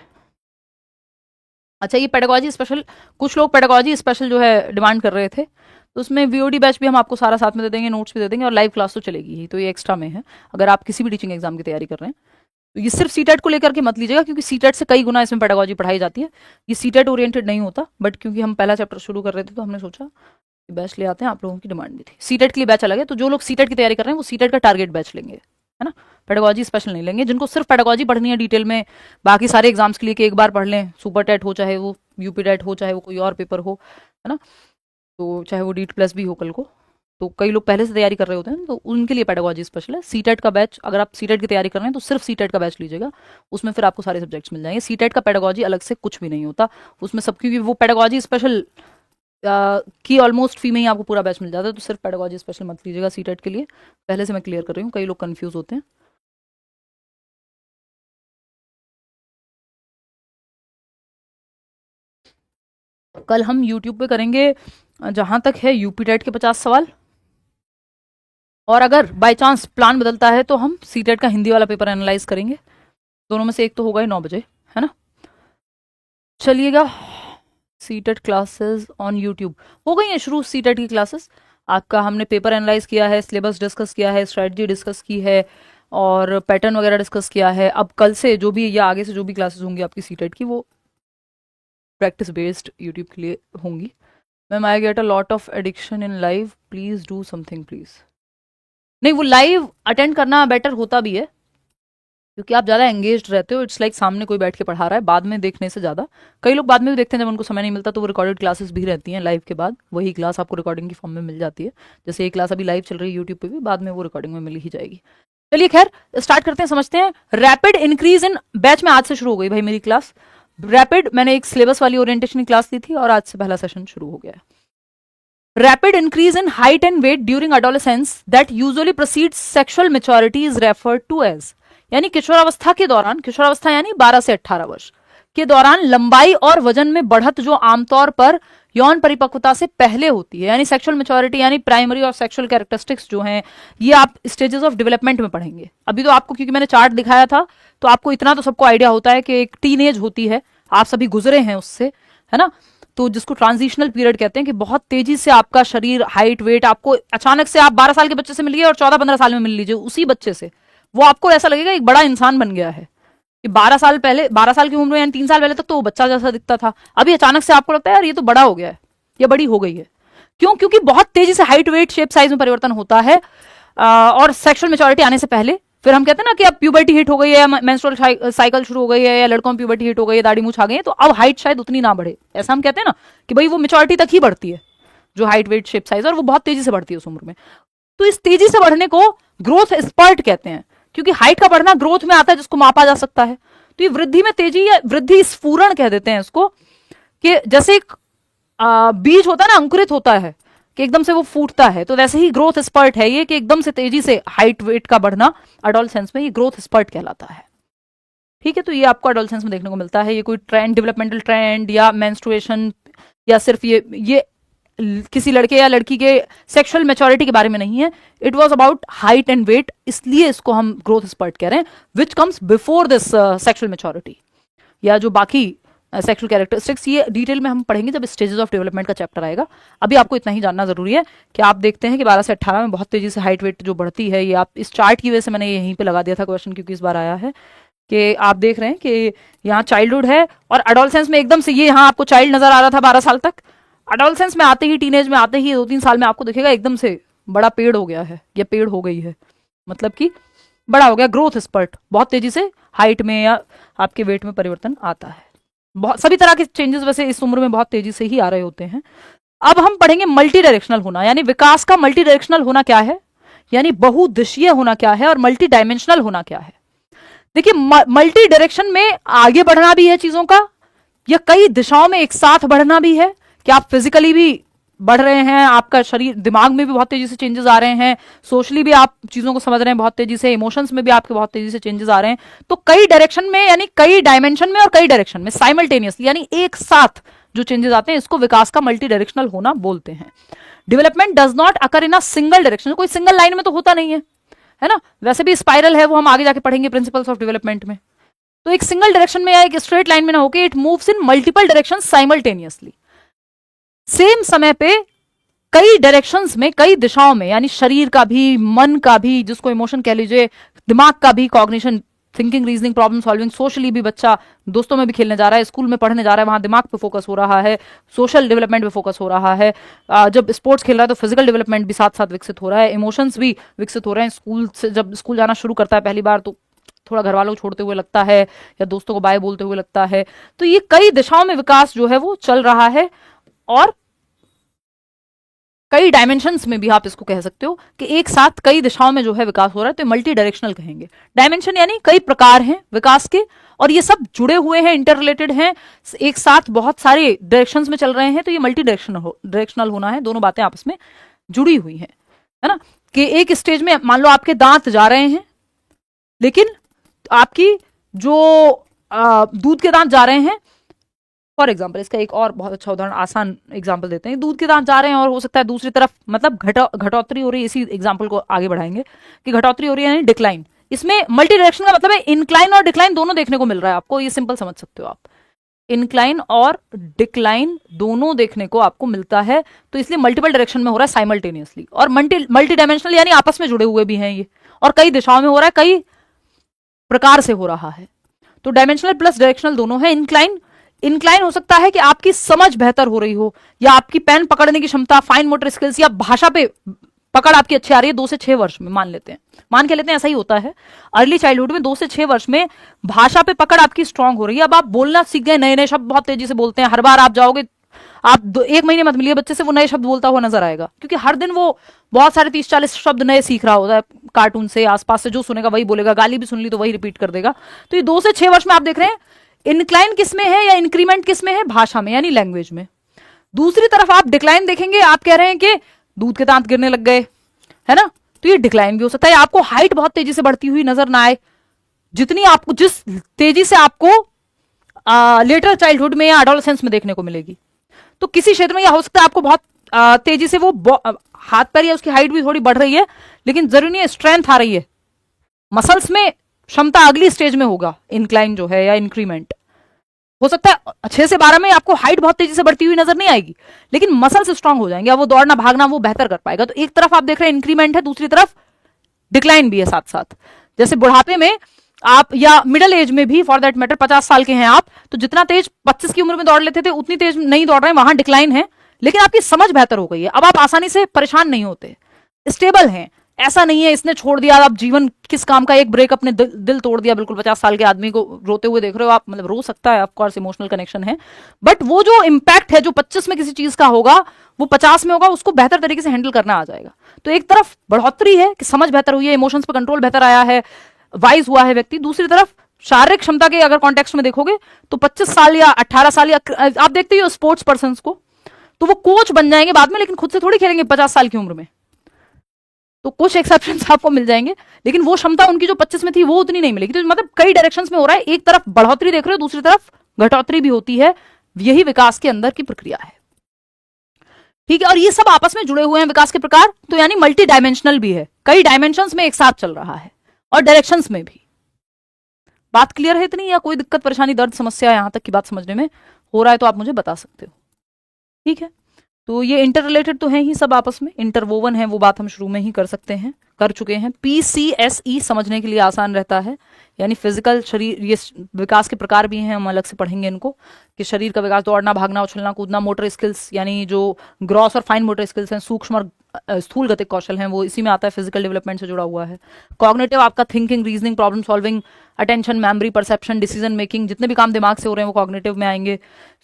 अच्छा ये पेडागॉजी स्पेशल, कुछ लोग पेडागॉजी स्पेशल जो है डिमांड कर रहे थे, तो उसमें वीओडी बैच भी हम आपको सारा साथ में दे देंगे, नोट्स भी दे देंगे और लाइव क्लास तो चलेगी ही, तो ये एक्स्ट्रा में है। अगर आप किसी भी टीचिंग एग्जाम की तैयारी कर रहे हैं तो ये सिर्फ सीटेट को लेकर के मत लीजिएगा, क्योंकि सीटेट से कई गुना इसमें पेडागॉजी पढ़ाई जाती है। ये सीटेट ओरिएंटेड नहीं होता, बट क्योंकि हम पहला चैप्टर शुरू कर रहे थे तो हमने सोचा बैच ले आते हैं, आप लोगों की डिमांड भी थी। सीटेट के लिए बैच अलग है, तो जो लोग सीटेट की तैयारी कर रहे हैं वो सीटेट का टारगेट बैच लेंगे, है ना। पेडागॉजी स्पेशल नहीं लेंगे। जिनको सिर्फ पेडागॉजी पढ़नी है डिटेल में, बाकी सारे एग्जाम्स के लिए कि एक बार पढ़ लें, सुपर टेट हो चाहे वो यूपी टेट हो चाहे वो कोई और पेपर हो, है ना, तो चाहे वो डीट प्लस भी हो कल को, तो कई लोग पहले से तैयारी कर रहे होते हैं तो उनके लिए पेडागॉजी स्पेशल है। सीटेट का बैच, अगर आप सीटेट की तैयारी कर रहे हैं तो सिर्फ सीटेट का बैच लीजिएगा, उसमें फिर आपको सारे सब्जेक्ट्स मिल जाएंगे। सीटेट का पेडागॉजी अलग से कुछ भी नहीं होता उसमें सब, क्योंकि वो पेडागॉजी स्पेशल की ऑलमोस्ट फी में ही आपको पूरा बैच मिल जाता है, तो सिर्फ पेडागॉजी स्पेशल मत लीजिएगा सीटेट के लिए, पहले से मैं क्लियर कर रही हूँ, कई लोग कंफ्यूज होते हैं। कल हम यूट्यूब पे करेंगे जहां तक है यूपी टेट के 50 सवाल, और अगर बाय चांस प्लान बदलता है तो हम सीटेट का हिंदी वाला पेपर एनालाइज करेंगे। दोनों में से एक तो होगा ही 9 बजे, है ना। चलिएगा, सीटेट क्लासेस ऑन यूट्यूब हो गई है शुरू। सीटेट की क्लासेस आपका हमने पेपर एनालाइज किया है, सिलेबस डिस्कस किया है, स्ट्रेटजी डिस्कस की है और पैटर्न वगैरह डिस्कस किया है। अब कल से जो भी या आगे से जो भी क्लासेस होंगी आपकी सीटेट की, वो प्रैक्टिस बेस्ड यूट्यूब के लिए होंगी। Ma'am I get a lot of addiction in live, please do something please. नहीं, वो लाइव अटेंड करना बेटर होता भी है क्योंकि आप ज़्यादा एंगेज रहते हो। इट्स लाइक सामने कोई बैठ के पढ़ा रहा है, बाद में देखने से ज़्यादा। कई लोग बाद में भी देखते हैं जब उनको समय नहीं मिलता, तो वो रिकॉर्डेड क्लासेस भी रहती हैं लाइव के बाद, वही क्लास आपको रिकॉर्डिंग की फॉर्म में मिल जाती है। जैसे एक क्लास अभी लाइव चल रही है यूट्यूब पे भी, बाद में वो रिकॉर्डिंग में मिल ही जाएगी। चलिए खैर स्टार्ट करते हैं, समझते हैं। रैपिड इंक्रीज इन बैच में आज से शुरू हो गई भाई मेरी क्लास रैपिड। मैंने एक सिलेबस वाली ओरिएंटेशन की क्लास ली थी और आज से पहला सेशन शुरू हो गया है। Rapid increase in height and weight during adolescence that usually precedes sexual maturity is referred to as, यानी किशोरावस्था के दौरान, किशोरावस्था यानी 12 से 18 वर्ष के दौरान लंबाई और वजन में बढ़त जो आमतौर पर यौन परिपक्वता से पहले होती है, यानी सेक्सुअल मैच्योरिटी, यानी प्राइमरी और सेक्सुअल कैरेक्टरिस्टिक्स जो हैं, ये आप स्टेजेस ऑफ डेवलपमेंट में पढ़ेंगे। अभी तो आपको, क्योंकि मैंने चार्ट दिखाया था तो आपको इतना तो सबको आइडिया होता है कि एक टीनेज होती है, आप सभी गुजरे हैं उससे, है ना। तो जिसको ट्रांजिशनल पीरियड कहते हैं कि बहुत तेजी से आपका शरीर, हाइट, वेट, आपको अचानक से आप 12 साल के बच्चे से मिलिए और 14-15 साल में मिल लीजिए उसी बच्चे से, वो आपको ऐसा लगेगा एक बड़ा इंसान बन गया है। कि 12 साल पहले, 12 साल की उम्र में यानी 3 साल पहले तक तो वो बच्चा जैसा दिखता था, अभी अचानक से आपको लगता है यार ये तो बड़ा हो गया है, ये बड़ी हो गई है। क्यों? क्योंकि बहुत तेजी से हाइट, वेट, शेप, साइज में परिवर्तन होता है। और सेक्सुअल मेच्योरिटी आने से पहले, फिर हम कहते हैं ना कि अब प्यूबर्टी हिट हो गई है, मेंस्ट्रुअल साइकिल शुरू हो गई है, या लड़कों में प्यूबर्टी हिट हो गई है, दाढ़ी मूछ आ गई है, तो अब हाइट शायद उतनी ना बढ़े। ऐसा हम कहते हैं ना कि भाई वो मेच्योरिटी तक ही बढ़ती है जो हाइट, वेट, शेप, साइज, और वो बहुत तेजी से बढ़ती है उस उम्र में। तो इस तेजी से बढ़ने को ग्रोथ स्पर्ट कहते हैं, क्योंकि हाइट का बढ़ना ग्रोथ में आता है जिसको मापा जा सकता है। तो ये वृद्धि में तेजी या वृद्धि स्फुरण कह देते हैं इसको, कि जैसे एक बीज होता है ना, अंकुरित होता है कि एकदम से वो फूटता है, तो वैसे ही ग्रोथ स्पर्ट है ये, कि एकदम से तेजी से हाइट, वेट का बढ़ना एडोलसेंस में, ये ग्रोथ स्पर्ट कहलाता है। ठीक है, तो ये आपको एडोलसेंस में देखने को मिलता है। ये कोई ट्रेंड, डेवलपमेंटल ट्रेंड या मेंस्ट्रुएशन या सिर्फ ये किसी लड़के या लड़की के सेक्सुअल मैच्योरिटी के बारे में नहीं है। It was about height and weight, इसलिए इसको हम ग्रोथ स्पर्ट कह रहे हैं, which comes before this sexual maturity, या जो बाकी सेक्सुअल कैरेक्टरिस्टिक्स, ये डिटेल में हम पढ़ेंगे जब स्टेजेस ऑफ डेवलपमेंट का चैप्टर आएगा। अभी आपको इतना ही जानना जरूरी है कि आप देखते हैं कि 12 से 18 में बहुत तेजी से हाइट वेट जो बढ़ती है, ये आप इस चार्ट की वजह से मैंने यहीं पे लगा दिया था क्वेश्चन, क्योंकि इस बार आया है कि आप देख रहे हैं कि यहाँ चाइल्डहुड है और एडोलसेंस में एकदम से ये यहाँ आपको चाइल्ड नजर आ रहा था 12 साल तक, एडोलसेंस में आते ही, टीनेज में आते ही 2-3 साल में आपको दिखेगा एकदम से बड़ा पेड़ हो गया है, या पेड़ हो गई है, मतलब कि बड़ा हो गया, ग्रोथ स्पर्ट, बहुत तेजी से हाइट में या आपके वेट में परिवर्तन आता है। बहुत सभी तरह के चेंजेस वैसे इस उम्र में बहुत तेजी से ही आ रहे होते हैं। अब हम पढ़ेंगे मल्टी डायरेक्शनल होना, यानी विकास का मल्टी डायरेक्शनल होना क्या है, यानी बहुदिशीय होना क्या है और मल्टी डायमेंशनल होना क्या है। देखिए मल्टी डायरेक्शन में आगे बढ़ना भी है चीजों का, या कई दिशाओं में एक साथ बढ़ना भी है, कि आप फिजिकली भी बढ़ रहे हैं, आपका शरीर दिमाग में भी बहुत तेजी से चेंजेस आ रहे हैं, सोशली भी आप चीजों को समझ रहे हैं बहुत तेजी से, इमोशंस में भी आपके बहुत तेजी से चेंजेस आ रहे हैं। तो कई डायरेक्शन में, यानी कई डायमेंशन में और कई डायरेक्शन में साइमल्टेनियसली, यानी एक साथ जो चेंजेस आते हैं, इसको विकास का मल्टी डायरेक्शनल होना बोलते हैं। Development does not occur in a single direction, कोई सिंगल लाइन में तो होता नहीं है ना, वैसे भी स्पाइरल है, वो हम आगे जाके पढ़ेंगे प्रिंसिपल्स ऑफ डेवलपमेंट में। तो एक सिंगल डायरेक्शन में या एक स्ट्रेट लाइन में ना होकर it moves in multiple direction simultaneously, same समय पे कई डायरेक्शंस में, कई दिशाओं में, यानी शरीर का भी, मन का भी, जिसको इमोशन कह लीजिए, दिमाग का भी, cognition, thinking, reasoning, problem solving, socially भी बच्चा दोस्तों में भी खेलने जा रहा है, स्कूल में पढ़ने जा रहा है, वहां दिमाग पे फोकस हो रहा है, सोशल डेवलपमेंट पे फोकस हो रहा है, जब स्पोर्ट्स खेल रहा है तो फिजिकल डेवलपमेंट भी साथ साथ विकसित हो रहा है, इमोशंस भी विकसित हो रहे हैं। स्कूल से जब स्कूल जाना शुरू करता है पहली बार तो थोड़ा घर वालों को छोड़ते हुए लगता है, या दोस्तों को बाय बोलते हुए लगता है। तो ये कई दिशाओं में विकास जो है वो चल रहा है, और कई डायमेंशंस में भी आप इसको कह सकते हो कि एक साथ कई दिशाओं में जो है विकास हो रहा है, तो मल्टी डायरेक्शनल कहेंगे। डायमेंशन यानी कई प्रकार हैं विकास के, और ये सब जुड़े हुए हैं, इंटर रिलेटेड हैं, एक साथ बहुत सारे डायरेक्शंस में चल रहे हैं, तो ये मल्टी डायरेक्शनल होना है, दोनों बातें आपस में जुड़ी हुई हैं, है ना। कि एक स्टेज में मान लो आपके दांत जा रहे हैं, लेकिन आपकी जो दूध के दांत जा रहे हैं, फॉर एग्जाम्पल, इसका एक और बहुत अच्छा उदाहरण, आसान एग्जाम्पल देते हैं, दूध के दांत जा रहे हैं और हो सकता है दूसरी तरफ मतलब घटोतरी हो रही है, इसी एग्जाम्पल को आगे बढ़ाएंगे कि घटोतरी हो रही है यानी डिक्लाइन। इसमें मल्टी डायरेक्शन का मतलब है इंक्लाइन और डिक्लाइन दोनों देखने को मिल रहा है आपको, ये सिंपल समझ सकते हो आप, इंक्लाइन और डिक्लाइन दोनों देखने को आपको मिलता है, तो इसलिए मल्टीपल डायरेक्शन में हो रहा है साइमल्टेनियसली, और मल्टी डायमेंशनल यानी आपस में जुड़े हुए भी हैं ये, और कई दिशाओं में हो रहा है, कई प्रकार से हो रहा है। तो डायमेंशनल प्लस डायरेक्शनल दोनों है। इंक्लाइन हो सकता है कि आपकी समझ बेहतर हो रही हो, या आपकी पेन पकड़ने की क्षमता, फाइन मोटर स्किल्स, या भाषा पे पकड़ आपकी अच्छी आ रही है 2 से 6 वर्ष में, मान के लेते हैं ऐसा ही होता है अर्ली चाइल्डहुड में, 2 से 6 वर्ष में भाषा पे पकड़ आपकी स्ट्रांग हो रही है। अब आप बोलना सीख गए, नए नए शब्द बहुत तेजी से बोलते हैं, हर बार आप जाओगे, आप 1 महीने मत मिलिए बच्चे से, वो नए शब्द बोलता हुआ नजर आएगा, क्योंकि हर दिन वो बहुत सारे 30-40 शब्द नए सीख रहा होता है, कार्टून से, आसपास से जो सुनेगा वही बोलेगा, गाली भी सुन ली तो वही रिपीट कर देगा। तो ये 2 से 6 वर्ष में आप देख रहे हैं इंक्लाइन किस में है या इंक्रीमेंट किस में है, भाषा में यानी लैंग्वेज में। दूसरी तरफ आप डिक्लाइन देखेंगे, आप कह रहे हैं कि दूध के दांत गिरने लग गए, है ना, तो ये डिक्लाइन भी हो सकता है। आपको हाइट बहुत तेजी से बढ़ती हुई नजर ना आए, जितनी आपको, जिस तेजी से आपको लेटर चाइल्डहुड में या एडोलेसेंस में देखने को मिलेगी, तो किसी क्षेत्र में यह हो सकता है आपको बहुत तेजी से वो हाथ पैर या उसकी हाइट भी थोड़ी बढ़ रही है, लेकिन जरूरी नहीं है स्ट्रेंथ आ रही है, मसल्स में क्षमता अगली स्टेज में होगा, इंक्लाइन जो है या इंक्रीमेंट हो सकता है 6 से 12 में आपको हाइट बहुत तेजी से बढ़ती हुई नजर नहीं आएगी, लेकिन मसल्स स्ट्रांग हो जाएंगे, अब वो दौड़ना भागना वो बेहतर कर पाएगा। तो एक तरफ आप देख रहे हैं इंक्रीमेंट है, दूसरी तरफ डिक्लाइन भी है साथ साथ। जैसे बुढ़ापे में आप, या मिडिल एज में भी फॉर दैट मैटर, 50 साल के हैं आप, तो जितना तेज 25 की उम्र में दौड़ लेते थे उतनी तेज नहीं दौड़ रहे हैं, वहां डिक्लाइन है, लेकिन आपकी समझ बेहतर हो गई है, अब आप आसानी से परेशान नहीं होते, स्टेबल हैं। ऐसा नहीं है इसने छोड़ दिया, अब जीवन किस काम का, एक ब्रेक अपने दिल तोड़ दिया, बिल्कुल 50 साल के आदमी को रोते हुए देख रहे हो आप, मतलब रो सकता है, ऑफ कोर्स इमोशनल कनेक्शन है, बट वो जो इंपैक्ट है जो 25 में किसी चीज का होगा वो 50 में होगा, उसको बेहतर तरीके से हैंडल करना आ जाएगा। तो एक तरफ बढ़ोतरी है कि समझ बेहतर हुई है, इमोशंस पर कंट्रोल बेहतर आया है, वाइज हुआ है व्यक्ति, दूसरी तरफ शारीरिक क्षमता के अगर कॉन्टेक्स्ट में देखोगे तो 25 साल या 18 साल, या आप देखते हो स्पोर्ट्स पर्सन को, तो वो कोच बन जाएंगे बाद में, लेकिन खुद से थोड़ी खेलेंगे 50 साल की उम्र में, तो कुछ एक्सेप्शंस आपको मिल जाएंगे, लेकिन वो क्षमता उनकी जो 25 में थी वो उतनी नहीं मिलेगी। तो मतलब कई डायरेक्शंस में हो रहा है, एक तरफ बढ़ोतरी देख रहे हो, दूसरी तरफ घटोतरी भी होती है, यही विकास के अंदर की प्रक्रिया है, ठीक है। और ये सब आपस में जुड़े हुए हैं विकास के प्रकार, तो यानी मल्टी डायमेंशनल भी है, कई डायमेंशंस में एक साथ चल रहा है, और डायरेक्शंस में भी। बात क्लियर है इतनी, या कोई दिक्कत परेशानी दर्द समस्या यहाँ तक की बात समझने में हो रहा है तो आप मुझे बता सकते हो। ठीक है, तो ये इंटर रिलेटेड तो है ही सब, आपस में इंटरवोवन है, वो बात हम शुरू में ही कर सकते हैं, कर चुके हैं। PCSE समझने के लिए आसान रहता है, यानी फिजिकल शरीर, ये विकास के प्रकार भी हैं, हम अलग से पढ़ेंगे इनको, कि शरीर का विकास, दौड़ना, भागना, उछलना, कूदना, मोटर स्किल्स, यानी जो ग्रॉस और फाइन मोटर स्किल्स हैं, सूक्ष्म और स्थूल गतिक कौशल हैं, वो इसी में आता है, फिजिकल डेवलपमेंट से जुड़ा हुआ है। कॉग्निटिव आपका thinking, reasoning, problem solving, attention, memory, perception, decision making, जितने भी काम दिमाग से हो रहे हैं वो कॉग्निटिव में आएंगे।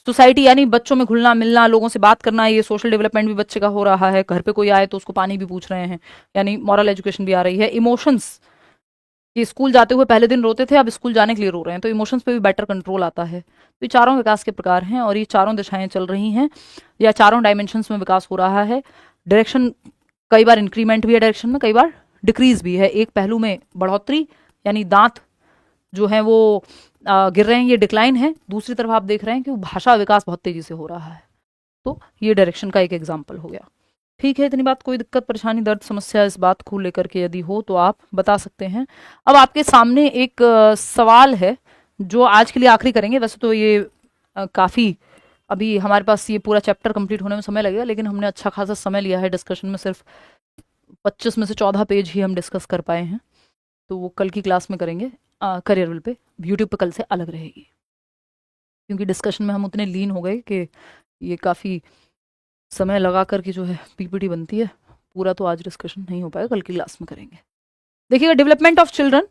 सोसाइटी यानी बच्चों में घुलना मिलना, लोगों से बात करना, ये सोशल डेवलपमेंट भी बच्चे का हो रहा है, घर पे कोई आए तो उसको पानी भी पूछ रहे हैं, यानी मॉरल एजुकेशन भी आ रही है। इमोशंस, ये स्कूल जाते हुए पहले दिन रोते थे, अब स्कूल जाने के लिए रो रहे हैं, तो इमोशंस पे भी बेटर कंट्रोल आता है। तो ये चारों विकास के प्रकार हैं और ये चारों दिशाएं चल रही हैं, या चारों डायमेंशंस में विकास हो रहा है। डायरेक्शन कई बार इंक्रीमेंट भी है डायरेक्शन में, कई बार डिक्रीज भी है। एक पहलू में बढ़ोतरी, यानी दांत जो है वो गिर रहे हैं, ये डिक्लाइन है। दूसरी तरफ आप देख रहे हैं कि भाषा विकास बहुत तेजी से हो रहा है, तो ये डायरेक्शन का एक एग्जाम्पल हो गया। ठीक है, इतनी बात, कोई दिक्कत परेशानी दर्द समस्या इस बात को लेकर के यदि हो तो आप बता सकते हैं। अब आपके सामने एक सवाल है जो आज के लिए आखिरी करेंगे। वैसे तो ये काफ़ी, अभी हमारे पास ये पूरा चैप्टर कंप्लीट होने में समय लगेगा, लेकिन हमने अच्छा खासा समय लिया है डिस्कशन में, सिर्फ 25 में से 14 पेज ही हम डिस्कस कर पाए हैं, तो वो कल की क्लास में करेंगे करियरविल पे। यूट्यूब पे कल से अलग रहेगी, क्योंकि डिस्कशन में हम उतने लीन हो गए कि ये काफ़ी समय लगा करके जो है पीपीटी बनती है। पूरा तो आज डिस्कशन नहीं हो पाएगा, कल की क्लास में करेंगे। देखिएगा, डेवलपमेंट ऑफ चिल्ड्रन,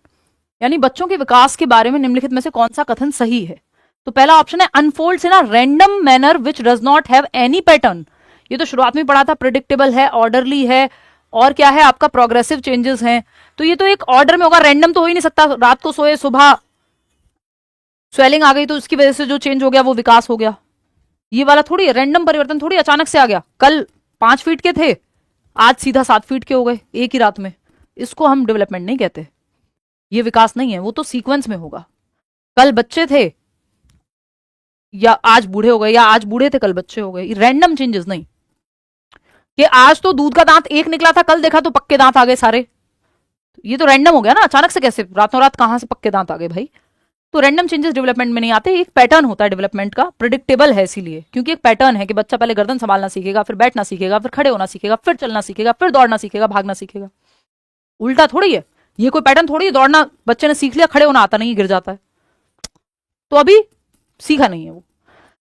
यानी बच्चों के विकास के बारे में निम्नलिखित में से कौन सा कथन सही है? तो पहला ऑप्शन है unfolds in a random manner which does not have any pattern. ये तो शुरुआत में पढ़ा था, प्रिडिक्टेबल है, ऑर्डरली है, और क्या है आपका, प्रोग्रेसिव चेंजेस हैं। तो ये तो एक ऑर्डर में होगा, रैंडम तो हो ही नहीं सकता। रात को सोए, सुबह स्वेलिंग आ गई तो उसकी वजह से जो चेंज हो गया वो विकास हो गया। ये वाला थोड़ी रैंडम परिवर्तन, थोड़ी अचानक से आ गया। कल 5 फीट के थे, आज सीधा 7 फीट के हो गए एक ही रात में। इसको हम डेवलपमेंट नहीं कहते, ये विकास नहीं है, वो तो सीक्वेंस में होगा। कल बच्चे थे या आज बूढ़े हो गए, या आज बूढ़े थे कल बच्चे हो गए, रैंडम चेंजेस नहीं। कि आज तो दूध का दांत एक निकला था, कल देखा तो पक्के दांत आ गए सारे, ये तो रैंडम हो गया ना। अचानक से कैसे, रातों रात कहां से पक्के दांत आ गए भाई? तो रैंडम चेंजेस डेवलपमेंट में नहीं आते, एक पैटर्न होता है डेवलपमेंट का, प्रिडिक्टेबल है इसीलिए, क्योंकि एक पैटर्न है कि बच्चा पहले गर्दन संभालना सीखेगा, फिर बैठना सीखेगा, फिर खड़े होना सीखेगा, फिर चलना सीखेगा, फिर दौड़ना सीखेगा, भागना सीखेगा। उल्टा थोड़ी है, ये कोई पैटर्न थोड़ी है, दौड़ना बच्चे ने सीख लिया, खड़े होना आता नहीं, गिर जाता है, तो अभी सीखा नहीं है वो।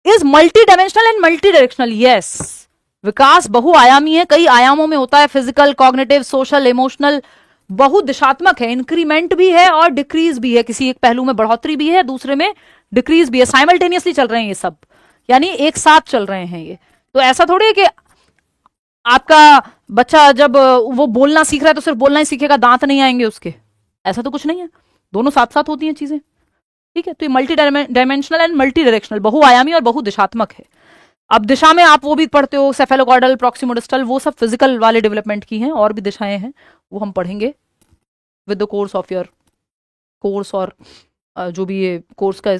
Is multi dimensional and multi directional, yes. विकास बहुआयामी है, कई आयामों में होता है, फिजिकल, कॉग्निटिव, सोशल, इमोशनल, बहुदिशात्मक है, इंक्रीमेंट भी है और डिक्रीज भी है, किसी एक पहलू में बढ़ोतरी भी है, दूसरे में डिक्रीज भी है, साइमल्टेनियसली चल रहे हैं ये सब, यानी एक साथ चल रहे हैं ये। तो ऐसा थोड़ी है कि आपका बच्चा जब वो बोलना सीख रहा है तो सिर्फ बोलना ही सीखेगा, दांत नहीं आएंगे उसके, ऐसा तो कुछ नहीं है, दोनों साथ साथ होती हैं चीजें। ठीक है, तो ये multi dimensional and multi directional, बहुआयामी और बहुदिशात्मक है। अब दिशा में आप वो भी पढ़ते हो, सेफेलोकॉर्डल, प्रॉक्सिमोडिस्टल, वो सब फिजिकल वाले डेवलपमेंट की हैं, और भी दिशाएं हैं, वो हम पढ़ेंगे with the course of your course, और जो भी ये कोर्स का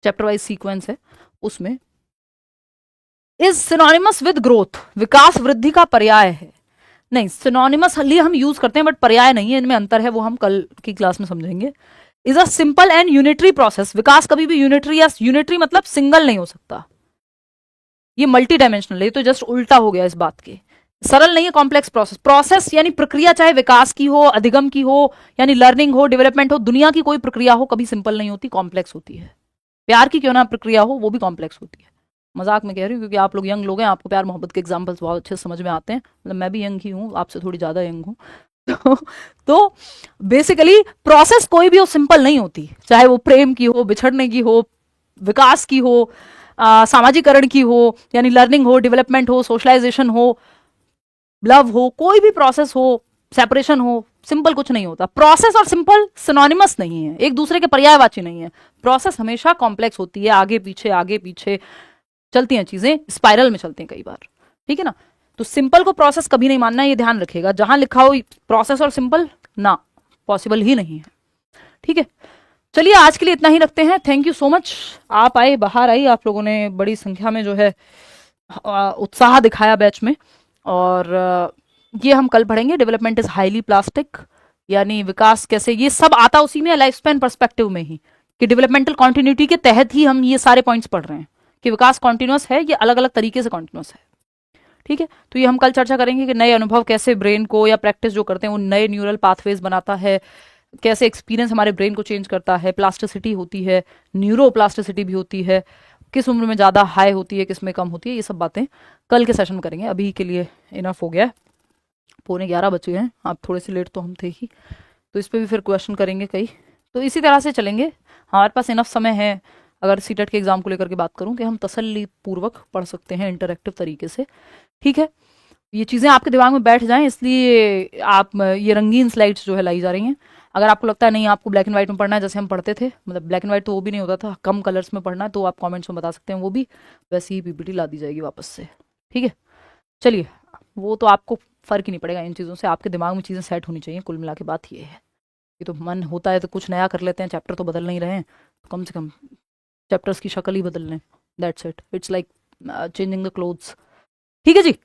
चैप्टर वाइज सीक्वेंस है उसमें। इज सिनोनिमस विद ग्रोथ, विकास वृद्धि का पर्याय है? नहीं, सिनोनिमस लिए हम यूज करते हैं बट पर्याय नहीं है, इनमें अंतर है, वो हम कल की क्लास में समझेंगे। Is a simple and unitary process, विकास कभी भी यूनिटरी, या यूनिटरी मतलब सिंगल नहीं हो सकता, ये मल्टी डायमेंशनल है, ये तो जस्ट उल्टा हो गया इस बात के। सरल नहीं है, कॉम्प्लेक्स प्रोसेस। प्रोसेस यानी प्रक्रिया, चाहे विकास की हो, अधिगम की हो, यानी लर्निंग हो, डेवलपमेंट हो, दुनिया की कोई प्रक्रिया हो, कभी सिंपल नहीं होती, कॉम्प्लेक्स होती है। प्यार की क्यों ना प्रक्रिया हो, वो भी कॉम्प्लेक्स होती है। मजाक में कह रही हूँ, क्योंकि आप लोग यंग लोग हैं, आपको प्यार मोहब्बत के एग्जाम्पल्स बहुत अच्छे समझ में आते हैं, मतलब मैं भी यंग ही हूँ, आपसे थोड़ी ज्यादा यंग हूँ। तो बेसिकली प्रोसेस कोई भी हो सिंपल नहीं होती, चाहे वो प्रेम की हो, बिछड़ने की हो, विकास की हो, सामाजिकरण की हो, यानी लर्निंग हो, डेवलपमेंट हो, सोशलाइजेशन हो, लव हो, कोई भी प्रोसेस हो, सेपरेशन हो, सिंपल कुछ नहीं होता। प्रोसेस और सिंपल सिनोनिमस नहीं है, एक दूसरे के पर्यायवाची नहीं है। प्रोसेस हमेशा कॉम्प्लेक्स होती है, आगे पीछे चलती हैं चीजें, स्पाइरल में चलती हैं कई बार, ठीक है ना। तो सिंपल को प्रोसेस कभी नहीं मानना, ये ध्यान रखिएगा, जहां लिखा हो प्रोसेस और सिंपल, ना, पॉसिबल ही नहीं है। ठीक है, चलिए आज के लिए इतना ही रखते हैं। थैंक यू सो मच, आप आए, बाहर आई, आप लोगों ने बड़ी संख्या में जो है उत्साह दिखाया बैच में, और ये हम कल पढ़ेंगे। डेवलपमेंट इज हाईली प्लास्टिक, यानी विकास कैसे, ये सब आता उसी में, लाइफ स्पैन पर्सपेक्टिव में ही, कि डेवलपमेंटल कॉन्टिन्यूटी के तहत ही हम ये सारे पॉइंट्स पढ़ रहे हैं कि विकास कॉन्टिन्यूस है, ये अलग अलग तरीके से कॉन्टिन्यूस है। ठीक है, तो ये हम कल चर्चा करेंगे कि नए अनुभव कैसे ब्रेन को, या प्रैक्टिस जो करते हैं वो नए न्यूरल पाथवेज बनाता है, कैसे एक्सपीरियंस हमारे ब्रेन को चेंज करता है, प्लास्टिसिटी होती है, न्यूरोप्लास्टिसिटी भी होती है, किस उम्र में ज़्यादा हाई होती है, किस में कम होती है, ये सब बातें कल के सेशन में करेंगे। अभी के लिए इनफ हो गया है, 11:15 बजे हैं, आप थोड़े से लेट तो हम थे ही, तो इस पर भी फिर क्वेश्चन करेंगे कई, तो इसी तरह से चलेंगे। हमारे पास इनफ समय है, अगर सीटेट के एग्जाम को लेकर के बात करूं, कि हम तसल्ली पूर्वक पढ़ सकते हैं इंटरेक्टिव तरीके से। ठीक है, ये चीज़ें आपके दिमाग में बैठ जाएं, इसलिए आप ये रंगीन स्लाइड्स जो है लाई जा रही हैं। अगर आपको लगता है नहीं आपको ब्लैक एंड व्हाइट में पढ़ना है जैसे हम पढ़ते थे, मतलब ब्लैक एंड व्हाइट तो वो भी नहीं होता था, कम कलर्स में पढ़ना है, तो आप कमेंट्स में बता सकते हैं, वो भी वैसे ही पीपीटी ला दी जाएगी वापस से। ठीक है, चलिए, वो तो आपको फ़र्क ही नहीं पड़ेगा इन चीज़ों से, आपके दिमाग में चीज़ें सेट होनी चाहिए, कुल मिला के बात ये है। ये तो मन होता है तो कुछ नया कर लेते हैं, चैप्टर तो बदल नहीं रहे हैं, तो कम से कम चैप्टर्स की शक्ल ही बदल लें, that's it, it's like changing the clothes. ठीक है जी,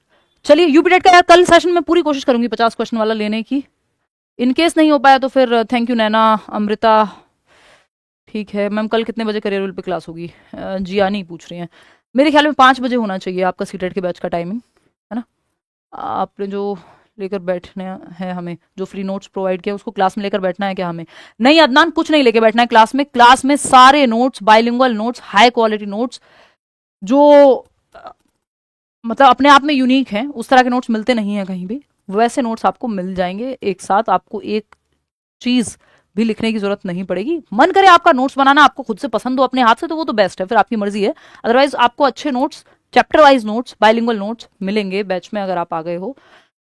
चलिए, यूपीटेट का यार कल सेशन में पूरी कोशिश करूंगी 50 क्वेश्चन वाला लेने की, इन केस नहीं हो पाया तो फिर थैंक यू नैना, अमृता। ठीक है मैम, कल कितने बजे करियर पे क्लास होगी? जियानी पूछ रही हैं, मेरे ख्याल में 5 बजे होना चाहिए आपका सीटेट के बैच का टाइमिंग, है ना? आपने जो लेकर बैठने हैं, हमें जो फ्री नोट्स प्रोवाइड किया उसको क्लास में लेकर बैठना है क्या हमें? नहीं अदनान, कुछ नहीं लेके बैठना है क्लास में, क्लास में सारे notes, bilingual notes, high quality notes, जो मतलब अपने आप में यूनिक हैं, उस तरह के नोट्स मिलते नहीं हैं कहीं भी, वैसे नोट्स आपको मिल जाएंगे एक साथ, आपको एक चीज भी लिखने की जरूरत नहीं पड़ेगी। मन करे आपका नोट्स बनाना, आपको खुद से पसंद हो अपने हाथ से, तो वो तो बेस्ट है, फिर आपकी मर्जी है। अदरवाइज आपको अच्छे notes, chapter wise notes, bilingual notes मिलेंगे बैच में, अगर आप आ गए हो,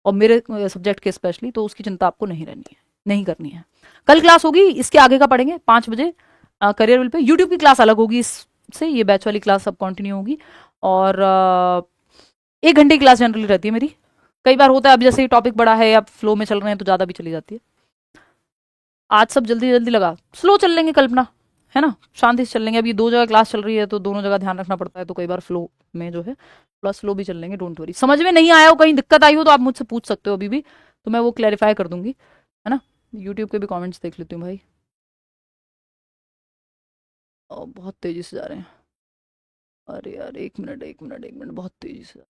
और मेरे सब्जेक्ट के स्पेशली, तो उसकी चिंता आपको नहीं रहनी है, नहीं करनी है। कल क्लास होगी, इसके आगे का पढ़ेंगे 5 बजे करियर विल पे। यूट्यूब की क्लास अलग होगी इससे, ये बैच वाली क्लास सब कंटिन्यू होगी, और 1 घंटे की क्लास जनरली रहती है मेरी। कई बार होता है, अब जैसे टॉपिक बड़ा है या फ्लो में चल रहे हैं तो ज़्यादा भी चली जाती है। आज सब जल्दी जल्दी लगा, स्लो चल लेंगे कल्पना, है ना, शांति से चल लेंगे। अभी 2 जगह क्लास चल रही है तो दोनों जगह ध्यान रखना पड़ता है, तो कई बार फ्लो में जो है थोड़ा स्लो भी चल लेंगे, डोंट वरी। समझ में नहीं आया हो, कहीं दिक्कत आई हो तो आप मुझसे पूछ सकते हो अभी भी, तो मैं वो क्लैरिफाई कर दूंगी, है ना। यूट्यूब के भी कॉमेंट्स देख लेती हूँ भाई, बहुत तेज़ी से जा रहे हैं, अरे यार 1 मिनट 1 मिनट 1 मिनट, बहुत तेज़ी से।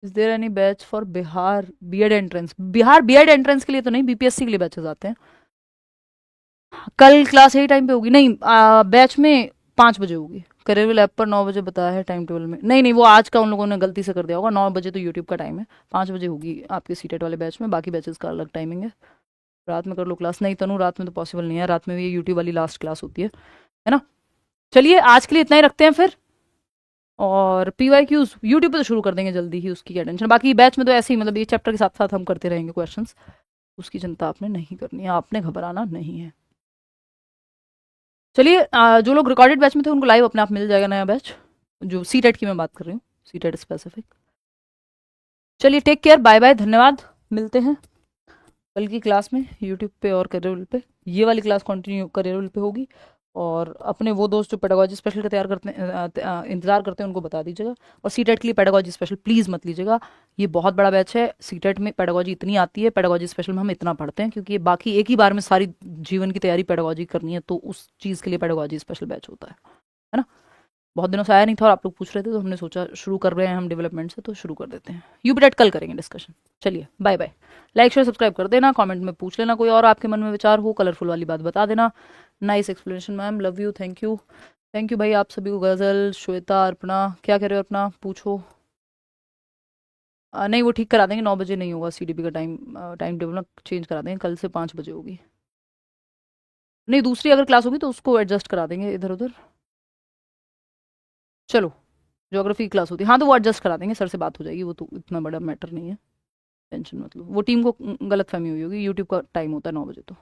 Is there any batch for Bihar BEd entrance? Bihar BEd entrance के लिए तो नहीं, बीपीएससी के लिए बैचेस आते हैं। कल क्लास यही टाइम पे होगी? नहीं, बैच में 5 बजे होगी, करियर ऐप पर 9 बजे बताया है टाइम टेबल में। नहीं नहीं, वो आज का उन लोगों ने गलती से कर दिया होगा, 9 बजे तो यूट्यूब का टाइम है, 5 बजे होगी आपके सीटेट वाले बैच में, बाकी बैचेस का अलग टाइमिंग है। रात में कर लो क्लास? नहीं तनु, रात में तो पॉसिबल नहीं है, रात में भी ये यूट्यूब वाली लास्ट क्लास होती है ना। चलिए आज के लिए इतना ही रखते हैं फिर, और PYQs यूट्यूब पे तो शुरू कर देंगे जल्दी ही, उसकी क्या टेंशन। बाकी बैच में तो ऐसे ही, मतलब ये चैप्टर के साथ साथ हम करते रहेंगे क्वेश्चंस, उसकी चिंता आपने नहीं करनी है, आपने घबराना नहीं है। चलिए, जो लोग रिकॉर्डेड बैच में थे उनको लाइव अपने आप मिल जाएगा नया बैच, जो सीटेट की मैं बात कर रही हूँ, सीटेट स्पेसिफिक। चलिए टेक केयर, बाय बाय, धन्यवाद, मिलते हैं कल की क्लास में यूट्यूब पे और करियर पे। ये वाली क्लास कंटिन्यू करियर पे होगी, और अपने वो दोस्त जो पेडागोजी स्पेशल का तैयार करते हैं, इंतजार करते हैं, उनको बता दीजिएगा। और सीटेट के लिए पेडागोजी स्पेशल प्लीज़ मत लीजिएगा, ये बहुत बड़ा बैच है। सीटेट में पेडागोजी इतनी आती है, पेडागोजी स्पेशल में हम इतना पढ़ते हैं, क्योंकि ये बाकी एक ही बार में सारी जीवन की तैयारी पेडागोजी करनी है, तो उस चीज़ के लिए पेडागोजी स्पेशल बैच होता है ना। बहुत दिनों से आया नहीं था और आप लोग पूछ रहे थे, तो हमने सोचा शुरू कर रहे हैं हम डेवलपमेंट से, तो शुरू कर देते हैं। यूपीटेट कल करेंगे डिस्कशन। चलिए bye bye, like share subscribe कर देना, कमेंट में पूछ लेना कोई और आपके मन में विचार हो, कलरफुल वाली बात बता देना। Nice explanation ma'am, love you, thank you, thank you भाई आप सभी को। गजल, श्वेता, अर्पणा, क्या कह रहे हो अर्पणा, पूछो। नहीं वो ठीक करा देंगे, 9 बजे नहीं होगा CDP का टाइम टेबल ना, चेंज करा देंगे, कल से 5 बजे होगी। नहीं दूसरी अगर क्लास होगी तो उसको एडजस्ट करा देंगे इधर उधर। चलो, ज्योग्राफी की क्लास होती है, हाँ तो वो एडजस्ट करा देंगे, सर से बात हो जाएगी, वो तो इतना बड़ा मैटर नहीं है, टेंशन मतलब। वो टीम को गलत फहमी हुई होगी, यूट्यूब का टाइम होता है 9 बजे, तो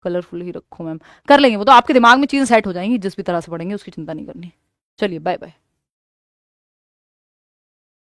कलरफुल ही रखो मैम, कर लेंगे वो तो, आपके दिमाग में चीज़ें सेट हो जाएंगी, जिस भी तरह से पढ़ेंगे उसकी चिंता नहीं करनी। चलिए बाय बाय।